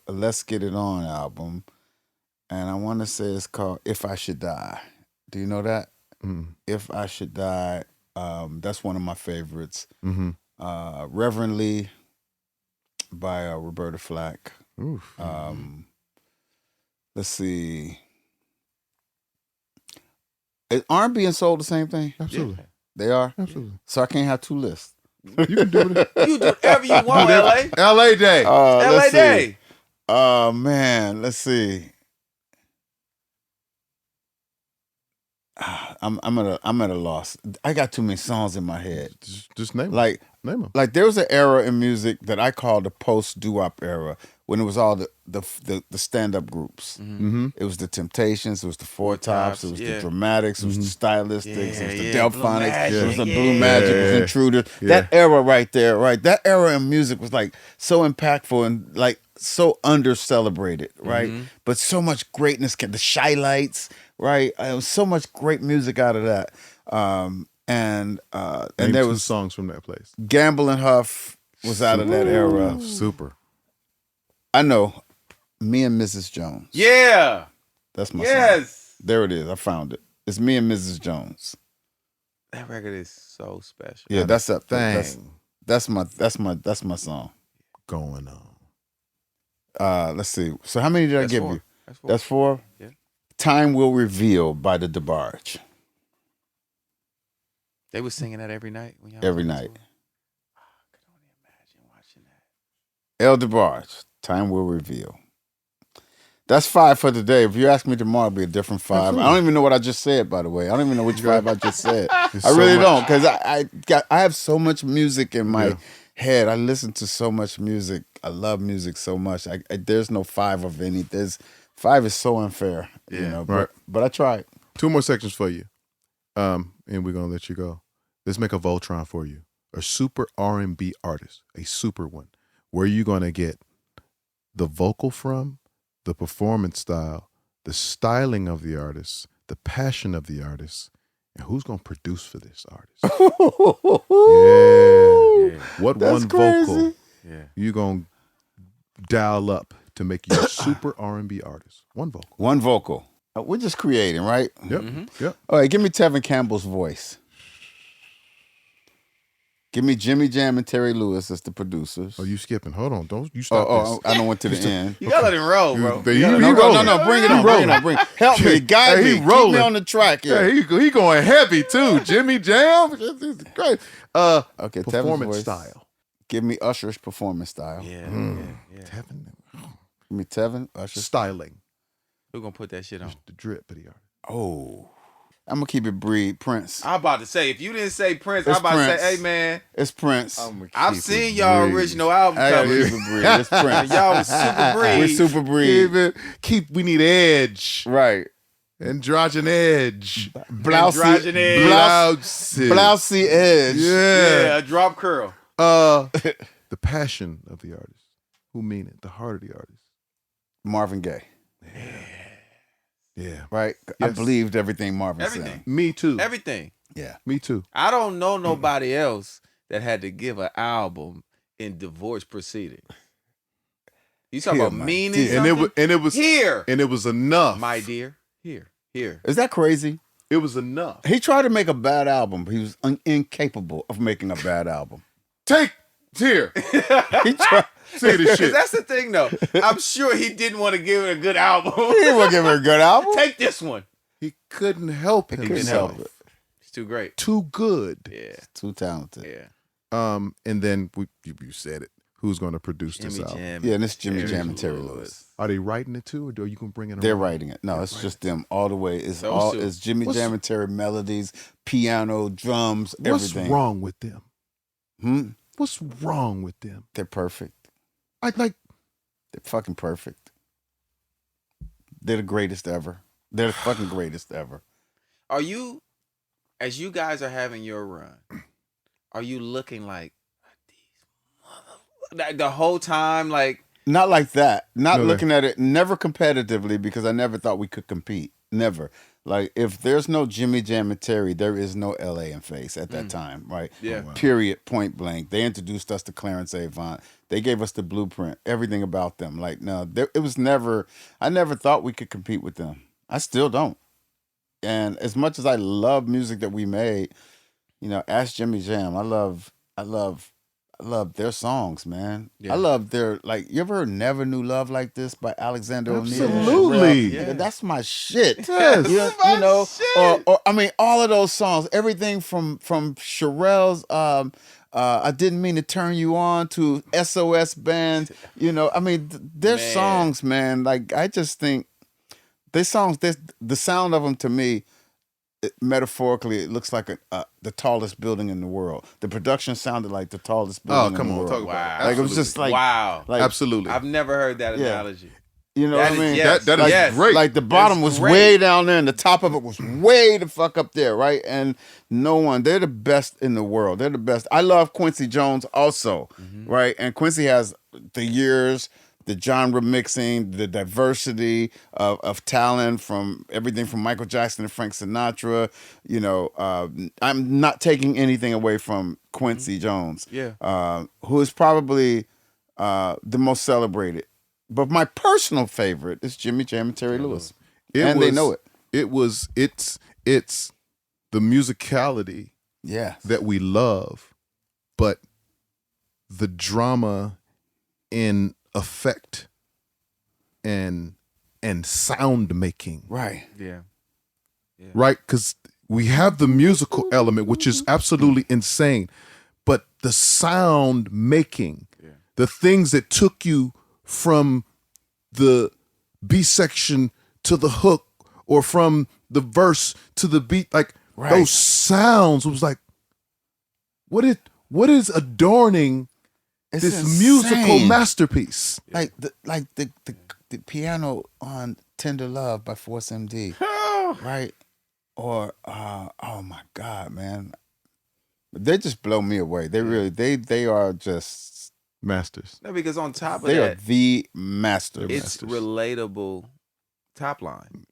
Let's Get It On album. And I want to say it's called If I Should Die. Do you know that? If I Should Die. That's one of my favorites. Reverendly by Roberta Flack. Let's see. Is R&B and soul the same thing? Absolutely. Yeah. They are? Absolutely. So I can't have 2 lists. You can do it. You do whatever you want, LA. LA Day. LA Day. Oh, man. Let's see. I'm at a loss. I got too many songs in my head. Just name them. Name them. Like there was an era in music that I called the post doo-wop era when it was all the stand-up groups. It was the Temptations, it was the Four Tops, it was the Dramatics, it was the Stylistics, it was the Delphonics, it was the Blue Magic, it was Intruders. That era right there, right? That era in music was like so impactful and like so under-celebrated, right? But so much greatness, the Shy Lights, right? There was so much great music out of that. And there was songs from that place. Gamble and Huff was out of that era. Super. I know. Me and Mrs. Jones. Yeah. That's my song. There it is. I found it. It's Me and Mrs. Jones. That record is so special. Yeah, that's that thing. That's my song. Going on. Let's see. So how many did I give you? That's 4? Yeah. Time Will Reveal by the DeBarge. They was singing that every night when y'all Every was on night. tour? I could only imagine watching that. El DeBarge, time will reveal. That's 5 for today. If you ask me tomorrow, it'll be a different 5. Absolutely. I don't even know what I just said, by the way. I don't even know which 5 I just said. There's I so really much. don't, because I have so much music in my Yeah. head. I listen to so much music. I love music so much. There's no 5 of any. 5 is so unfair, you Yeah. know. Right. But I tried. 2 more sections for you, and we're gonna let you go. Let's make a Voltron for you. A super R&B artist, a super one. Where you gonna get the vocal from, the performance style, the styling of the artist, the passion of the artist, and who's gonna produce for this artist? Yeah. What That's one crazy. vocal Yeah. you gonna dial up to make you a super R&B artist? One vocal. One vocal. We're just creating, right? Yep. Yep. All right, give me Tevin Campbell's voice. Give me Jimmy Jam and Terry Lewis as the producers. Oh, you skipping? Hold on. Don't you stop this. I don't went to the end. You gotta let him roll, bro. He No, rolling. no, bring it on. He Bring it on. Bring it. Help me, guide Hey, me. he Keep rolling. me on the track here. Yeah, he going heavy too. Jimmy Jam, this is great. Okay, Tevin's Performance voice. style. Give me Usher's performance style. Yeah, yeah. Tevin, Give me Tevin, Usher's. styling, Who gonna put that shit on? the drip of the artist. Oh, I'm gonna keep it breed. Prince. I'm about to say, if you didn't say Prince, It's I'm about Prince. to say, hey man, It's Prince. I've seen y'all original album I gotta covers. keep it breed. It's Prince. And y'all was super breed. We're super breed. We need edge, Right. androgen edge, Blousey. Androgynous. Blousey edge. Yeah, a drop curl. The passion of the artist, who mean it, the heart of the artist. Marvin Gaye. Yeah, Right. I Yes. believed everything Marvin Everything. said. me too. Everything. Yeah. Me too. I don't know nobody else that had to give an album in divorce proceedings. You talking Here, about my meaning dear. And it was here, and it was enough. my dear. Here. Is that crazy? It was enough. He tried to make a bad album, but he was incapable of making a bad album. Take here. He tried. Say this Because shit. that's the thing, though. I'm sure he didn't want to give it a good album. He didn't want to give her a good album. Take this one. He couldn't help couldn't himself. help it. It's too great. Too good. Yeah. Too talented. Yeah. And then you said it. Who's going to produce this Jimmy album? Jam. Yeah, and it's Jimmy Terry Jam and Terry Lewis. Lewis. Are they writing it too, or are you going to bring it? They're writing it. No, it's just them all the way. It's Those all. two. It's Jimmy What's- Jam and Terry melodies, piano, drums, What's everything. wrong with them? What's wrong with them? They're perfect. Like They're fucking perfect. They're the greatest ever. They're the fucking greatest ever. Are you, as you guys are having your run, are you looking like these the whole time? Like, Not like that. Not No, looking at it. Never competitively, because I never thought we could compete. Never. Like, if there's no Jimmy Jam and Terry, there is no LA and Face at that time, right? Yeah. Period. Point blank. They introduced us to Clarence Avant. They gave us the blueprint. Everything about them. Like, no, it was never. I never thought we could compete with them. I still don't. And as much as I love music that we made, you know, ask Jimmy Jam. I love their songs, man. Yeah. I love their, like, you ever heard Never Knew Love Like This by Alexander O'Neal? Absolutely. Yeah. That's my shit. Yes. You know, or I mean, all of those songs, everything from Sherelle's I Didn't Mean to Turn You On to SOS Band, you know, I mean, their Man. songs, man, like, I just think their songs, the sound of them to me, metaphorically, it looks like the tallest building in the world. The production sounded like the tallest building come in the on, world. talk about Wow. it. Like, it was just like, wow. like, Absolutely. I've never heard that Yeah. analogy. you know That what I is- mean? yes. That is Yes. great. Like, the bottom That's was great. way down there and the top of it was way the fuck up there, right? And they're the best in the world. They're the best. I love Quincy Jones also, right? And Quincy has the years, the genre mixing, the diversity of talent, from everything from Michael Jackson to Frank Sinatra. You know, I'm not taking anything away from Quincy Jones, Yeah. who is probably the most celebrated. But my personal favorite is Jimmy Jam and Terry Lewis. They know it. It's the musicality Yeah. that we love, but the drama in effect and sound making, Right. Yeah. right? Because we have the musical element, which is absolutely insane, but the sound making, the things that took you from the B section to the hook or from the verse to the beat, like those sounds was like, what is adorning this musical masterpiece? Like the piano on Tender Love by Force MD, right? Or oh my God, man, they just blow me away. They really they are just masters. No, because on top of they that, are the masters. It's relatable top line.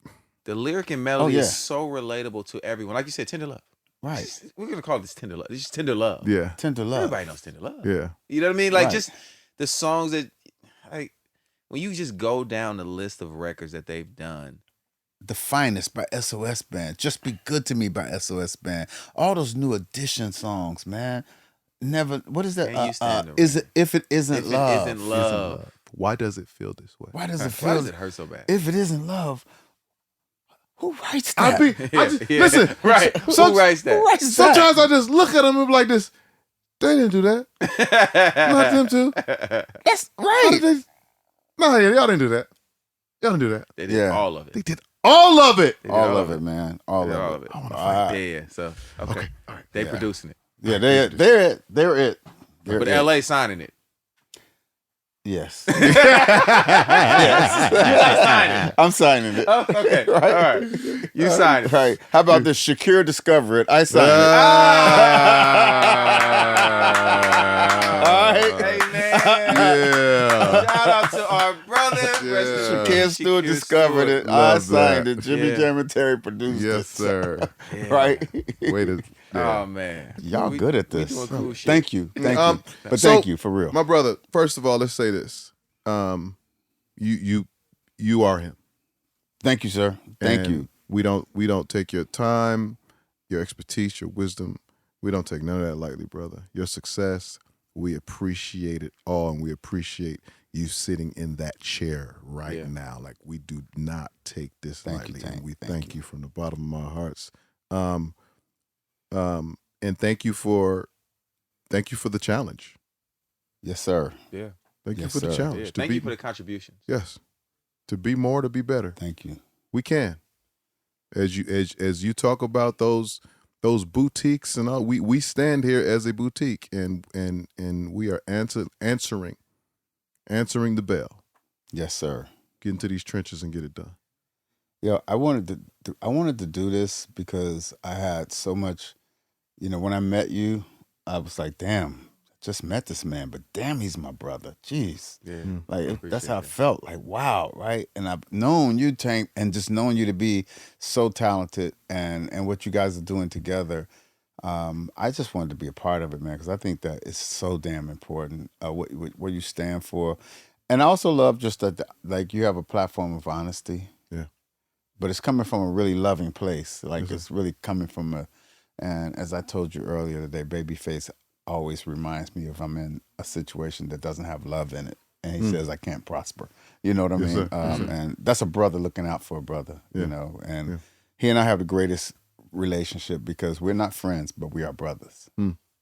The lyric and melody is so relatable to everyone. Like you said, Tender Love. Right. We're gonna call this Tender Love. This is Tender Love. Yeah. Tender Love. Everybody knows Tender Love. Yeah. You know what I mean? Like just the songs that, like, when you just go down the list of records that they've done. The Finest by SOS Band. Just Be Good to Me by SOS Band. All those New Edition songs, man. Never. What is that? Is it If It Isn't Love? It isn't love. Why does it feel this way? Why does it feel? Why does it hurt so bad? If it isn't love, who writes that? Listen, right? Who writes that? Sometimes I just look at them and be like this. They didn't do that. Not them too. That's right. No, y'all didn't do that. Y'all didn't do that. They did all of it. They did all of it. All of it, man. All of it. I want to fight. Yeah. So okay. All right. They producing it. Yeah, they're it. But LA signing it. Yes. You're not signing it. I'm signing it. Oh, okay. Right? All right. You signed it. Right. How about this? Shakira Discover It. I signed it. All right. Hey, man. Yeah. Shout out to our brother. Shakira Stewart discovered it. I signed it. Jimmy Jam and Terry produced it. Yes, sir. Right? Way to. Oh, man. Y'all good at this. We doing cool shit. Thank you. Thank you. But thank you, for real. My brother, first of all, let's say this. You are him. Thank you, sir. Thank you. We don't take your time, your expertise, your wisdom. We don't take none of that lightly, brother. Your success, we appreciate it all, and we appreciate you sitting in that chair right now. Like, we do not take this lightly, and we thank you from the bottom of our hearts. And thank you for the challenge. Yes, sir. Yeah. Thank you for the challenge. Yeah. Thank you for the contributions. Yes. To be more, to be better. Thank you. We can. As you talk about those boutiques and all, we stand here as a boutique, and we are answering the bell. Yes, sir. Get into these trenches and get it done. Yeah, I wanted to do this because I had so much, when I met you, I was like, damn, I just met this man, but damn, he's my brother. Jeez. Yeah. Like, that's how I felt. Like, wow, right? And I've known you, Tank, and just knowing you to be so talented and what you guys are doing together. I just wanted to be a part of it, man, because I think that it's so damn important, what you stand for. And I also love just that, like, you have a platform of honesty. Yeah. But it's coming from a really loving place. Like, it's really coming from and as I told you earlier today, Babyface always reminds me if I'm in a situation that doesn't have love in it. And he says I can't prosper. You know what I mean? And that's a brother looking out for a brother, and he and I have the greatest relationship because we're not friends, but we are brothers.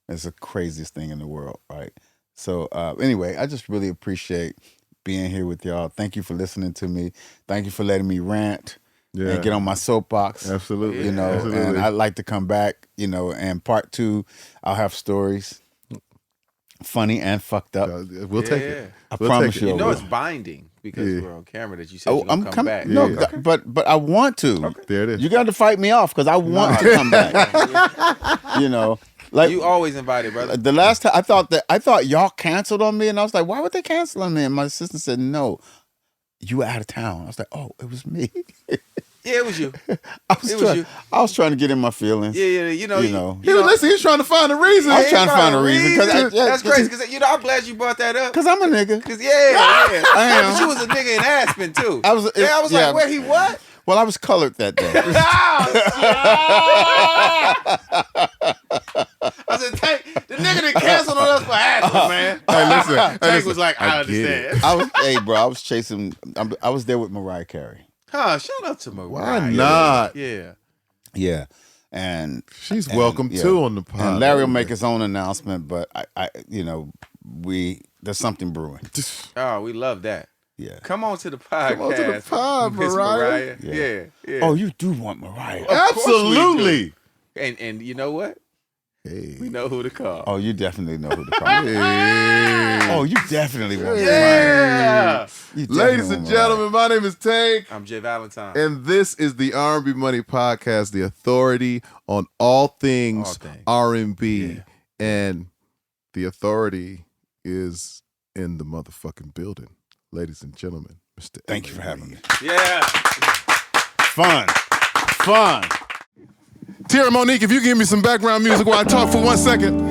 It's the craziest thing in the world, right? So anyway, I just really appreciate being here with y'all. Thank you for listening to me. Thank you for letting me rant. Yeah. And get on my soapbox. Absolutely. Absolutely. And I'd like to come back, and part 2, I'll have stories. Funny and fucked up. We'll take it. I promise you. It's binding because we're on camera that you said you're going to come back. No, but I want to. Okay. There it is. You got to fight me off because I want to come back. Like you always invited, brother. The last time I thought y'all canceled on me, and I was like, why would they cancel on me? And my assistant said, no, you were out of town. I was like, oh, it was me. Yeah, it was you. I was trying to get in my feelings. Yeah, Listen, he's trying to find a reason. I was trying to find a reason. That's crazy because I'm glad you brought that up. Because I'm a nigga. Because I am. But you was a nigga in Aspen too. I was like, where he what? Well, I was colored that day. I said, Tank, the nigga that canceled on us for Aspen, man. Hey, listen. Tank was like, I understand. I was chasing. I was there with Mariah Carey. Huh? Shout out to Mariah. Why not? Yeah. Yeah. And she's welcome too on the pod. And Larry will make his own announcement, but I there's something brewing. Oh, we love that. Yeah. Come on to the podcast. Come on to the pod, Miss Mariah. Yeah. Oh, you do want Mariah. Absolutely. And you know what? Hey. We know who to call. Oh, you definitely know who to call. Hey. Oh, you definitely want Mariah. Yeah. Ladies and gentlemen, my name is Tank. I'm jvalentine. And this is the R&B Money Podcast, the authority on all things R&B. Yeah. And the authority is in the motherfucking building. Ladies and gentlemen, Mr. Thank you for having me. Yeah. Fun. Tierra Monique, if you give me some background music while I talk for 1 second.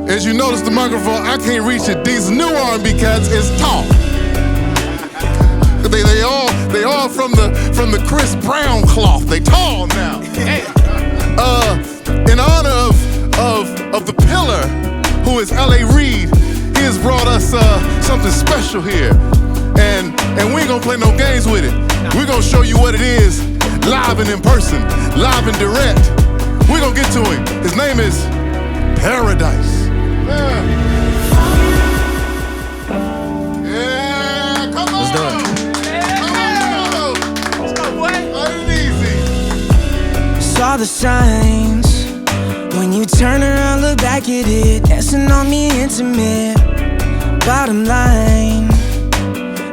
As you notice the microphone, I can't reach it. These new R&B cats is tall. They all from the Chris Brown cloth. They tall now. In honor of the pillar, who is Reid, he has brought us something special here. And we ain't gonna play no games with it. We're gonna show you what it is, live and in person, live and direct. We're gonna get to him. His name is Paradise. Yeah, come on. Let's do it. Let's go, boy. Ain't easy. Saw the signs when you turn around, look back at it, dancing on me intimate. Bottom line,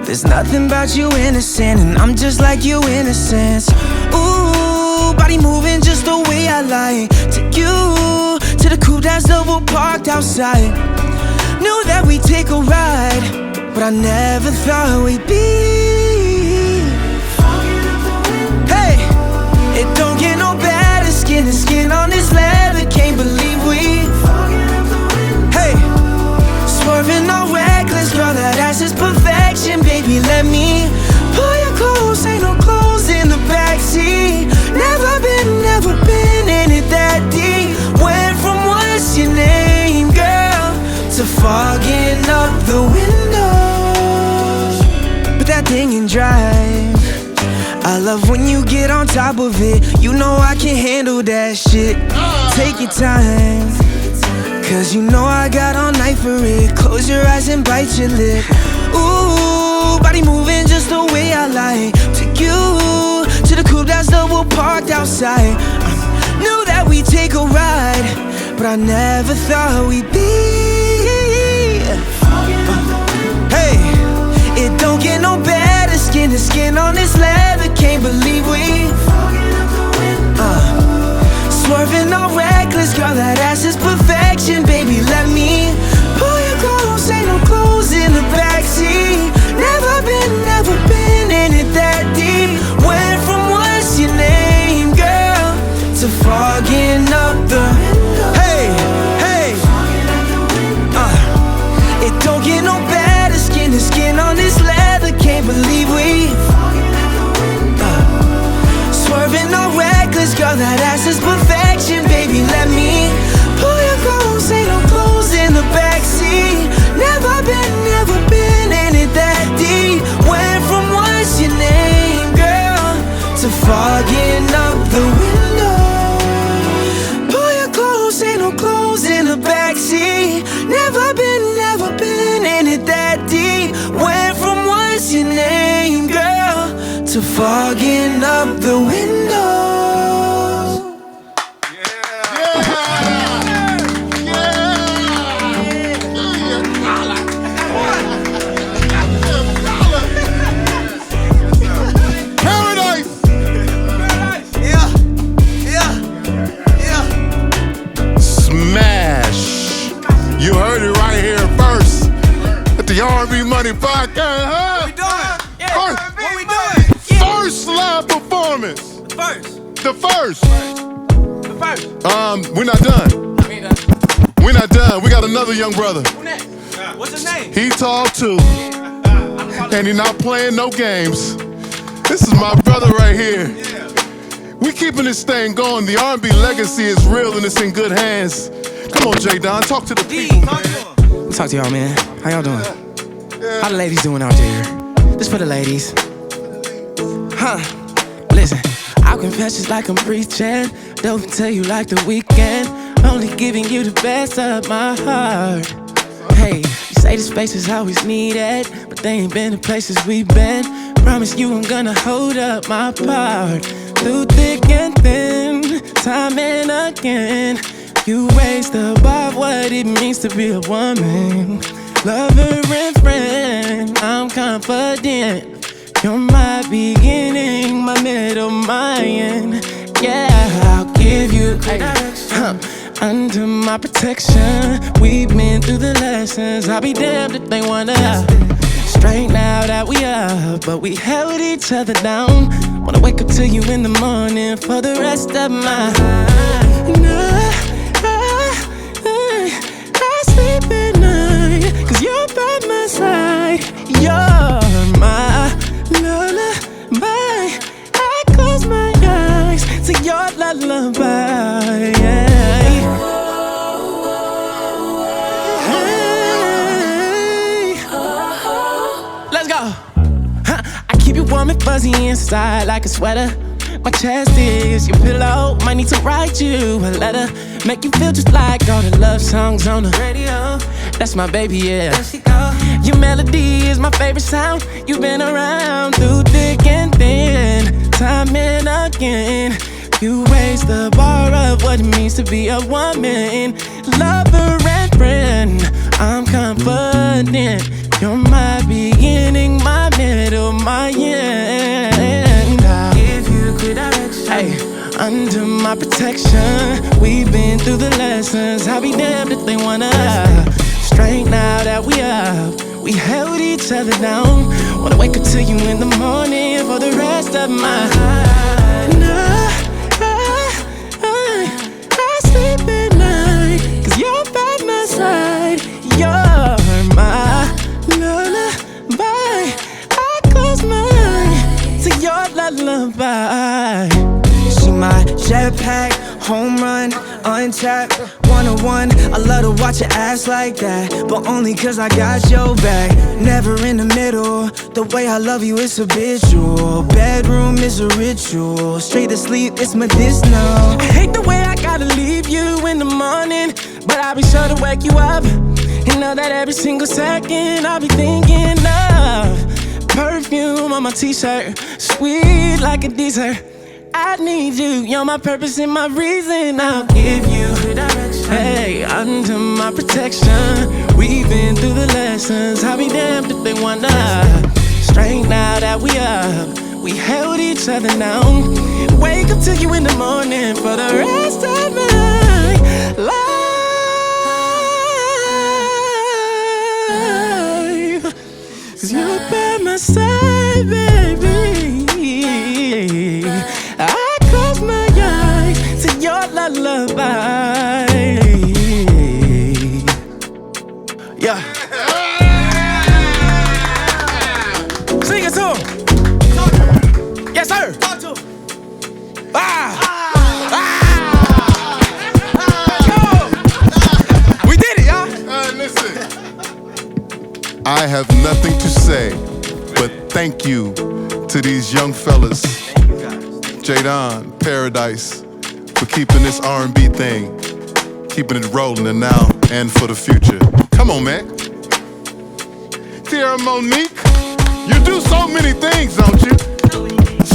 there's nothing about you innocent, and I'm just like you innocence. Ooh, body moving just the way I like. Take you to the coupe that's double parked outside. Knew that we'd take a ride, but I never thought we'd be. Hey, it don't get no better, skin to skin on this leather. Can't believe we. Hey, swerving all reckless, girl, that ass is perfection. Baby, let me pull you close, ain't no clothes in the backseat. Never been in it that deep. Went from what's your name, girl, to fogging up the windows. Put that thing in drive. I love when you get on top of it. You know I can handle that shit. Take your time, cause you know I got all night for it. Close your eyes and bite your lip. Ooh, body moving just the way I like. Take you to the coupe that's double parked outside. Knew that we'd take a ride, but I never thought we'd be. Hey, it don't get no better, skin to skin on this leather. Can't believe we. Swerving all reckless, girl, that ass is perfection. Baby, let me pull you close, ain't no clothes in the backseat. Never been in it that deep. Went from what's your name, girl, to fogging up the. Hey, it don't get no better, skin to skin on this leather. Can't believe we. Swerving all reckless, girl, that ass is perfection. Baby, let me pull you close, ain't no clothes in the backseat. Never been in it that deep. Went from what's your name, girl, to fogging up the window. Pull you close, ain't no clothes in the backseat. Never been in it that deep. Went from what's your name, girl, to fogging up the window. Paradise! Yeah. Smash! You heard it right here first at the R&B Money Podcast, huh? What we doing? Yeah, First. what we doing? Yeah. First live performance. The first. We're not done. We're not done. We got another young brother. Who next? What's his name? He tall too, and he not playing no games. This is my brother right here. We keeping this thing going. The R&B legacy is real and it's in good hands. Come on, J Don, talk to the people, man. Talk to y'all, man. How y'all doing? How the ladies doing out there? This for the ladies. Huh. Listen, I'll confess just like I'm preaching. Don't tell you like the weekend. Only giving you the best of my heart. Hey, you say the space is always needed, but they ain't been the places we've been. Promise you I'm gonna hold up my part. Through thick and thin, time and again, you raised above what it means to be a woman. Lover and friend, I'm confident. You're my beginning, my middle, my end. Yeah, I'll give you under my protection. We've been through the lessons. I'll be damned if they wanna straight now that we up, but we held each other down. Wanna wake up to you in the morning for the rest of my I sleep at night, 'cause you're by my side. You're my lullaby. I close my eyes to your lullaby. Hey, let's go. I keep you warm and fuzzy inside like a sweater. My chest is your pillow. Might need to write you a letter. Make you feel just like all the love songs on the radio. That's my baby, yeah. There she go. Your melody is my favorite sound. You've been around through thick and thin, time and again. You raised the bar of what it means to be a woman. Lover and friend, I'm confident. You're my beginning, my middle, my end. I'll give you good direction. Hey, under my protection. We've been through the lessons. I'll be damned if they wanna straight now that we up. We held each other down. Wanna wake up to you in the morning for the rest of my I sleep at night, 'cause you're by my side. You're my lullaby. I close my eyes to your lullaby. She my jetpack, home run, untapped, 101. I love to watch your ass like that, but only 'cause I got your back. Never in the middle, the way I love you is habitual. Bedroom is a ritual, straight to sleep, it's medicinal. I hate the way I gotta leave you in the morning, but I'll be sure to wake you up. And know that every single second I'll be thinking of perfume on my t-shirt, sweet like a dessert. I need you, you're my purpose and my reason. I'll give you direction. Hey, under my protection. We've been through the lessons. I'll be damned if they wanna straight now that we up. We held each other down. Wake up to you in the morning for the rest of my life. 'Cause you're by my side, baby. I close my eyes to your lullaby. Yeah. Sing it to him. Yes, sir. We did it, y'all. Listen. I have nothing to say, but thank you to these young fellas. Jadon, Paradise, for keeping this R&B thing, keeping it rolling and now and for the future. Come on, man. Dear Monique, you do so many things, don't you?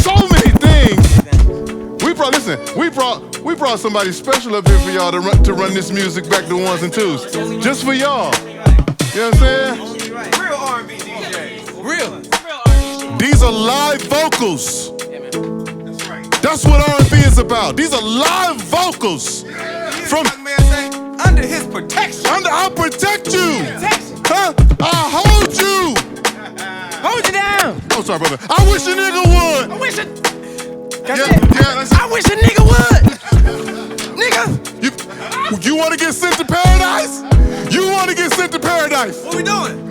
So many things. We brought somebody special up here for y'all to run this music back to ones and twos, just for y'all. You know what I'm saying? Real R&B DJs. Real. These are live vocals. That's what R&B is about. These are live vocals. From under his protection. I'll protect you. Huh? I'll hold you. Hold you down. Oh, sorry, brother. I wish a nigga would. I wish it. I wish a nigga would. Nigga. You want to get sent to paradise? You want to get sent to paradise? What we doing?